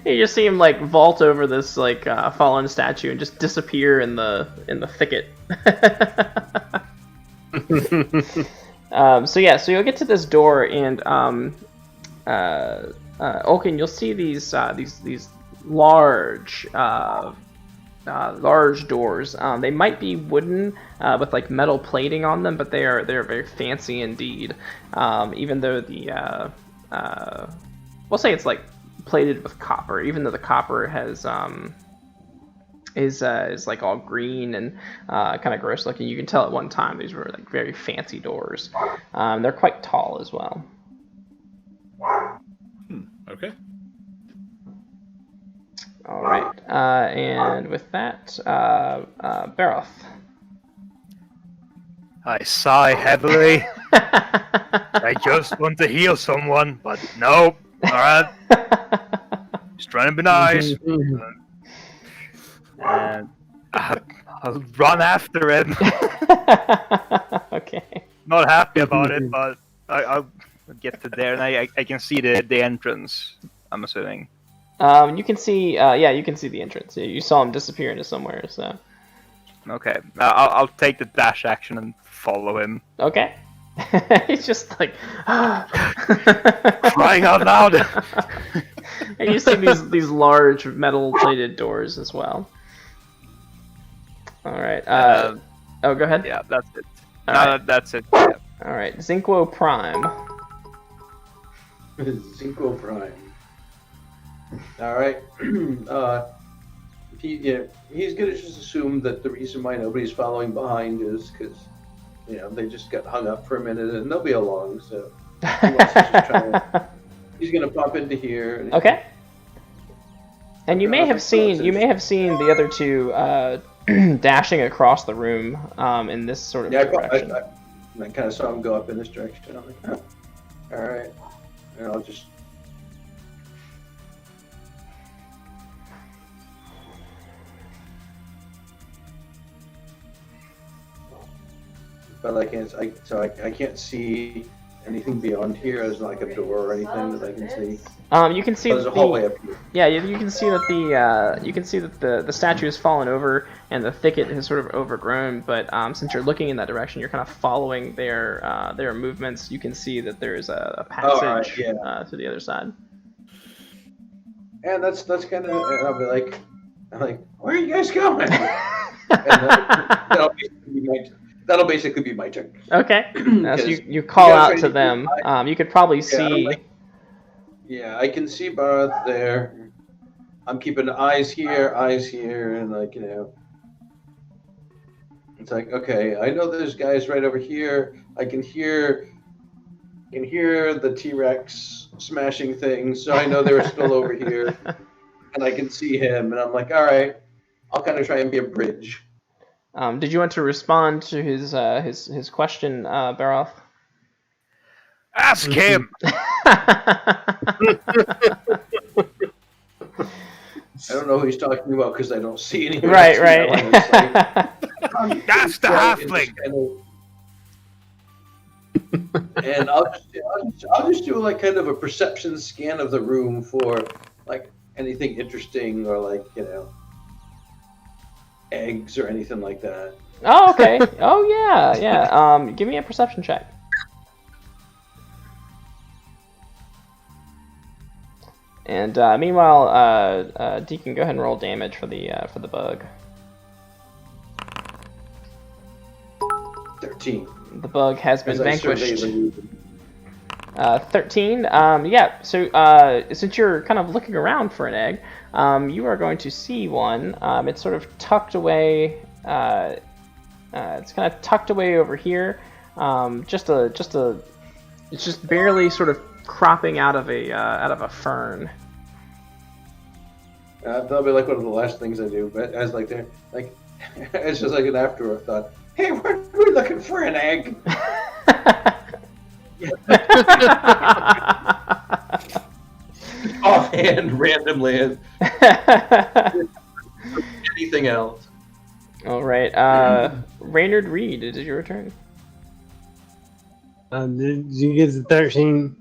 You just see him like vault over this like fallen statue and just disappear in the thicket. So you'll get to this door, and Ulkin, you'll see these large doors. They might be wooden with like metal plating on them, but they're very fancy indeed. Even though we'll say it's like plated with copper, even though the copper has is like all green and kind of gross looking. You can tell at one time these were like very fancy doors. They're quite tall as well. Okay. All right, and with that, Baroth. I sigh heavily. I just want to heal someone, but nope. Alright. Just trying to be nice. And I'll run after him. Okay. Not happy about it, but I'll get to there, and I can see the entrance, I'm assuming. You can see, you can see the entrance. You saw him disappear into somewhere, so. Okay, I'll take the dash action and follow him. Okay. He's just like crying out loud. And you see these large metal plated doors as well. All right. Oh, go ahead. Yeah, that's it. That's it. Yeah. All right, Zinquo Prime. Zinquo Prime. All right. He's gonna just assume that the reason why nobody's following behind is because they just got hung up for a minute and they'll be along. So he wants to just try he's gonna pop into here. Okay. And you may have seen the other two dashing across the room in this sort of direction. I kind of saw him go up in this direction. I'm like, oh, all right, and I'll just. But I can't see anything beyond here. There's not like a door or anything that I can see. You can see There's a hallway up here. Yeah, you can see that the statue has fallen over and the thicket has sort of overgrown. But since you're looking in that direction, you're kind of following their movements. You can see that there is a passage to the other side. And that's kind of. And I'll be like, where are you guys going? And that'll basically be my turn. Okay. So you call out to them. You could probably see. I can see Barth there. I'm keeping eyes here, and it's like, okay, I know there's guys right over here. I can hear the T-Rex smashing things, so I know they were still over here, and I can see him, and I'm like, all right, I'll kind of try and be a bridge. Did you want to respond to his question, Baroth? Ask him. I don't know who he's talking about because I don't see anyone. Right. That's the halfling. And I'll just do like kind of a perception scan of the room for like anything interesting or like eggs or anything like that. Oh, okay. Oh, yeah. Give me a perception check. And meanwhile, Deacon, go ahead and roll damage for the bug. 13. The bug has been vanquished. 13. So since you're kind of looking around for an egg, you are going to see one. It's sort of tucked away. It's kind of tucked away over here. It's just barely sort of cropping out of a fern. That'll be like one of the last things I do, but as like it's just like an afterthought. Hey, we're looking for an egg. Offhand, randomly. Anything else? All right. Raynard Reed, it is your turn. Did you get the 13?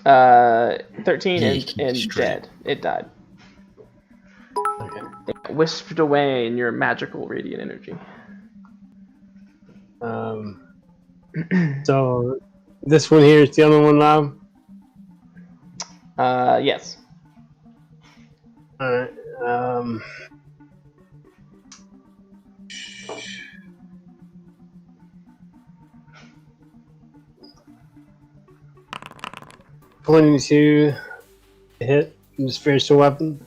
13 and dead. It died. Okay. It wisped away in your magical radiant energy. So this one here is the only one live? Yes. Alright. 22 hit the spiritual weapon.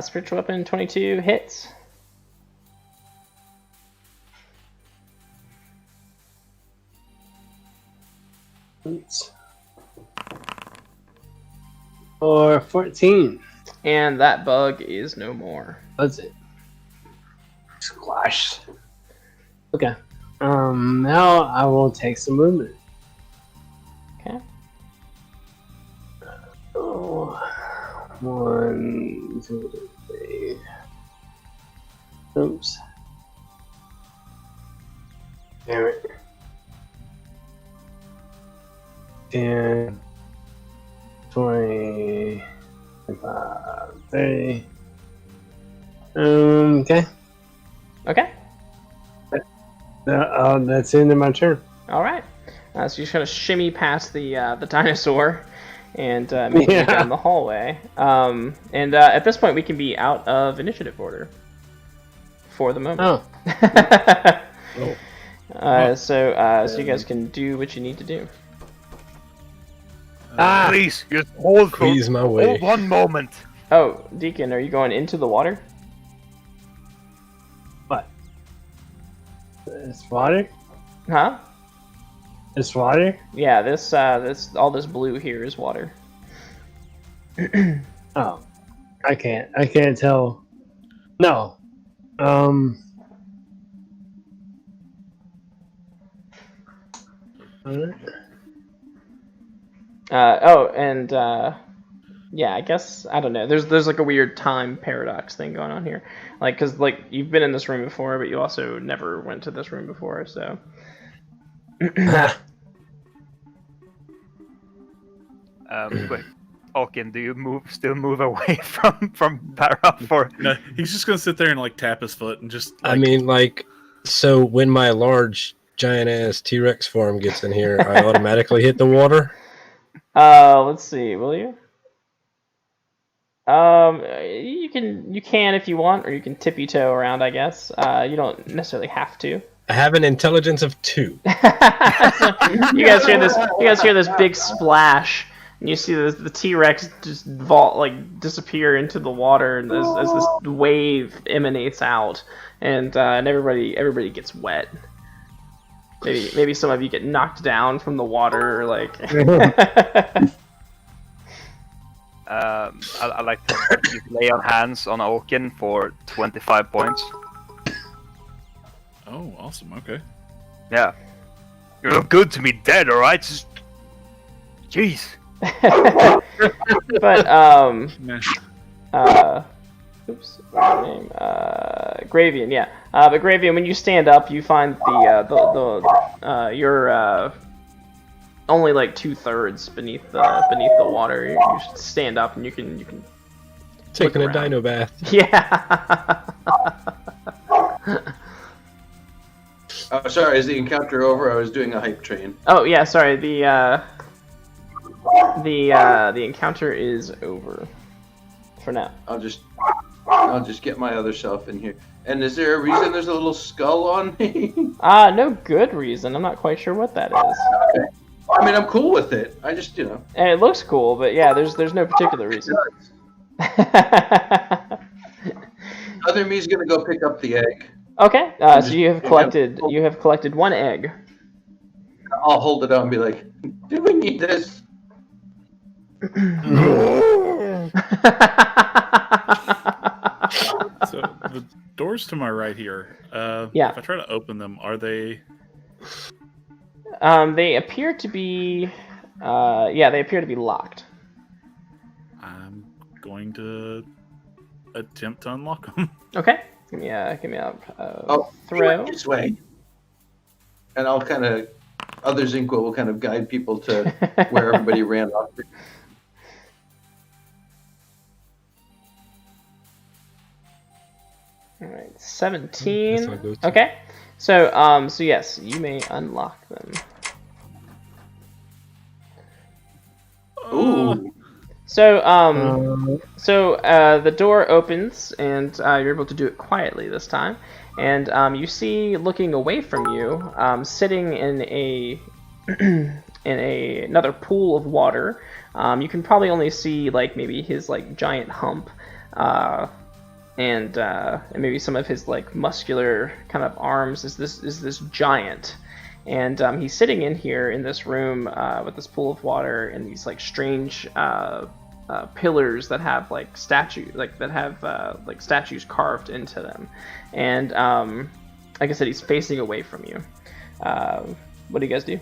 Spiritual weapon 22 hits. Oops. Or 14. And that bug is no more. That's it. Squashed. Okay. Now I will take some movement. Okay. Oh, 1, 2, 3. Oops. Damn it. 10, 20, 25, 30. Okay. Okay. That's the end of my turn. All right. So you're just gonna shimmy past the dinosaur and make it down the hallway. And at this point, we can be out of initiative order for the moment. Oh. So you guys can do what you need to do. Please, just hold Please, my way. hold one moment. Oh, Deacon, are you going into the water? What? It's water? Huh? It's water? Yeah. This all this blue here is water. Oh, I can't tell. No. Yeah, I guess I don't know. There's like a weird time paradox thing going on here, like because like you've been in this room before, but you also never went to this room before, so. Wait, Oaken, do you still move away from Barrow? Or No, he's just gonna sit there and like tap his foot and just. I mean, like, so when my large giant ass T-Rex farm gets in here, I automatically hit the water. Let's see. Will you? You can if you want, or you can tippy toe around. I guess. You don't necessarily have to. I have an intelligence of 2. You guys hear this? You guys hear this big splash, and you see the T-Rex just disappear into the water, and as this wave emanates out, and everybody gets wet. Maybe some of you get knocked down from the water, like. I like to lay on hands on Oaken for 25 points. Oh, awesome. Okay. Yeah. You're no good to me dead, alright? Jeez. But Nah. oops, what's her name? Gravian, yeah. But Gravian, when you stand up, you find you're only like 2/3 beneath the water. You should stand up and you can Taking a look around. dino bath. Yeah. Oh, sorry. Is the encounter over? I was doing a hype train. Oh yeah, sorry. The encounter is over for now. I'll just get my other self in here. And is there a reason there's a little skull on me? No good reason. I'm not quite sure what that is. Okay. I mean, I'm cool with it. I just, And it looks cool, but yeah, there's no particular reason. Other me's gonna go pick up the egg. Okay, so you have collected 1 egg. I'll hold it out and be like, "Do we need this?" So the doors to my right here. Yeah. If I try to open them, are they? They appear to be, they appear to be locked. I'm going to attempt to unlock them. Okay, give me a throw. This way. And I'll kind of, others Inqua will kind of guide people to where everybody ran off. All right, That's 17. how it goes to. Okay, so yes, you may unlock them. Ooh. So the door opens, and you're able to do it quietly this time. And you see, looking away from you, sitting in another pool of water. You can probably only see like maybe his like giant hump, and maybe some of his like muscular kind of arms. Is this giant? And he's sitting in here in this room with this pool of water and these like strange pillars that have like statues carved into them. And like I said, he's facing away from you. What do you guys do?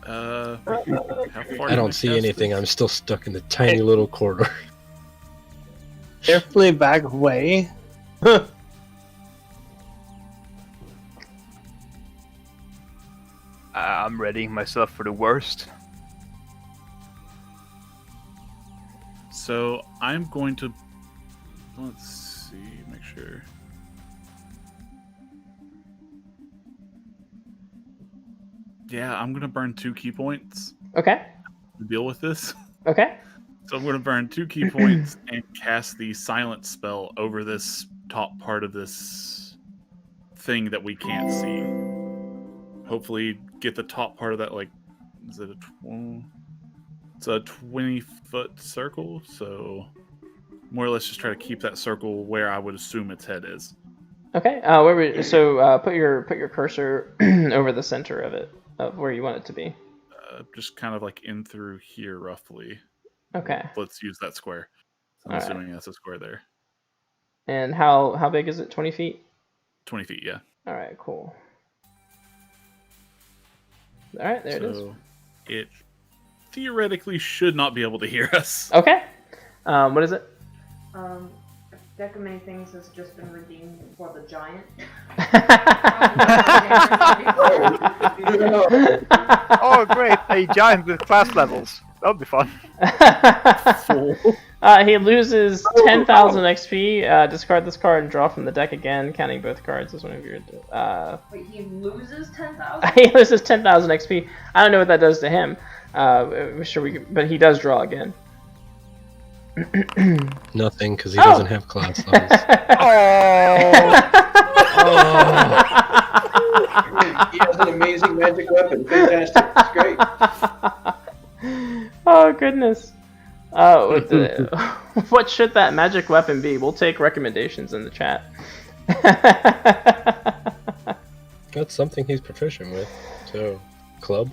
How far I don't see anything. I'm still stuck in the tiny little corridor. Carefully back away. I'm readying myself for the worst. So I'm going to. Let's see. Make sure. Yeah, I'm gonna burn 2 key points Okay. to deal with this. Okay. So I'm gonna burn 2 key points and cast the silence spell over this top part of this thing that we can't see. Hopefully, get the top part of that. Like, is it it's a 20-foot circle, so more or less just try to keep that circle where I would assume its head is. Okay. Put your cursor over the center of it, of where you want it to be. Just kind of like in through here, roughly. Okay. Let's use that square. I'm All right. assuming that's a square there. And how big is it? 20 feet? 20 feet, yeah. All right, cool. All right, there it is. It theoretically should not be able to hear us. Okay. What is it? Deck of Many Things has just been redeemed for the giant. Oh, great! A giant with class levels. That would be fun. He loses 10,000 XP. Discard this card and draw from the deck again, counting both cards as one of your. Wait, he loses 10,000? He loses 10,000 XP. I don't know what that does to him. I'm sure we can, but he does draw again. Nothing, because he doesn't have class levels. He has an amazing magic weapon. Fantastic. It's great. Oh goodness. What should that magic weapon be? We'll take recommendations in the chat. That's something he's proficient with. So, club.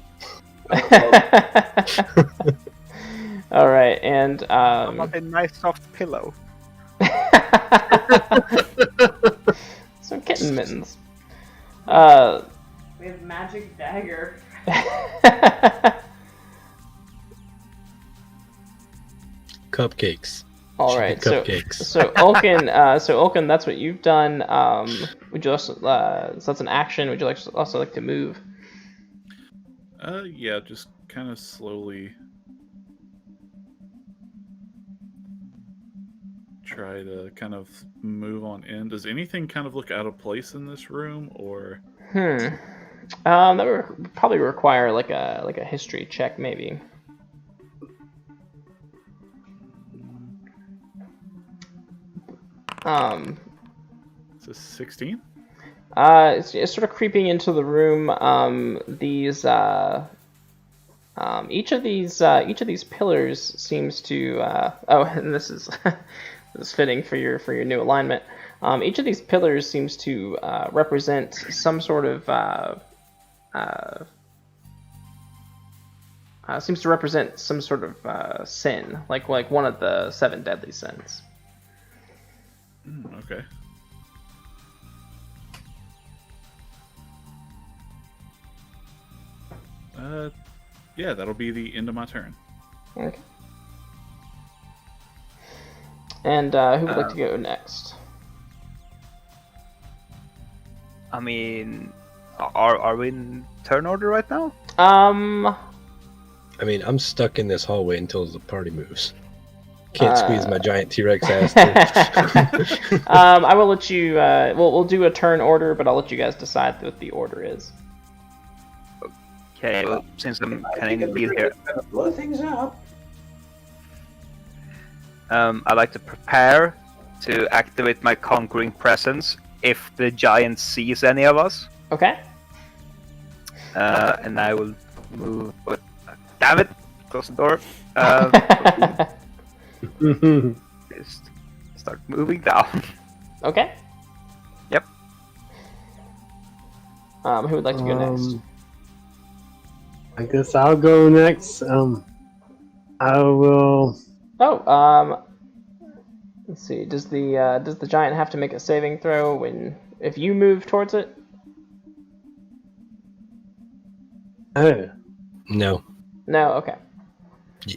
All right, and How about a nice soft pillow? some kitten mittens. We have magic dagger. Cupcakes. All right, Cupcakes. so Ulkin, that's what you've done. Would you also so that's an action? Would you also like to move? Yeah, just kind of slowly try to kind of move on in. Does anything kind of look out of place in this room, or? That would probably require like a history check, maybe. Is this 16? It's sort of creeping into the room. Each of these pillars seems to. And this is this is fitting for your new alignment. Each of these pillars seems to represent some sort of sin, like one of the 7 deadly sins. Okay. Yeah, that'll be the end of my turn. Okay. And who would like to go next? I mean, are we in turn order right now? I mean, I'm stuck in this hallway until the party moves. Can't squeeze my giant T-Rex ass through. I will let you. We'll do a turn order, but I'll let you guys decide what the order is. Okay, well, since I'm kind of in the lead here, Blow things up. I like to prepare to activate my conquering presence if the giant sees any of us. Okay. And I will move. Damn it! Close the door. Just start moving down. Okay. Yep. Who would like to go next? I guess I'll go next. I will. Oh, let's see. Does the giant have to make a saving throw if you move towards it? Oh. No. No. Okay.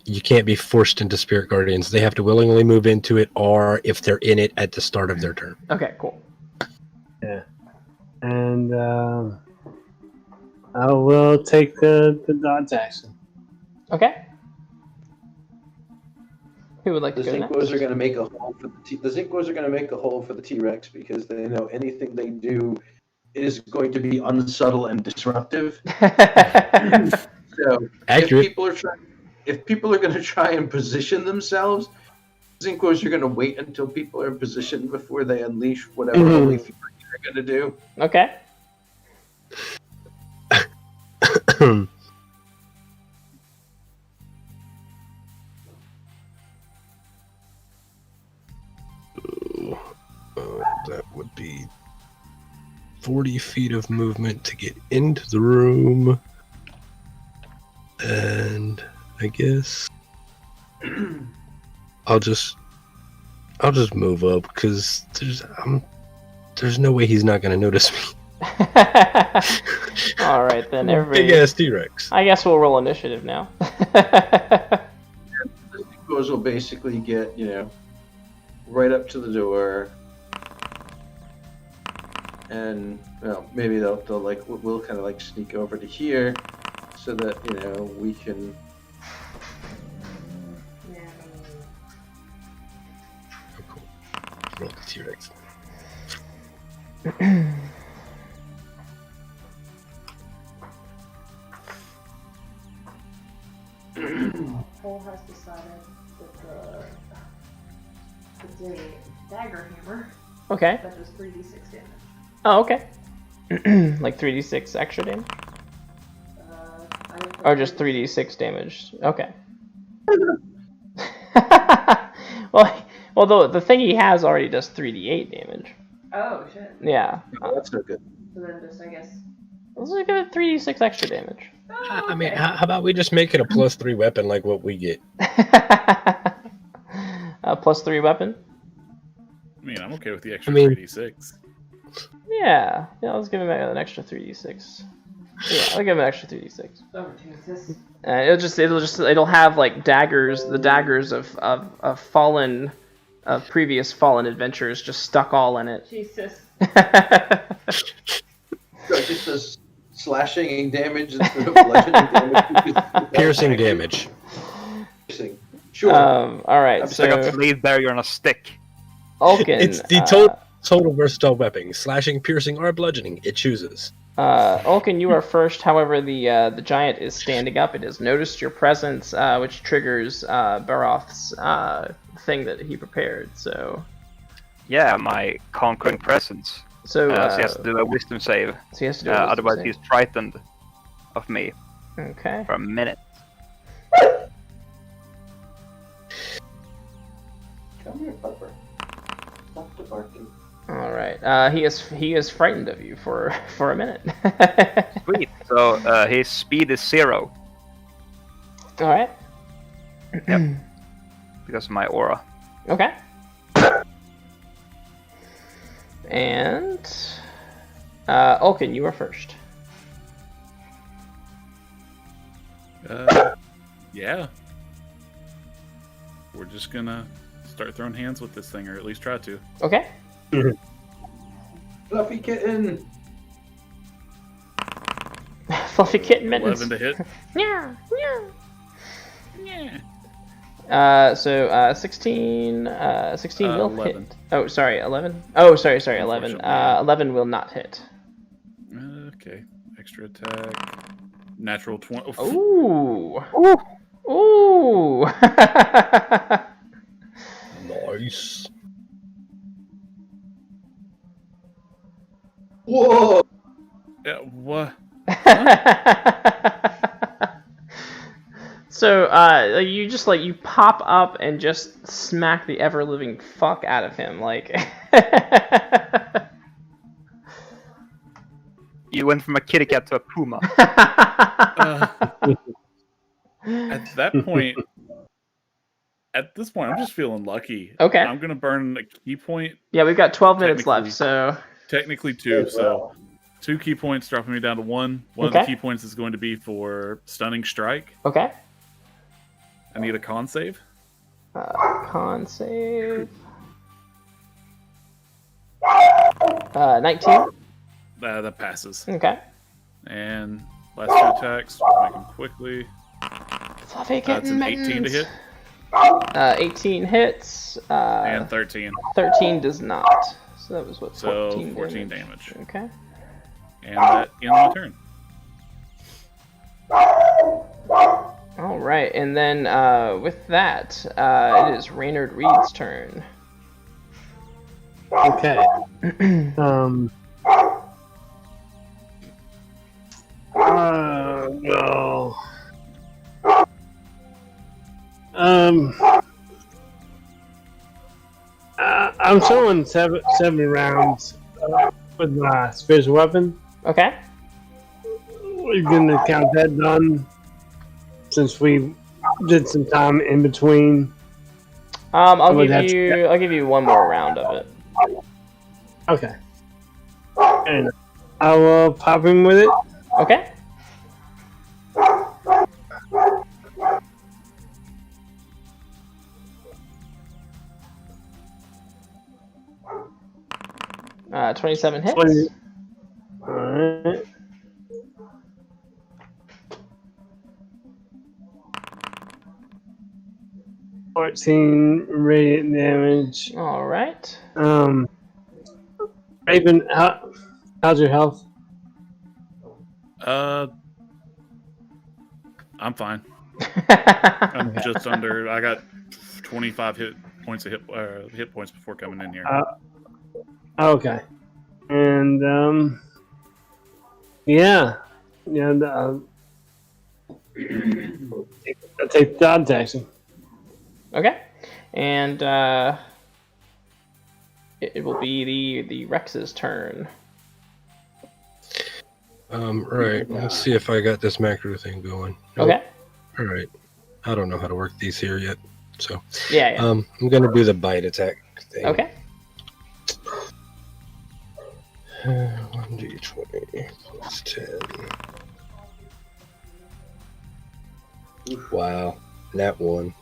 You can't be forced into Spirit Guardians. They have to willingly move into it, or if they're in it at the start of their turn. Okay. Cool. Yeah. And I will take the dodge action. Okay. Who would like The to go next? Zinkos are going to make a hole for the Zinkos are going to make a hole for the T-Rex because they know anything they do is going to be unsubtle and disruptive. So Accurate. if people are going to try and position themselves, Zinkos are going to wait until people are in position before they unleash whatever holy fury they're going to do. Okay. That would be 40 feet of movement to get into the room. And I guess I'll just move up because there's no way he's not gonna notice me. All right then, everybody. Big ass T-Rex. I guess we'll roll initiative now. The Sequos will basically get, right up to the door, and maybe they'll we'll kind of like sneak over to here, so that we can. Oh, cool. Roll the T-Rex. Cole has decided that the dagger hammer Okay. that does 3d6 damage. Oh, okay. Like 3d6 extra damage? Or just 3d6 damage? Okay. well, the thing he has already does 3d8 damage. Oh shit. Yeah. Oh, that's no good. So then just, I guess. Let's just give it 3d6 extra damage. Oh, I mean, okay. how about we just make it a +3 weapon like what we get? +3 weapon? I mean, I'm okay with the extra I mean- 3d6. Yeah, let's give him an extra 3d6. Yeah, I'll give him an extra 3d6. Oh Jesus. It'll have like daggers, the daggers of previous fallen adventurers just stuck all in it. Jesus. So it just does slashing damage instead of bludgeoning damage. Piercing damage. Piercing. Sure. All right, It's like a so blade barrier on a stick. Ulkin. It's the total versatile weapon. Slashing, piercing, or bludgeoning. It chooses. Ulkin, you are first. However, the giant is standing up. It has noticed your presence, which triggers Baroth's thing that he prepared. So Yeah, my conquering presence. So he has to do a wisdom save. So he has to do a wisdom otherwise, save. he's frightened of me Okay. for a minute. Come here, Pupper. Stop the barking. All right. He is frightened of you for a minute. Sweet. So his speed is 0 All right. because of my aura. Okay. And Ulkin, you are first. Yeah. We're just gonna start throwing hands with this thing, or at least try to. Okay. Fluffy kitten. Fluffy kitten mittens. 11 to hit. Yeah. Yeah. So 16. 16 will 11. hit. Oh, sorry, 11. Oh, sorry, 11. Unfortunately. 11 will not hit. Okay. Extra attack. Natural 20. Ooh. Ooh. Nice. Whoa! Yeah, what? So, you just you pop up and just smack the ever living fuck out of him, like. You went from a kitty cat to a puma. At this point, I'm just feeling lucky. Okay. I'm gonna burn a key point. Yeah, we've got 12 minutes Technically. left, so. Technically 2, so 2 key points dropping me down to 1. One Okay. of the key points is going to be for stunning strike. Okay. I need a con save. Con save. 19. That passes. Okay. And last 2 attacks, make them quickly. Fluffy That's kitten an 18 to mittens. hit 18 hits. and 13. 13 does not. So that was what? So 14, 14 damage. Okay. And that ends my turn. All right, and then with that, it is Raynard Reed's turn. Okay. Well. I'm throwing seven rounds with my special weapon. Okay. We're gonna count that done. since we did some time in between. I'll would give have to- you one more round of it. Okay. Fair enough. I'll pop him with it. Okay. Uh, 27 hits. 20. Alright. $14 radiant damage. All right. Raven, how's your health? I'm fine. I'm just under. I got 25 hit points before coming in here. Okay. And yeah. And I'll take dodge action. Okay. And it will be the Rex's turn. Right. Let's see if I got this macro thing going. Nope. Okay. All right. I don't know how to work these here yet. So Yeah. I'm gonna do the bite attack thing. Okay. 1d20 plus 10. Wow. That one.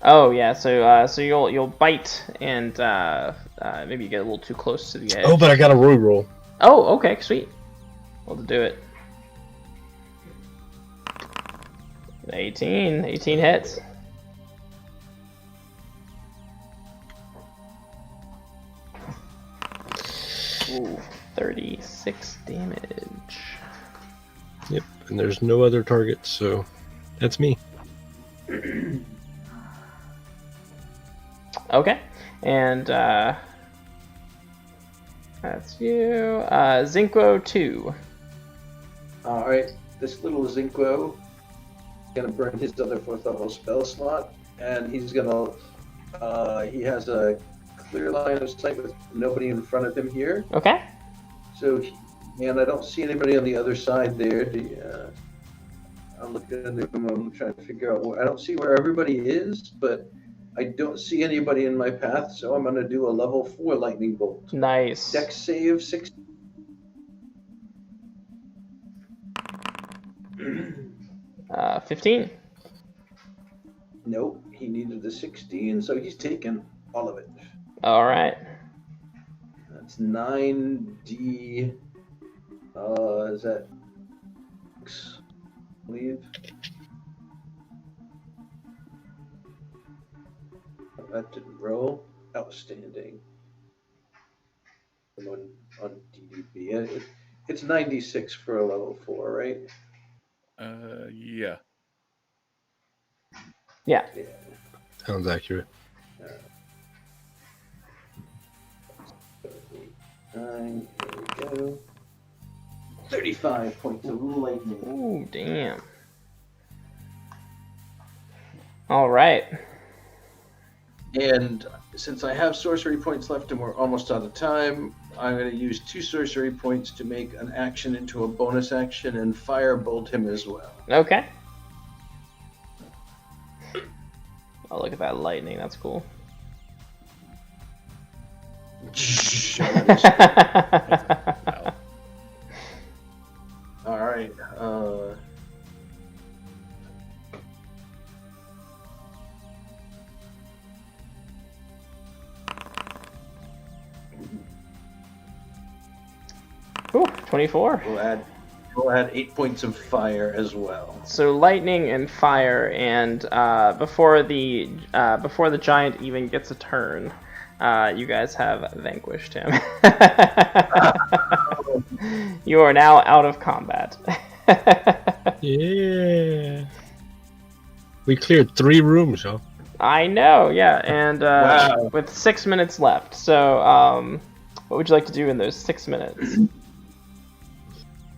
Oh yeah. So you'll bite and maybe you get a little too close to the edge. Oh, but I got a roll. Oh, okay, sweet. We'll do it. 18 hits. Ooh, 36 damage. Yep. And there's no other targets, so that's me. Okay, and that's you. Zinquo 2. All right, this little Zinquo is gonna burn his other 4th level spell slot, and he's gonna. He has a clear line of sight with nobody in front of him here. Okay. So, and I don't see anybody on the other side there. I'm looking at them. I'm trying to figure out. I don't see where everybody is, but I don't see anybody in my path. So I'm gonna do a level 4 lightning bolt. Nice. Dex save 6. 15. Nope, he needed a 16, so he's taken all of it. All right. That's 9d. Is that 6? I believe. That didn't roll. Outstanding. I'm on DDB. It's 96 for a level 4, right? Yeah. Yeah. Yeah. Sounds accurate. 9, there we go. 35 points of lightning. Ooh, damn. All right. And since I have sorcery points left and we're almost out of time, I'm going to use 2 sorcery points to make an action into a bonus action and firebolt him as well. Okay. Oh, look at that lightning. That's cool. All right. Ooh, 24. We'll add 8 points of fire as well. So lightning and fire, and before the giant even gets a turn, you guys have vanquished him. You are now out of combat. Yeah. We cleared 3 rooms, y'all. I know, yeah, and Wow. with 6 minutes left. So, what would you like to do in those 6 minutes?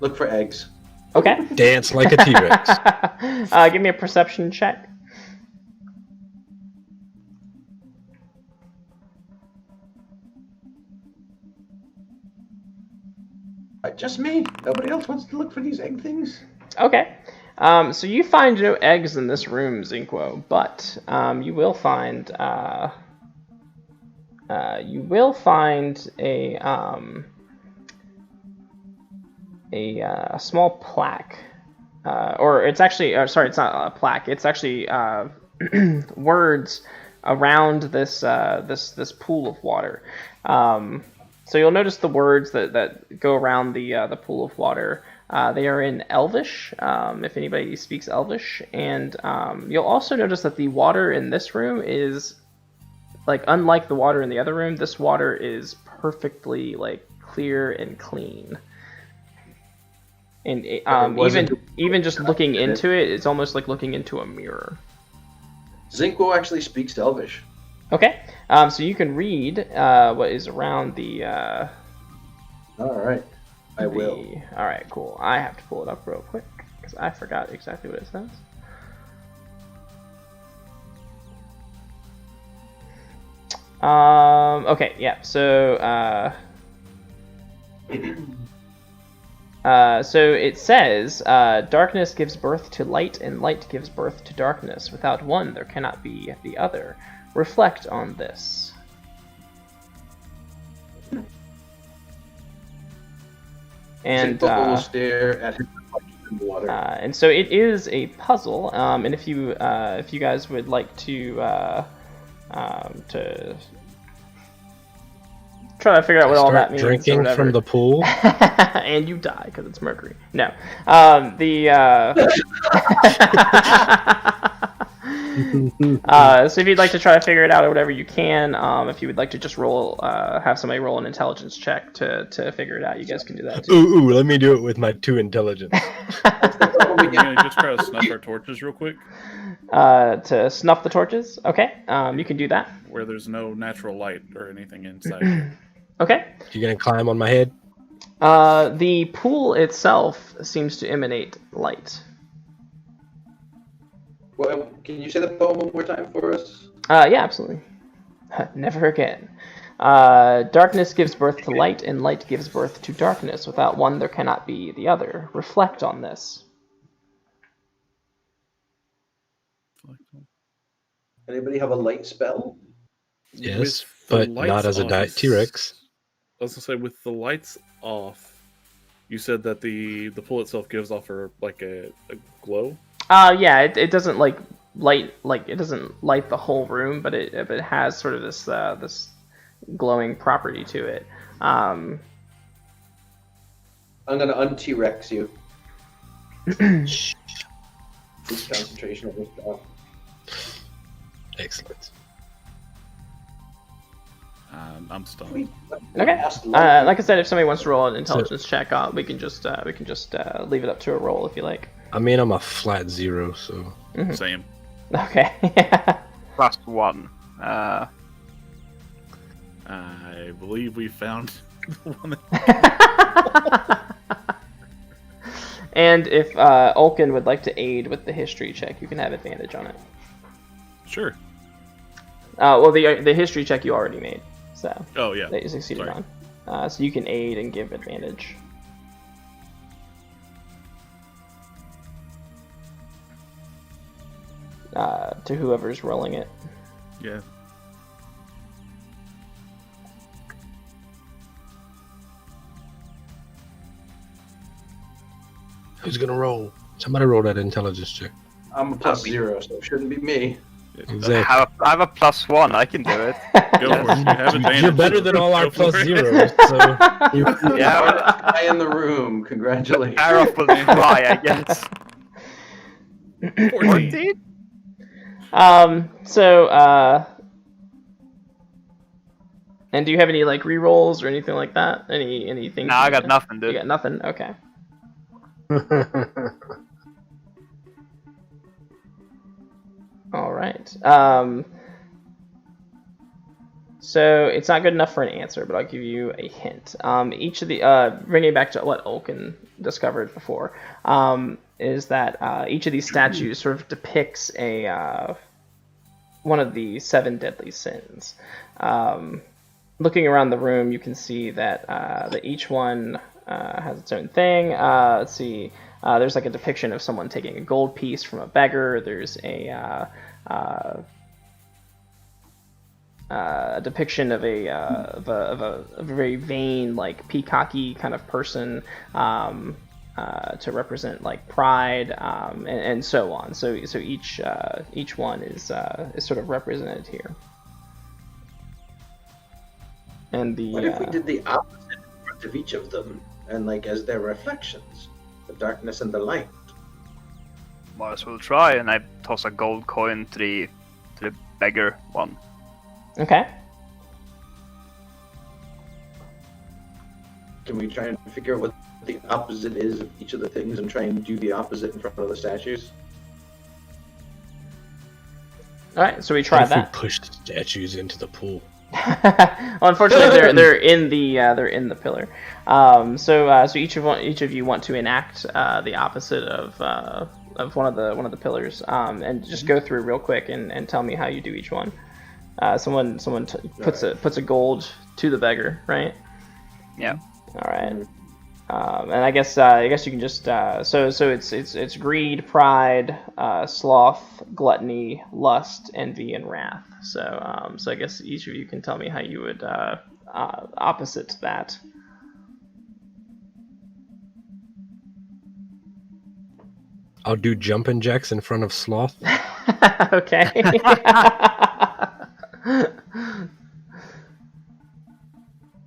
Look for eggs. Okay. Dance like a T-Rex. Give me a perception check. Just me. Nobody else wants to look for these egg things. Okay. So you find no eggs in this room, Zinquo, but you will find a small plaque, or it's actually sorry, it's not a plaque. It's actually words around this this pool of water. So you'll notice the words that go around the pool of water. They are in Elvish, if anybody speaks Elvish, and you'll also notice that the water in this room is, like, unlike the water in the other room, this water is perfectly, like, clear and clean. And even just looking into it, it's almost like looking into a mirror. Zinquo actually speaks Elvish. Okay, so you can read what is around the. All right, I will. All right, cool. I have to pull it up real quick because I forgot exactly what it says. Okay, yeah. So so it says, darkness gives birth to light, and light gives birth to darkness. Without one, there cannot be the other. Reflect on this. And will stare at his reflection in the water. And so it is a puzzle. And if you guys would like to try to figure out what all that means. Drinking from the pool, and you die because it's mercury. No, so if you'd like to try to figure it out or whatever, you can. If you would like to just roll, have somebody roll an intelligence check to figure it out, you guys can do that too. Ooh, let me do it with my 2 intelligence. We're gonna just try to snuff our torches real quick. To snuff the torches. Okay, you can do that. Where there's no natural light or anything inside here. Okay. You gonna climb on my head? The pool itself seems to emanate light. Well, can you say the poem one more time for us? Yeah, absolutely. Never again. Darkness gives birth to light, and light gives birth to darkness. Without one, there cannot be the other. Reflect on this. Anybody have a light spell? Yes, but not as a T-Rex. I was gonna say, with the lights off, you said that the pool itself gives off a glow. Yeah, it doesn't it doesn't light the whole room, but it has sort of this this glowing property to it. I'm gonna un-T-Rex you. This concentration of this stuff. Excellent. I'm stunned. Okay. Like I said, if somebody wants to roll an intelligence check, we can just leave it up to a roll if you like. I mean, I'm a flat 0, so. Mm-hmm. Same. Okay. +1. I believe we found the one. And if Ulkin would like to aid with the history check, you can have advantage on it. Sure. Well, the history check you already made, so. Oh yeah. That you succeeded Sorry. on. So you can aid and give advantage. To whoever's rolling it. Yeah. Who's gonna roll? Somebody roll that intelligence check. I'm a +0, so it shouldn't be me. Exactly. I have a +1. I can do it. Go for it. You have advantage. You're better than all our Go for it. +0s. So Yeah, Guy in the room. Congratulations. Arrow will try, I guess. 14. And do you have any like re-rolls or anything like that? Anything? No, I got nothing, dude. You got nothing. Okay. All right. So it's not good enough for an answer, but I'll give you a hint. Each of the bringing it back to what Ulkin discovered before, is that each of these statues sort of depicts a one of the 7 deadly sins. Looking around the room, you can see that that each one has its own thing. Let's see. there's like a depiction of someone taking a gold piece from a beggar. There's a depiction of a very vain, like peacocky kind of person, to represent like pride, and so on. So each one is sort of represented here. And What if we did the opposite in front of each of them, and like as their reflections, the darkness and the light? Might as well try, and I toss a gold coin to the beggar one. Okay. Can we try and figure out what the opposite is of each of the things and try and do the opposite in front of the statues? All right, so we try What if that. we push the statues into the pool? Well, unfortunately, they're in the pillar. So each of you want to enact the opposite of one of the pillars, and just go through real quick and tell me how you do each one. Someone puts a gold to the beggar, right? Yeah. All right. And I guess you can just so it's greed, pride, sloth, gluttony, lust, envy, and wrath. So I guess each of you can tell me how you would opposite that. I'll do jumping jacks in front of sloth. Okay.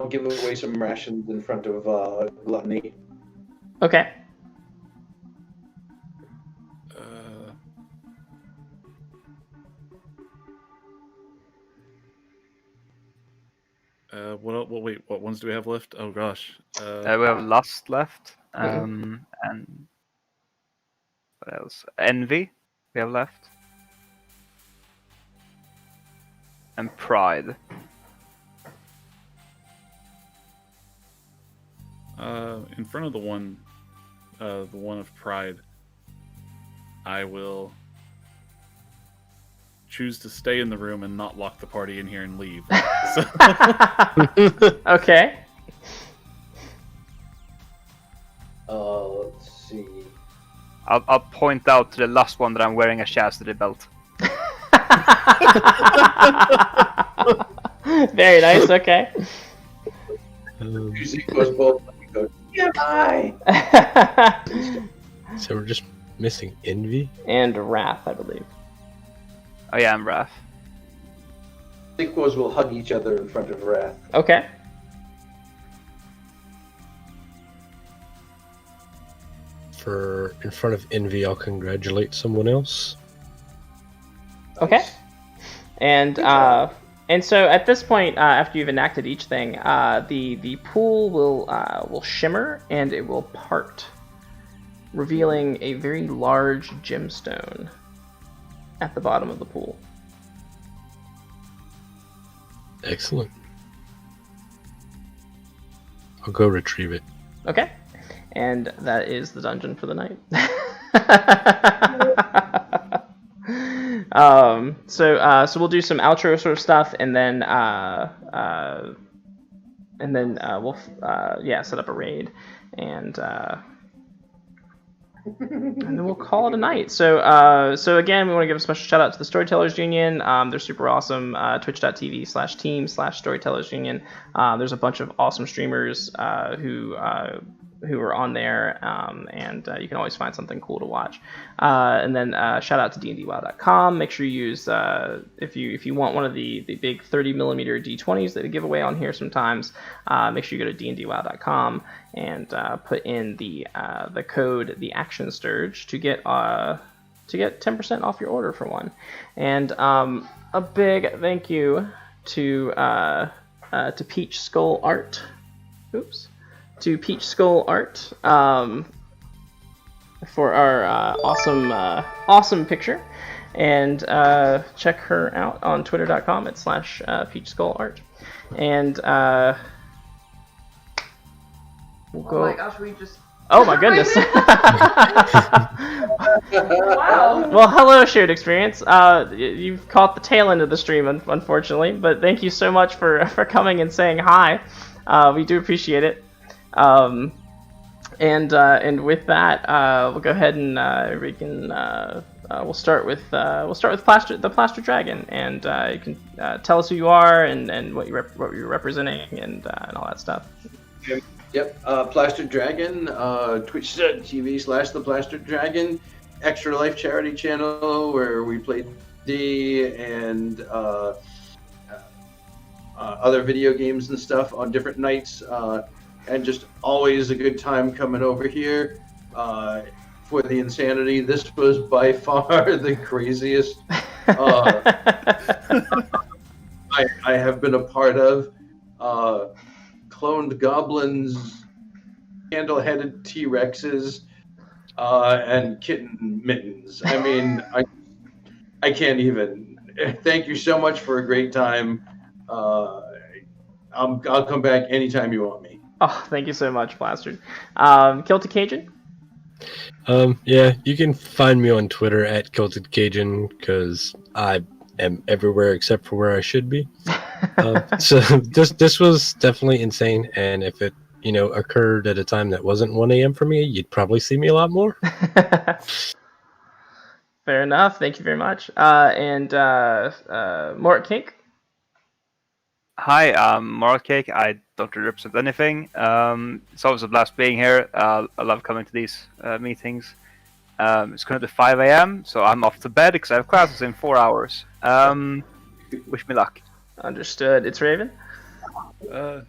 I'll give away some rations in front of gluttony. Okay. What ones do we have left? Oh gosh. We have lust left, Mm-hmm. and what else? Envy we have left, and pride. In front of the one of pride, I will choose to stay in the room and not lock the party in here and leave. So, Okay. Let's see. I'll point out to the last one that I'm wearing a chastity belt. Very nice. Okay. Usually goes both. We go, yeah, bye. So we're just missing envy. And wrath, I believe. Oh yeah, I'm Wrath. Sequels will hug each other in front of Wrath. Okay. For in front of envy, I'll congratulate someone else. Okay. And so at this point, after you've enacted each thing, the pool will shimmer and it will part, revealing a very large gemstone at the bottom of the pool. Excellent. I'll go retrieve it. Okay. And that is the dungeon for the night. So we'll do some outro sort of stuff, and then we'll set up a raid, and then we'll call it a night. So again, we want to give a special shout out to the Storytellers Union. They're super awesome. Twitch.tv/team/Storytellers Union. There's a bunch of awesome streamers who are on there, and you can always find something cool to watch. And then shout out to dndwow.com. Make sure you use if you want one of the big 30mm D20s that we give away on here sometimes. Make sure you go to dndwow.com and put in the code the Action Sturge to get 10% off your order for one. And a big thank you to Peach Skull Art. To Peach Skull Art for our awesome picture, and check her out on twitter.com/peachskullart. And we'll go. Oh my gosh, we just. Oh my goodness! Wow. Well, hello, shared experience. You've caught the tail end of the stream, unfortunately, but thank you so much for coming and saying hi. We do appreciate it. And with that, we'll go ahead and we can we'll start with the Plaster Dragon, and you can tell us who you are and what you're representing and all that stuff. Yep, Plastered Dragon, twitch.tv/the Plastered Dragon, Extra Life charity channel where we play D and other video games and stuff on different nights, and just always a good time coming over here for the insanity. This was by far the craziest I have been a part of. Cloned goblins, candle-headed T-Rexes, and kitten mittens. I mean, I can't even. Thank you so much for a great time. I'll come back anytime you want me. Oh, thank you so much, Plastered. Kilted Cajun? Yeah, you can find me on Twitter at Kilted Cajun because I am everywhere except for where I should be. So this was definitely insane, and if it occurred at a time that wasn't 1 a.m. for me, you'd probably see me a lot more. Fair enough. Thank you very much. And Mort Cake? Hi, I'm Moral Cake. I don't really represent anything. It's always a blast being here. I love coming to these meetings. It's currently 5 a.m., so I'm off to bed because I have classes in 4 hours. Wish me luck. Understood. It's Raven? Again,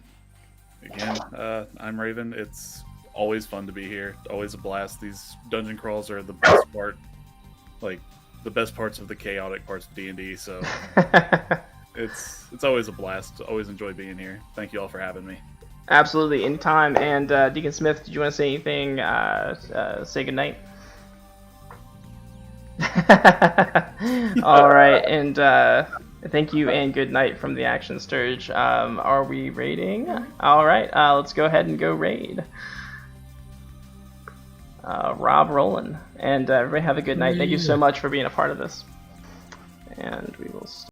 I'm Raven. It's always fun to be here. Always a blast. These dungeon crawls are the best part, like the best parts of the chaotic parts of D&D. So it's always a blast. Always enjoy being here. Thank you all for having me. Absolutely, anytime. And Deacon Smith, did you want to say anything? Say goodnight. All right, and thank you and good night from the Action Sturge. Are we raiding? All right, let's go ahead and go raid. Rob Roland, and everybody have a good night. Thank you so much for being a part of this. And we will start.